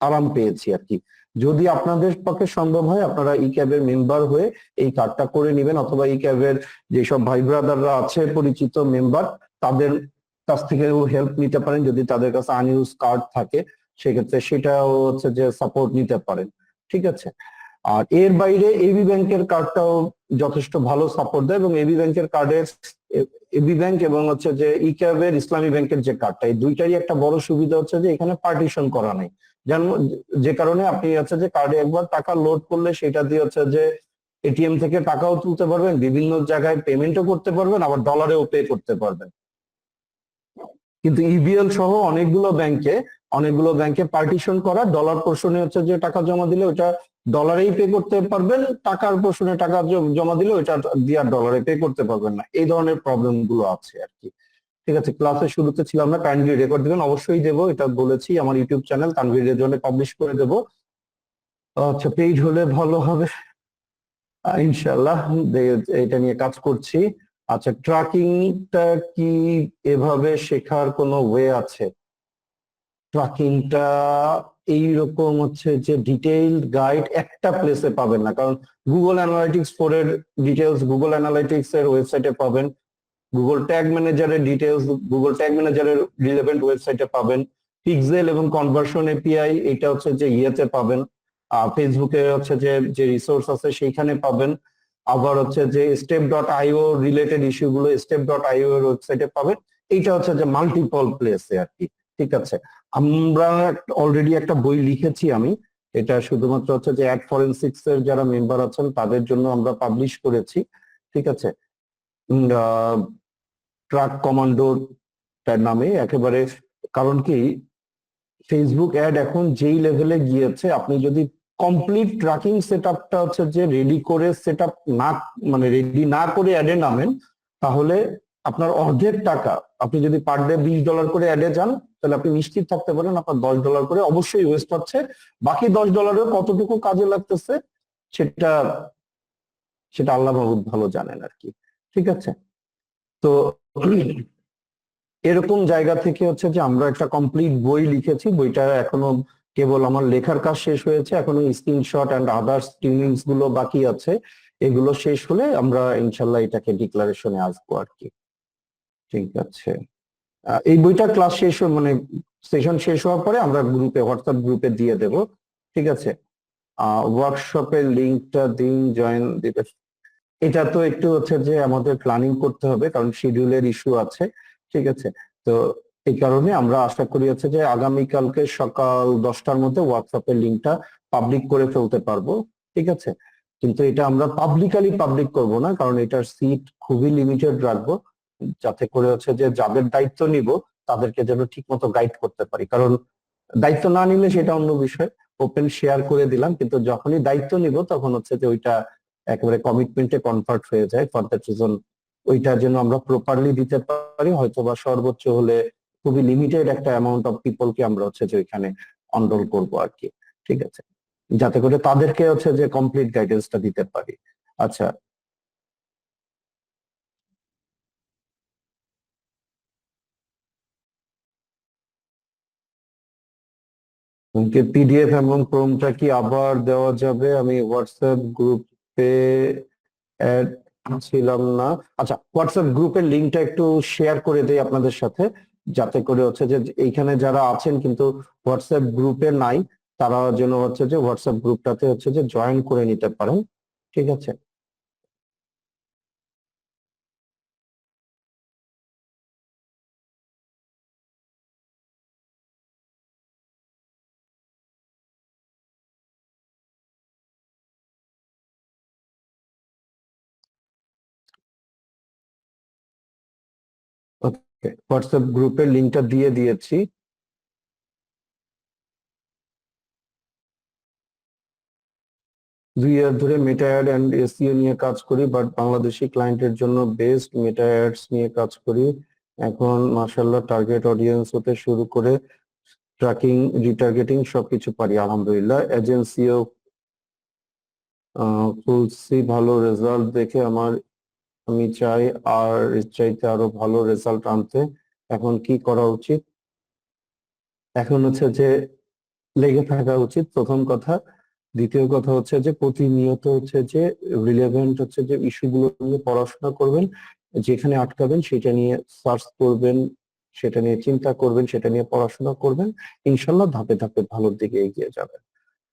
আরাম পেয়েছি আর কি। যদি আপনাদের পক্ষে সম্ভব হয় আপনারা ই ক্যাবের মেম্বার হয়ে এই কার্ডটা করে নেবেন, অথবা ই ক্যাবের যেসব ভাই ব্রাদাররা আছে পরিচিত মেম্বার তাদের কাছ থেকেও হেল্প নিতে পারেন। যদি তাদের কাছে আনইউজ কার্ড থাকে সেক্ষেত্রে সেটাও হচ্ছে যে সাপোর্ট নিতে পারেন, ঠিক আছে। আর এর বাইরে এবি ব্যাংকের কার্ডটাও যথেষ্ট ভালো সাপোর্ট দেয়, এবং এবি ব্যাংকের কার্ডের এবি ব্যাংক এবং হচ্ছে যে ই ক্যাবের ইসলামী ব্যাংকের যে কার্ডটা, এই দুইটারই একটা বড় সুবিধা হচ্ছে যে এখানে পার্টিশন করা নেই। যে কারণে আপনি হচ্ছে যে কার্ডে একবার টাকা লোড করলে সেটা দিয়ে হচ্ছে যে এটিএম থেকে টাকাও তুলতে পারবেন, বিভিন্ন জায়গায় পেমেন্টও করতে পারবেন, আবার ডলারেও পে করতে পারবেন। কিন্তু ইবিএল সহ অনেকগুলো ব্যাংকে পার্টিশন করা, ডলার পোর্শনে হচ্ছে যে টাকা জমা দিলে ওটা ডলারেই পে করতে পারবেন, টাকার পোর্শনে টাকা জমা দিলে ওটা দিয়ে ডলারে পে করতে পারবেন না। এই ধরনের প্রবলেম গুলো আছে আর কি, ঠিক আছে। ক্লাসের শুরুতে ছিলাম না, কাইন্ডলি রেকর্ড দিবেন, অবশ্যই দেবো, এটা বলেছি। আমার ইউটিউব চ্যানেল তানভীর রেজওয়ানে পাবলিশ করে দেবো। আচ্ছা, পেইড হলে ভালো হবে ইনশাআল্লাহ, এটা নিয়ে কাজ করছি। আচ্ছা, ট্র্যাকিংটা কি এভাবে শেখার কোনো ওয়ে আছে? ট্র্যাকিংটা এইরকম হচ্ছে যে ডিটেইলড গাইড একটা প্লেসে পাবেন না, কারণ গুগল অ্যানালাইটিক্স 4 এর ডিটেলস গুগল অ্যানালাইটিক্স এর ওয়েবসাইটে পাবেন, গুগল ট্যাগ ম্যানেজারের ডিটেলস গুগল ট্যাগ ম্যানেজারের রিলেভেন্ট ওয়েবসাইটে পাবেন, পিক্সেল এবং কনভার্সন এপিআই এটা হচ্ছে যে ইয়েতে পাবেন, ফেসবুকে হচ্ছে যে যে রিসোর্স আছে সেইখানে পাবেন, আবার হচ্ছে যে স্টেপ ডট আইও রিলেটেড ইস্যুগুলো স্টেপ ডট আইও এর ওয়েবসাইটে পাবেন। এইটা হচ্ছে যে মাল্টিপল প্লেসে আর কি। ঠিক আছে, আমরা অলরেডি একটা বই লিখেছি আমি, এটা শুধুমাত্র হচ্ছে যে অ্যাড ফরেনসিক্স এর যারা মেম্বার আছেন তাদের জন্য আমরা পাবলিশ করেছি। ঠিক আছে, ট্রাক কমান্ডো তার নামে একেবারে। কারণ কি, ফেসবুক অ্যাড এখন যেই লেভেলে গিয়েছে, আপনি যদি কমপ্লিট ট্র্যাকিং সেটআপটা হচ্ছে যে রেডি করে সেটআপ না, মানে রেডি না করে অ্যাডে নামেন, তাহলে আপনার অর্ধেক টাকা, আপনি যদি পার ডে $20 করে অ্যাডে যান, তাহলে আপনি নিশ্চিত থাকতে পারেন আপনার $10 করে অবশ্যই ওয়েস্ট হচ্ছে। বাকি $10 কতটুকু কাজে লাগতেছে সেটা সেটা আল্লাহ মাহবুব ভালো জানেন আর কি। ঠিক আছে, তো এরকম জায়গা থেকে হচ্ছে যে আমরা একটা কমপ্লিট বই লিখেছি, বইটা এখনো কেবল আমার লেখার কাজ শেষ হয়েছে, এখনো স্ক্রিনশট এন্ড আদার্স টিউনিংস গুলো বাকি আছে। এগুলো শেষ হলে আমরা ইনশাল্লাহ এটাকে ডিক্লারেশনে আসবো আর কি। ঠিক আছে, এই বইটা ক্লাস শেষ মানে সেশন শেষ হওয়ার পরে আমরা গ্রুপে, হোয়াটসঅ্যাপ গ্রুপে দিয়ে দেব। ঠিক আছে, ওয়ার্কশপের লিঙ্কটা দিন, জয়েন দিতে। এটা তো একটু হচ্ছে যে আমাদের প্ল্যানিং করতে হবে, কারণ শিডিউলের ইস্যু আছে। ঠিক আছে, তো এই কারণে আমরা আশা করি হচ্ছে যে আগামীকালকে সকাল 10টার মধ্যে হোয়াটসঅ্যাপের লিঙ্কটা পাবলিক করে ফেলতে পারবো। ঠিক আছে, কিন্তু এটা আমরা পাবলিক করব না, কারণ এটার সিট খুবই লিমিটেড রাখবো, যাতে করে হচ্ছে যে যাদের দায়িত্ব নিব তাদেরকে যেন ঠিক মতো গাইড করতে পারি। কারণ দায়িত্ব না নিলে সেটা অন্য বিষয়, ওপেন শেয়ার করে দিলাম, কিন্তু যখনই দায়িত্ব নিব তখন হচ্ছে যে ওইটা একেবারে কমিটমেন্টে কনভার্ট হয়ে যায়। ফর দ্যাট রিজন ওইটা যেন আমরা প্রপারলি দিতে পারি, হয়তো বা সর্বোচ্চ হলে খুবই লিমিটেড একটা অ্যামাউন্ট অফ পিপলকে আমরা হচ্ছে যে ওইখানে অনরোল করবো আর কি। ঠিক আছে, যাতে করে তাদেরকে হচ্ছে যে কমপ্লিট গাইডেন্সটা দিতে পারি। আচ্ছা, পিডিএফ এবং ক্রোমটা কি আবার দেওয়া যাবে? আমি হোয়াটসঅ্যাপ গ্রুপে অ্যাড ছিলাম না। আচ্ছা, হোয়াটসঅ্যাপ গ্রুপের লিংকটা একটু শেয়ার করে দেই আপনাদের সাথে, যাতে করে হচ্ছে যে এইখানে যারা আছেন কিন্তু হোয়াটসঅ্যাপ গ্রুপে নাই, তারা যেন হচ্ছে যে হোয়াটসঅ্যাপ গ্রুপটাতে হচ্ছে যে জয়েন করে নিতে পারেন। ঠিক আছে, ওকে, হোয়াটসঅ্যাপ গ্রুপের লিংকটা দিয়ে দিয়েছি। 2 ইয়ার ধরে মেটা অ্যাড অ্যান্ড এসইও নিয়ে কাজ করি, বাট বাংলাদেশি ক্লায়েন্টের জন্য বেস্ট মেটা অ্যাডস নিয়ে কাজ করি। এখন মাশাআল্লাহ টার্গেট অডিয়েন্স হতে শুরু করে ট্র্যাকিং, রিটার্গেটিং সবকিছু পারি আলহামদুলিল্লাহ। এজেন্সিও খুলছি, ভালো রেজাল্ট দেখে আমি চাই আর এর চাইতে আরো ভালো রেজাল্ট আনতে। এখন কি করা উচিত? এখন হচ্ছে যে লেগে থাকা উচিত, প্রথম কথা। দ্বিতীয় কথা হচ্ছে যে প্রতিনিয়ত হচ্ছে যে রিলেভেন্ট হচ্ছে যে ইস্যুগুলো নিয়ে পড়াশোনা করবেন, যেখানে আটকাবেন সেটা নিয়ে সার্চ করবেন, সেটা নিয়ে চিন্তা করবেন, সেটা নিয়ে পড়াশোনা করবেন, ইনশাল্লাহ ধাপে ধাপে ভালোর দিকে এগিয়ে যাবেন।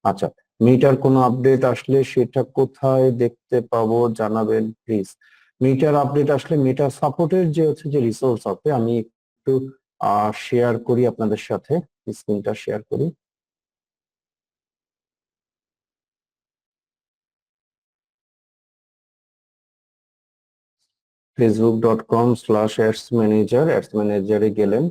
আচ্ছা, মিটার কোনো আপডেট আসলে সেটা কোথায় দেখতে পাবো জানাবেন প্লিজ। মিটার আপডেট আসলে মিটার সাপোর্টের যে হচ্ছে যে রিসোর্স আছে, আমি একটু শেয়ার করি আপনাদের সাথে, স্ক্রিনটা শেয়ার করি। facebook.com/ads manager, অ্যাডস ম্যানেজারে গেলেন,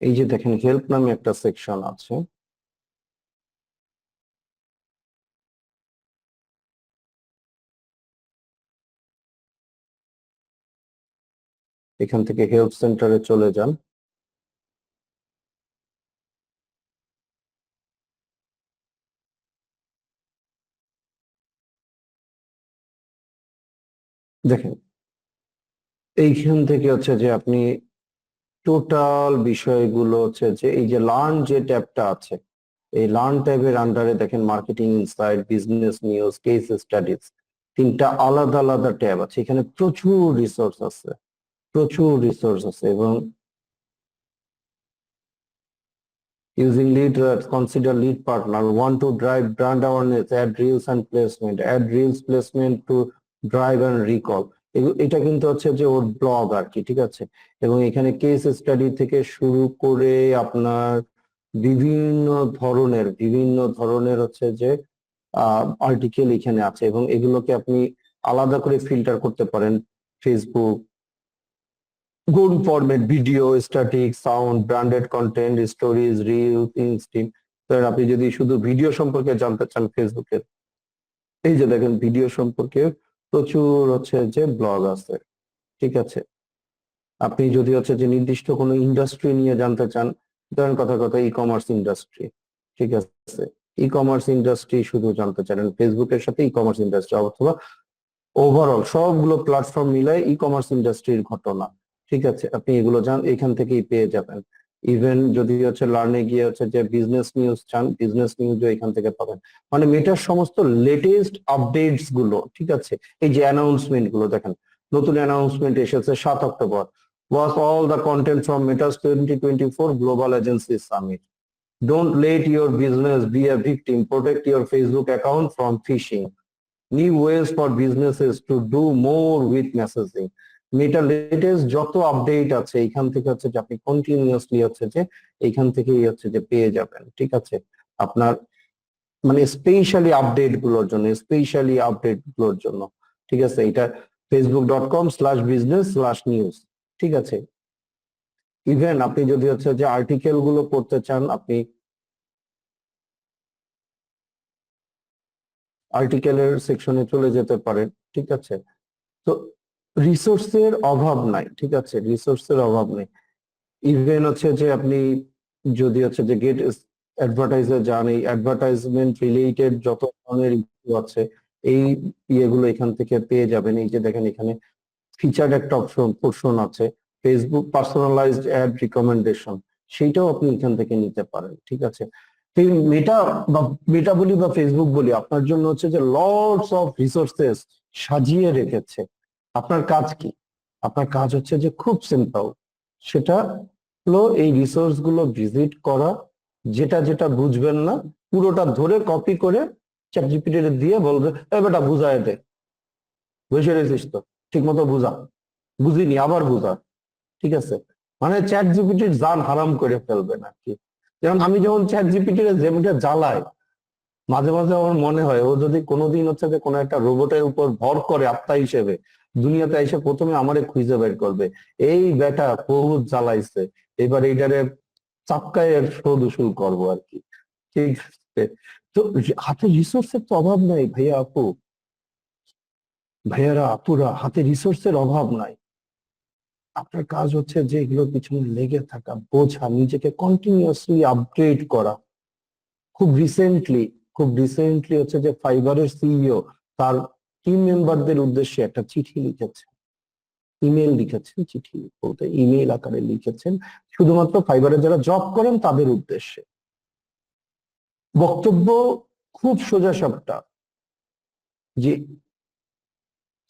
এই যে দেখেন হেল্প নামে একটা সেকশন আছে, এখান থেকে হেল্প সেন্টারে চলে যান। দেখেন এইখান থেকে হচ্ছে যে আপনি টোটাল বিষয়গুলো হচ্ছে যে এই যে লার্ন যে ট্যাবটা আছে, এই লার্ন ট্যাবের আন্ডারে দেখেন marketing insight, business news, case studies, তিনটা আলাদা আলাদা ট্যাব আছে। এখানে প্রচুর রিসোর্স আছে, প্রচুর রিসোর্স আছে। এবং using lead consider lead partner, want to drive brand awareness, add reels and placement, add reels placement to drive and recall। এটা কিন্তু হচ্ছে যে ওর ব্লগ আর কি, ঠিক আছে। এবং এখানে কেস স্টাডি থেকে শুরু করে আপনার বিভিন্ন ধরনের হচ্ছে যে আর্টিকেল এখানে আছে, এবং এগুলোকে আপনি আলাদা করে ফিল্টার করতে পারেন। Facebook, good format, video, static, sound, branded content, stories, reels, ইনস্টিম। আপনি যদি শুধু ভিডিও সম্পর্কে জানতে চান ফেসবুকের, এই যে দেখেন ভিডিও সম্পর্কে প্রচুর হচ্ছে যে ব্লগ আছে, ঠিক আছে। আপনি যদি হচ্ছে যে নির্দিষ্ট কোনো ইন্ডাস্ট্রি নিয়ে জানতে চান, ধরেন কথা কথা ই কমার্স ইন্ডাস্ট্রি, ঠিক আছে, ই কমার্স ইন্ডাস্ট্রি শুধু জানতে চান ফেসবুকের সাথে ই কমার্স ইন্ডাস্ট্রি, অথবা ওভারঅল সবগুলো প্ল্যাটফর্ম মিলাই ই কমার্স ইন্ডাস্ট্রির ঘটনা, ঠিক আছে, আপনি এগুলো এখান থেকেই পেয়ে যাবেন। ইভেন যদি হচ্ছে লার্নে গিয়ে হচ্ছে যে বিজনেস নিউজ চান, বিজনেস নিউজও এখান থেকে পাবেন। মানে মেটার সমস্ত লেটেস্ট আপডেটস গুলো, ঠিক আছে। এই যে অ্যানাউন্সমেন্ট গুলো দেখেন, নতুন অ্যানাউন্সমেন্ট এসেছে 7 October, was all the content from Meta's 2024 Global Agency Summit. Don't let your business be a victim. Protect your Facebook account from phishing. New ways for businesses to do more with messaging. Meta latest যত update আছে এখান থেকে হচ্ছে যে আপনি continuously হচ্ছে যে এখান থেকেই হচ্ছে যে পেয়ে যাবেন, ঠিক আছে। আপনার মানে স্পেশালি আপডেট গুলোর জন্য, ঠিক আছে। এটা facebook.com/business/news, ঠিক আছে। ইভেন আপনি যদি হচ্ছে যে আর্টিকেল গুলো পড়তে চান, আপনি আর্টিকেলের সেকশনে চলে যেতে পারেন, ঠিক আছে। তো রিসোর্সের অভাব নাই, ঠিক আছে, রিসোর্সের অভাব নেই। ইভেন হচ্ছে যে আপনি যদি হচ্ছে যে গেট অ্যাডভার্টাইজার যান, এই অ্যাডভার্টাইজমেন্ট রিলেটেড যত ধরনের ইস্যু আছে এই ইয়েগুলো এখান থেকে পেয়ে যাবেন। এই যে দেখেন এখানে ফিচার্ড একটা পোর্শন আছে, ফেসবুক পার্সোনালাইজড অ্যাড রিকমেন্ডেশন, সেইটাও আপনি এখান থেকে নিতে পারেন, ঠিক আছে। এই মেটা বলি বা ফেসবুক বলি আপনার জন্য হচ্ছে যে লটস অফ রিসোর্সেস সাজিয়ে রেখেছে। আপনার কাজ কি? আপনার কাজ হচ্ছে যে খুব সিম্পল, সেটা হলো এই রিসোর্স গুলো ভিজিট করা, যেটা যেটা বুঝবেন না পুরোটা ধরে কপি করে চ্যাটজিপিটি দিয়ে বলবে এ বেটা বুঝায় দে, বুঝে রেছিস তো, ঠিক মতো বুঝা, বুঝিনি আবার বুঝা, ঠিক আছে। মানে চ্যাট জিপিটির জান হারাম করে ফেলবেন আর কি। যেমন আমি যখন চ্যাট জিপিটির যেমনটা জ্বালাই, মাঝে মাঝে আমার মনে হয় ও যদি কোনোদিন হচ্ছে যে কোনো একটা রোবটের উপর ভর করে আত্মা হিসেবে দুনিয়াতে এসে প্রথমে আমারে খুঁজে বের করবে, এই বেটা বহুত জ্বালাইছে, এবার এইটারে চাপকায় এর শোধ উসুল করবো আর কি, ঠিক আছে। তো হাতে রিসোর্সের তো অভাব নাই ভাইয়া আপু, ভাইয়ারা আপুরা, হাতে রিসোর্সের অভাব নাই। আপনার কাজ হচ্ছে যে এগুলোর পিছনে লেগে থাকা, বোঝা, নিজেকে কন্টিনিউয়াসলি আপগ্রেড করা। খুব রিসেন্টলি হচ্ছে যে ফাইবারের সিইও তার টিম মেম্বারদের উদ্দেশ্যে একটা চিঠি লিখেছেন, ইমেল লিখেছেন, চিঠি বলতে ইমেল আকারে লিখেছেন, শুধুমাত্র ফাইবারে যারা জব করেন তাদের উদ্দেশ্যে। বক্তব্য খুব সোজাসাপটা, যে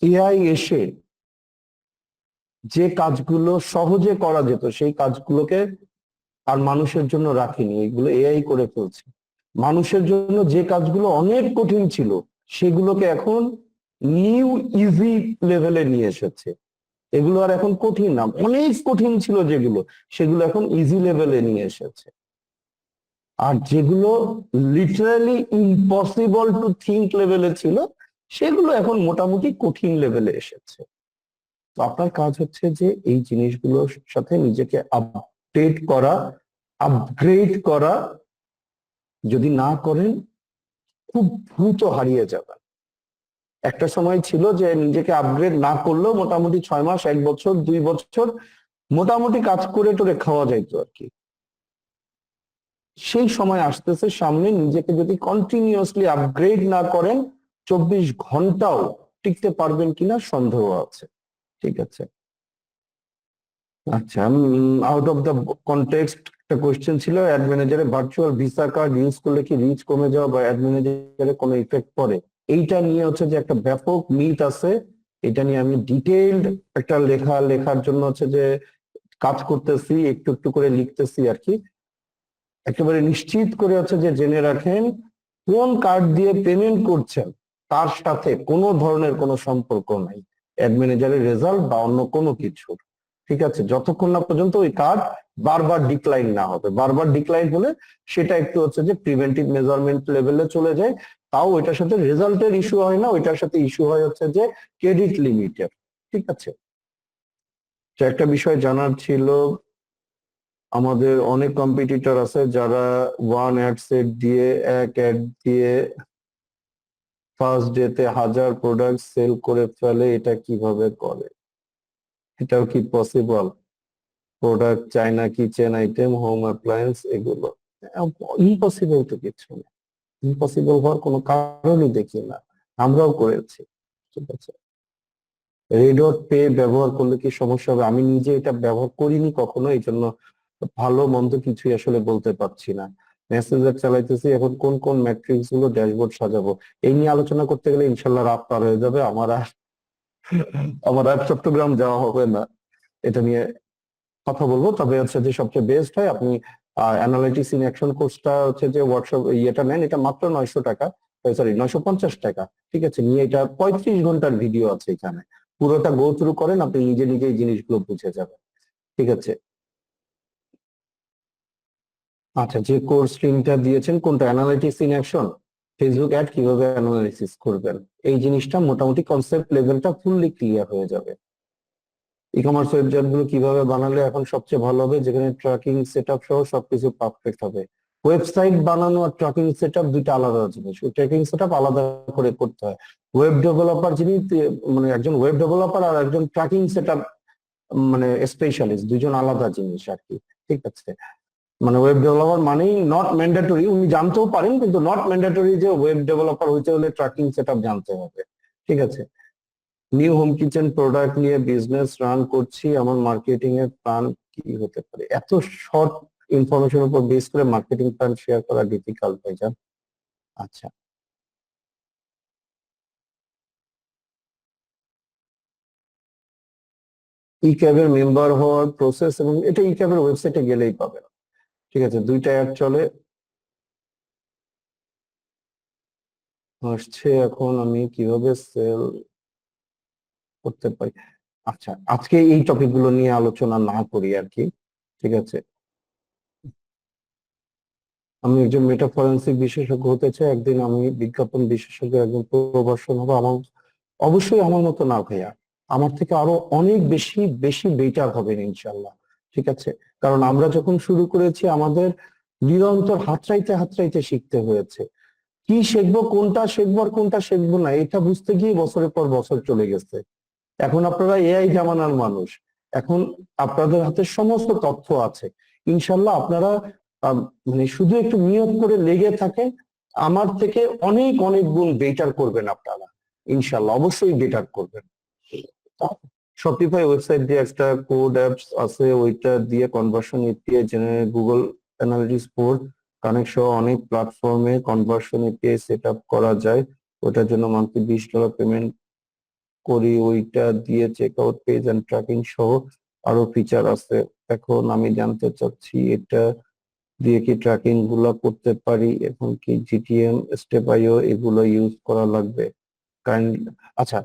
এআই এসে যে কাজগুলো সহজে করা যেত সেই কাজগুলোকে আর মানুষের জন্য রাখিনি, এগুলো এআই করে ফেলছে। মানুষের জন্য যে কাজগুলো অনেক কঠিন ছিল সেগুলোকে এখন নিউ ইজি লেভেলে নিয়ে এসেছে। এগুলো আর এখন কঠিন না, অনেক কঠিন ছিল যেগুলো, সেগুলো এখন ইজি লেভেলে নিয়ে এসেছে। আর যেগুলো লিটারালি ইম্পসিবল টু থিঙ্ক লেভেলে ছিল সেগুলো এখন মোটামুটি কঠিন লেভেলে এসেছে। তো আপনার কাজ হচ্ছে যে এই জিনিসগুলোর সাথে নিজেকে আপডেট করা, আপগ্রেড করা। যদি না করেন খুব দ্রুত হারিয়ে যাবেন। একটা সময় ছিল যে নিজেকে আপগ্রেড না করলেও মোটামুটি 6 মাস, 1 বছর, 2 বছর মোটামুটি কাজ করে টোরে খাওয়া যাইতো আর কি। সেই সময় আসতেছে সামনে, নিজেকে যদি কন্টিনিউয়াসলি আপগ্রেড না করেন 24 ঘন্টাও টিকতে পারবেন কিনা সন্দেহ আছে। ঠিক আছে, আচ্ছা, আউট অফ দ্য কনটেক্সট একটা কোয়েশ্চেন ছিল, অ্যাড ম্যানেজারে ভার্চুয়াল ভিসা কার্ড ইউজ করলে কি রিচ কমে যাওয়া বা অ্যাড ম্যানেজারে কোনো ইফেক্ট পড়ে? এইটা নিয়ে হচ্ছে যে একটা ব্যাপক মিথ আছে। এটা নিয়ে আমি ডিটেইলড একটা লেখার জন্য হচ্ছে যে কাজ করতেছি, একটু একটু করে লিখতেছি আর কি। একেবারে নিশ্চিত করে হচ্ছে যে জেনে রাখেন, কোন কার্ড দিয়ে পেমেন্ট করছেন তার সাথে কোনো ধরনের কোনো সম্পর্ক নাই অ্যাড ম্যানেজারের রেজাল্ট বা অন্য কোনো কিছু। ঠিক আছে, যতক্ষণ না পর্যন্ত ওই কার্ড বারবার ডিক্লাইন না হবে। বারবার ডিক্লাইন হলে সেটা একটু হচ্ছে যে প্রিভেন্টিভ মেজারমেন্ট লেভেলে চলে যায়, তাও ওইটার সাথে রেজাল্টের ইস্যু হয় না, ওইটার সাথে ইস্যু হয় হচ্ছে যে ক্রেডিট লিমিটের। ঠিক আছে, তো একটা বিষয় জানার ছিল, আমাদের অনেক কম্পিটিটর আছে যারা ওয়ান অ্যাড সেট দিয়ে, এক অ্যাড দিয়ে ফার্স্ট ডেতে 1000 প্রোডাক্ট সেল করে ফেলে, এটা কিভাবে করে? এটাও কি possible? Product China kitchen item, home appliance এগুলো ইম্পসিবল তো কিছু না, ইম্পসিবল হওয়ার কোনো কারণই দেখি না, আমরাও করেছি। ঠিক আছে, রেডট পে ব্যবহার করলে কি সমস্যা হবে? আমি নিজে এটা ব্যবহার করিনি কখনো, এই জন্য ভালো মন্দ কিছুই আসলে বলতে পারছি না। মেসেঞ্জার চালাইতেছি, এখন কোন কোন ম্যাট্রিক্স গুলো ড্যাশবোর্ড সাজাবো এই নিয়ে আলোচনা করতে গেলে ইনশাল্লাহ রাত পার হয়ে যাবে, আমার আর চট্টগ্রাম যাওয়া হবে না। এটা নিয়ে কথা বলবো, তবে হচ্ছে যে সবচেয়ে বেস্ট হয় আপনি অ্যানালিটিক্স ইন অ্যাকশন কোর্সটা হচ্ছে যে ওয়ার্কশপ ইয়েটা নেন, এটা মাত্র 900 টাকা, সরি 950 টাকা। ঠিক আছে, নিয়ে এটা 35 ঘন্টার ভিডিও আছে এখানে, পুরোটা গো থ্রু করেন, আপনি নিজে নিজে এই জিনিসগুলো বুঝে যাবেন। ঠিক আছে, আচ্ছা, যে কোর্স লিঙ্কটা দিয়েছেন কোনটা? Analytics in action, Facebook ad কিভাবে অ্যানালাইসিস করবেন, এই জিনিসটা মোটামুটি কনসেপ্ট লেভেলটা ফুললি ক্লিয়ার হয়ে যাবে। ই কমার্স ওয়েবসাইট গুলো কিভাবে বানালে এখন সবচেয়ে ভালো হবে, যেখানে ট্র্যাকিং সেটআপ সহ সবকিছু পারফেক্ট হবে? ওয়েবসাইট বানানো আর ট্র্যাকিং সেটআপ দুইটা আলাদা জিনিস, ওই ট্র্যাকিং সেটআপ আলাদা করে করতে হয়। ওয়েব ডেভেলপার যিনি, মানে একজন ওয়েব ডেভেলপার আর একজন ট্র্যাকিং সেটআপ মানে স্পেশালিস্ট, দুইজন আলাদা জিনিস আর কি। ঠিক আছে, মানে ওয়েব ডেভেলপার মানেই নট ম্যান্ডেটরি, উনি জানতেও পারেন কিন্তু নট ম্যান্ডেটরি যে ওয়েব ডেভেলপার হইতে হলে ট্র্যাকিং সেটআপ জানতে হবে। ঠিক আছে, নিউ হোম কিচেন প্রোডাক্ট নিয়ে বিজনেস রান করছি, আমার মার্কেটিং এর প্ল্যান কি হতে পারে? এত শর্ট ইনফরমেশন উপর বেস করে মার্কেটিং প্ল্যান শেয়ার করা ডিফিকাল্ট হয়ে যায়। আচ্ছা, ই ক্যাবের মেম্বার হওয়ার প্রসেস, এবং এটা ই ক্যাবের ওয়েবসাইটে গেলেই পাবেন। ঠিক আছে, দুইটা অ্যাড চলে আসছে, এখন আমি কিভাবে সেল করতে পারি? আচ্ছা, আজকে এই টপিক গুলো নিয়ে আলোচনা না করি আর কি। ঠিক আছে, আমি একজন মেটা ফরেন্সিক বিশেষজ্ঞ হতে চাই, একদিন আমি বিজ্ঞাপন বিশেষজ্ঞ, একজন প্রভাষণ হবো। আমার অবশ্যই আমার মতো না ভাইয়া, আমার থেকে আরো অনেক বেশি বেশি বেটার হবেন ইনশাল্লাহ। ঠিক আছে, কারণ আমরা যখন শুরু করেছি আমাদের নিরন্তর হাতড়াইতে হাতড়াইতে শিখতে হয়েছে, কি শিখবো, কোনটা শিখবো আর কোনটা শিখবো না, এটা বুঝতে গিয়ে বছরের পর বছর চলে গেছে। এখন আপনারা এআই জামানার মানুষ, এখন আপনাদের হাতে সমস্ত তথ্য আছে। ইনশাল্লাহ আপনারা আহ, মানে শুধু একটু নিয়ত করে লেগে থাকেন, আমার থেকে অনেক অনেক গুণ বেটার করবেন আপনারা, ইনশাল্লাহ অবশ্যই বেটার করবেন। শপিফাই ওয়েবসাইট দিয়ে একটা কোড অ্যাপস আছে, ওইটা দিয়ে conversion API generate, Google analytics board connect সহ অনেক প্ল্যাটফর্মে কনভার্সন এপিআই সেট আপ করা যায়, ওটার জন্য মান্থলি $20 পেমেন্ট করি, ওইটা দিয়ে check out page and tracking সহ আরো ফিচার আছে। এখন আমি জানতে চাচ্ছি এটা দিয়ে কি ট্র্যাকিং গুলা করতে পারি, এখন কি জিটিএম স্টেপ আইও এগুলো ইউজ করা লাগবে? কাইন্ড, আচ্ছা,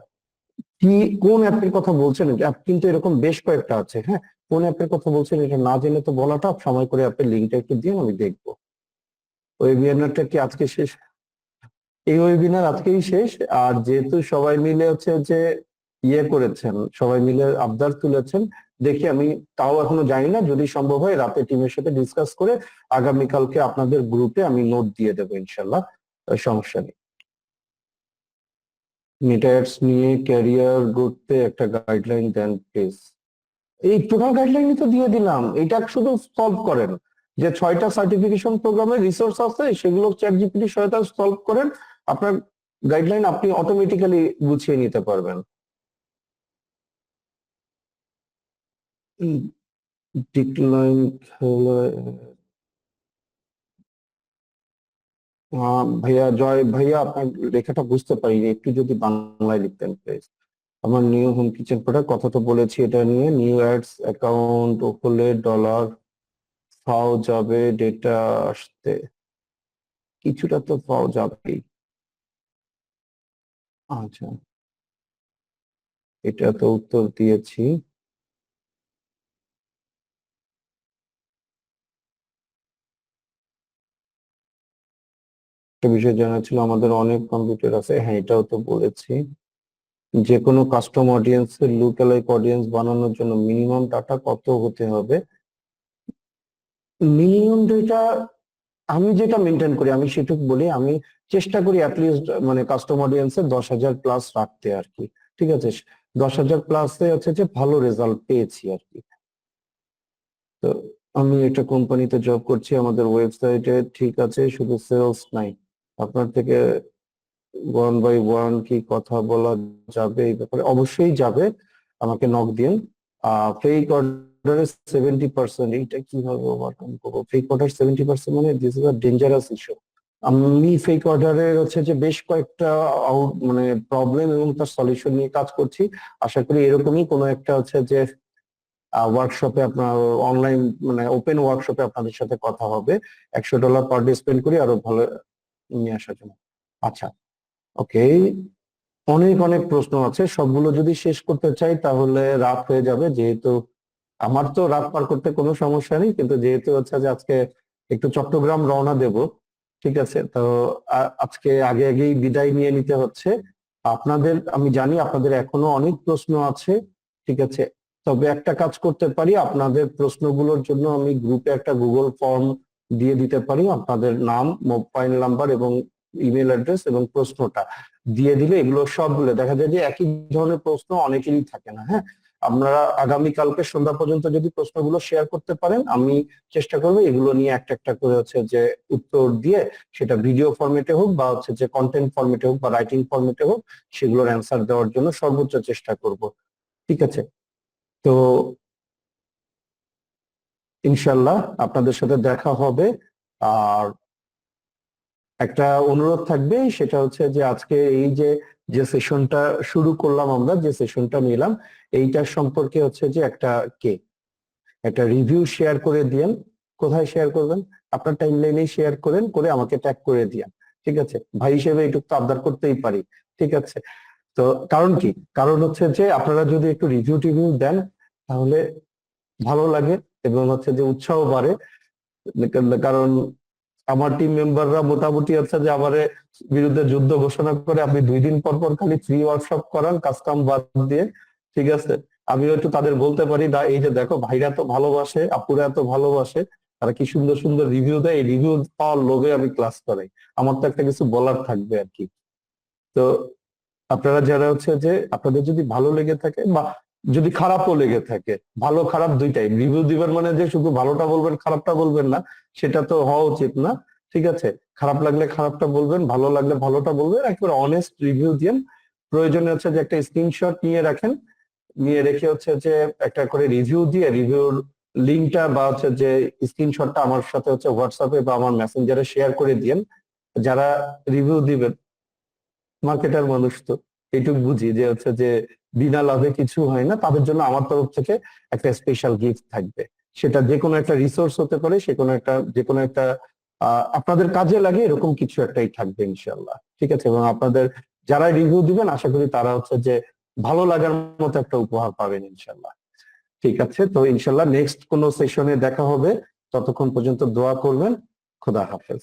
কি কোন অ্যাপের কথা বলছেন? অ্যাপ কিন্তু এরকম বেশ কয়েকটা আছে, হ্যাঁ, কোন অ্যাপের কথা বলছেন এটা না জেনে তো বলাটা, সময় করে অ্যাপের লিঙ্কটা একটু দিন, আমি দেখবো। ওয়েবিনারটা কি আজকে শেষ? এই ওয়েবিনার আজকেই শেষ। আর যেহেতু সবাই মিলে হচ্ছে যে করেছেন, সবাই মিলে আবদার তুলেছেন, দেখি আমি তাও এখনো জানি না, যদি সম্ভব হয় রাতে টিমের সাথে ডিসকাস করে আগামীকালকে আপনাদের গ্রুপে আমি নোট দিয়ে দেবো ইনশাল্লাহ, সমস্যা নেই। মেটা অ্যাডস নিয়ে ক্যারিয়ার গড়তে একটা গাইডলাইন দেন প্লিজ। এই টোটাল গাইডলাইনই তো দিয়ে দিলাম, এটা শুধু সলভ করেন, যে 6টা সার্টিফিকেশন প্রোগ্রামের রিসোর্স আছে সেগুলো চ্যাট জিপিটি সহায়তা সলভ করেন, আপনার গাইডলাইন আপনি অটোমেটিক্যালি গুছিয়ে নিতে পারবেন। ডিক্লাইন হলো ভাইয়া, জয় ভাইয়া, আপনার লেখাটা বুঝতে পারিনি, একটু যদি বাংলায় লিখতেন প্লিজ। আমার নিউ হোম কিচেন প্রোডাক্ট কথা তো বলেছি, এটা নিয়ে নিউ অ্যাডস অ্যাকাউন্ট হলে ডলার পাওয়া যাবে, ডেটা আসতে কিছুটা তো পাওয়া যাবেই। আচ্ছা, এটা তো উত্তর দিয়েছি। একটা বিষয় জানা ছিল, আমাদের অনেক কম্পিউটার আছে, হ্যাঁ এটাও তো বলেছি। যে কোনো কাস্টম অডিয়েন্সের লুক অ্যালাইক অডিয়েন্স বানানোর জন্য মিনিমাম ডাটা কত হতে হবে? মিনিমাম ডেটা আমি যেটা মেনটেন করি আমি সেটুকু বলি, আমি চেষ্টা করি অ্যাটলিস্ট মানে কাস্টম অডিয়েন্সে 10,000 প্লাস রাখতে আর কি। ঠিক আছে, 10,000 প্লাসে হচ্ছে যে ভালো রেজাল্ট পেয়েছি আর কি। তো আমি একটা কোম্পানিতে জব করছি, আমাদের ওয়েবসাইটে ঠিক আছে, শুধু সেলস নাই। আপনার থেকে ওয়ান বাই ওয়ান কি কথা বলা যাবে এই ব্যাপারে? অবশ্যই যাবে, আমাকে নক দিন। ফেক অর্ডারের 70%, এইটা কিভাবে ওভারকাম করবো? ফেক অর্ডার 70% মানে this is a dangerous issue. আমি ফেক অর্ডারের হচ্ছে যে বেশ কয়েকটা মানে প্রবলেম এবং তার সলিউশন নিয়ে কাজ করছি। আশা করি এরকমই কোনো একটা হচ্ছে যে ওয়ার্কশপে, আপনার অনলাইন মানে ওপেন ওয়ার্কশপে আপনাদের সাথে কথা হবে, $100 পার ডে স্পেন্ড করি আরো ভালো নিয়ে আসার জন্য। আচ্ছা, ওকে, অনেক অনেক প্রশ্ন আছে, সবগুলো যদি শেষ করতে চাই তাহলে রাত হয়ে যাবে। যেহেতু আমার তো রাত পার করতে কোনো সমস্যা নেই, কিন্তু যেহেতু হচ্ছে যে আজকে একটু চট্টগ্রাম রওনা দেব, ঠিক আছে, তো আজকে আগে আগেই বিদায় নিয়ে নিতে হচ্ছে। আপনাদের, আমি জানি আপনাদের এখনো অনেক প্রশ্ন আছে, ঠিক আছে, তবে একটা কাজ করতে পারি, আপনাদের প্রশ্নগুলোর জন্য আমি গ্রুপে একটা গুগল ফর্ম দিয়ে দিতে পারি, আপনাদের নাম, মোবাইল নাম্বার এবং ইমেল অ্যাড্রেস এবং প্রশ্নটা দিয়ে দিলে এগুলো সবগুলো দেখা যায় যে একই ধরনের প্রশ্ন অনেকেরই থাকে না। হ্যাঁ, আপনারা আগামীকালকে সন্ধ্যা পর্যন্ত যদি প্রশ্নগুলো শেয়ার করতে পারেন, আমি চেষ্টা করবো এগুলো নিয়ে একটা একটা করে হচ্ছে যে উত্তর দিয়ে, সেটা ভিডিও ফরম্যাটে হোক বা হচ্ছে যে কন্টেন্ট ফরম্যাটে হোক বা রাইটিং ফরম্যাটে হোক, সেগুলোর অ্যান্সার দেওয়ার জন্য সর্বোচ্চ চেষ্টা করব। ঠিক আছে, তো ইনশাল্লাহ আপনাদের সাথে দেখা হবে। আর একটা অনুরোধ থাকবে, সেটা হচ্ছে যে আজকে এই যে যে সেশনটা শুরু করলাম, আমরা যে সেশনটা নিলাম, এইটার সম্পর্কে হচ্ছে যে একটা রিভিউ শেয়ার করে দিয়েন। কোথায় শেয়ার করবেন? আপনার টাইমলাইনে শেয়ার করেন, করে আমাকে ট্যাগ করে দিয়েন। ঠিক আছে, ভাই হিসেবে এটুকু তো আবদার করতেই পারি। ঠিক আছে, তো কারণ কি, কারণ হচ্ছে যে আপনারা যদি একটু রিভিউ টিভিউ দেন তাহলে ভালো লাগে এবং হচ্ছে যে উৎসাহ বাড়ে। কারণ আমার টিম মেম্বাররা মোটামুটি হচ্ছে যে আমার বিরুদ্ধে যুদ্ধ ঘোষণা করে, আপনি 2 দিন পর পর খালি ফ্রি ওয়ার্কশপ করান কাস্টম বাদ দিয়ে। ঠিক আছে, আমিও একটু তাদের বলতে পারি না, এই যে দেখো ভাইরা তো ভালোবাসে, আপুরা এত ভালোবাসে, তারা কি সুন্দর সুন্দর রিভিউ দেয়, এই রিভিউ পাওয়ার লোভে আমি ক্লাস করাই। আমার তো একটা কিছু বলার থাকবে আর কি। তো আপনারা যারা হচ্ছে যে আপনাদের যদি ভালো লেগে থাকে বা যদি খারাপও লেগে থাকে, ভালো খারাপ দুইটাই রিভিউ দিবেন, মানে যে শুধু ভালোটা বলবেন খারাপটা বলবেন না, সেটা তো হওয়া উচিত না। ঠিক আছে, খারাপ লাগলে খারাপটা বলবেন, ভালো লাগলে ভালোটা বলবেন, একেবারে অনেস্ট রিভিউ দিন। প্রয়োজনে হচ্ছে যে একটা স্ক্রিনশট নিয়ে রাখেন, নিয়ে রেখে হচ্ছে যে একটা করে রিভিউ দিয়ে রিভিউর লিঙ্কটা বা হচ্ছে যে স্ক্রিনশটটা আমার সাথে হচ্ছে হোয়াটসঅ্যাপে বা আমার মেসেঞ্জারে শেয়ার করে দিন। যারা রিভিউ দিবেন, মার্কেটার মানুষ তো এইটুকু বুঝি যে হচ্ছে যে বিনা লাভে কিছু হয় না, তাদের জন্য আমার তরফ থেকে একটা স্পেশাল গিফট থাকবে। সেটা যে কোনো একটা রিসোর্স হতে পারে, যে কোনো একটা আপনাদের কাজে লাগে এরকম কিছু একটাই থাকবে ইনশাল্লাহ। ঠিক আছে, এবং আপনাদের যারা রিভিউ দিবেন আশা করি তারা হচ্ছে যে ভালো লাগার মতো একটা উপহার পাবেন ইনশাল্লাহ। ঠিক আছে, তো ইনশাল্লাহ নেক্সট কোনো সেশনে দেখা হবে, ততক্ষণ পর্যন্ত দোয়া করবেন। খোদা হাফেজ।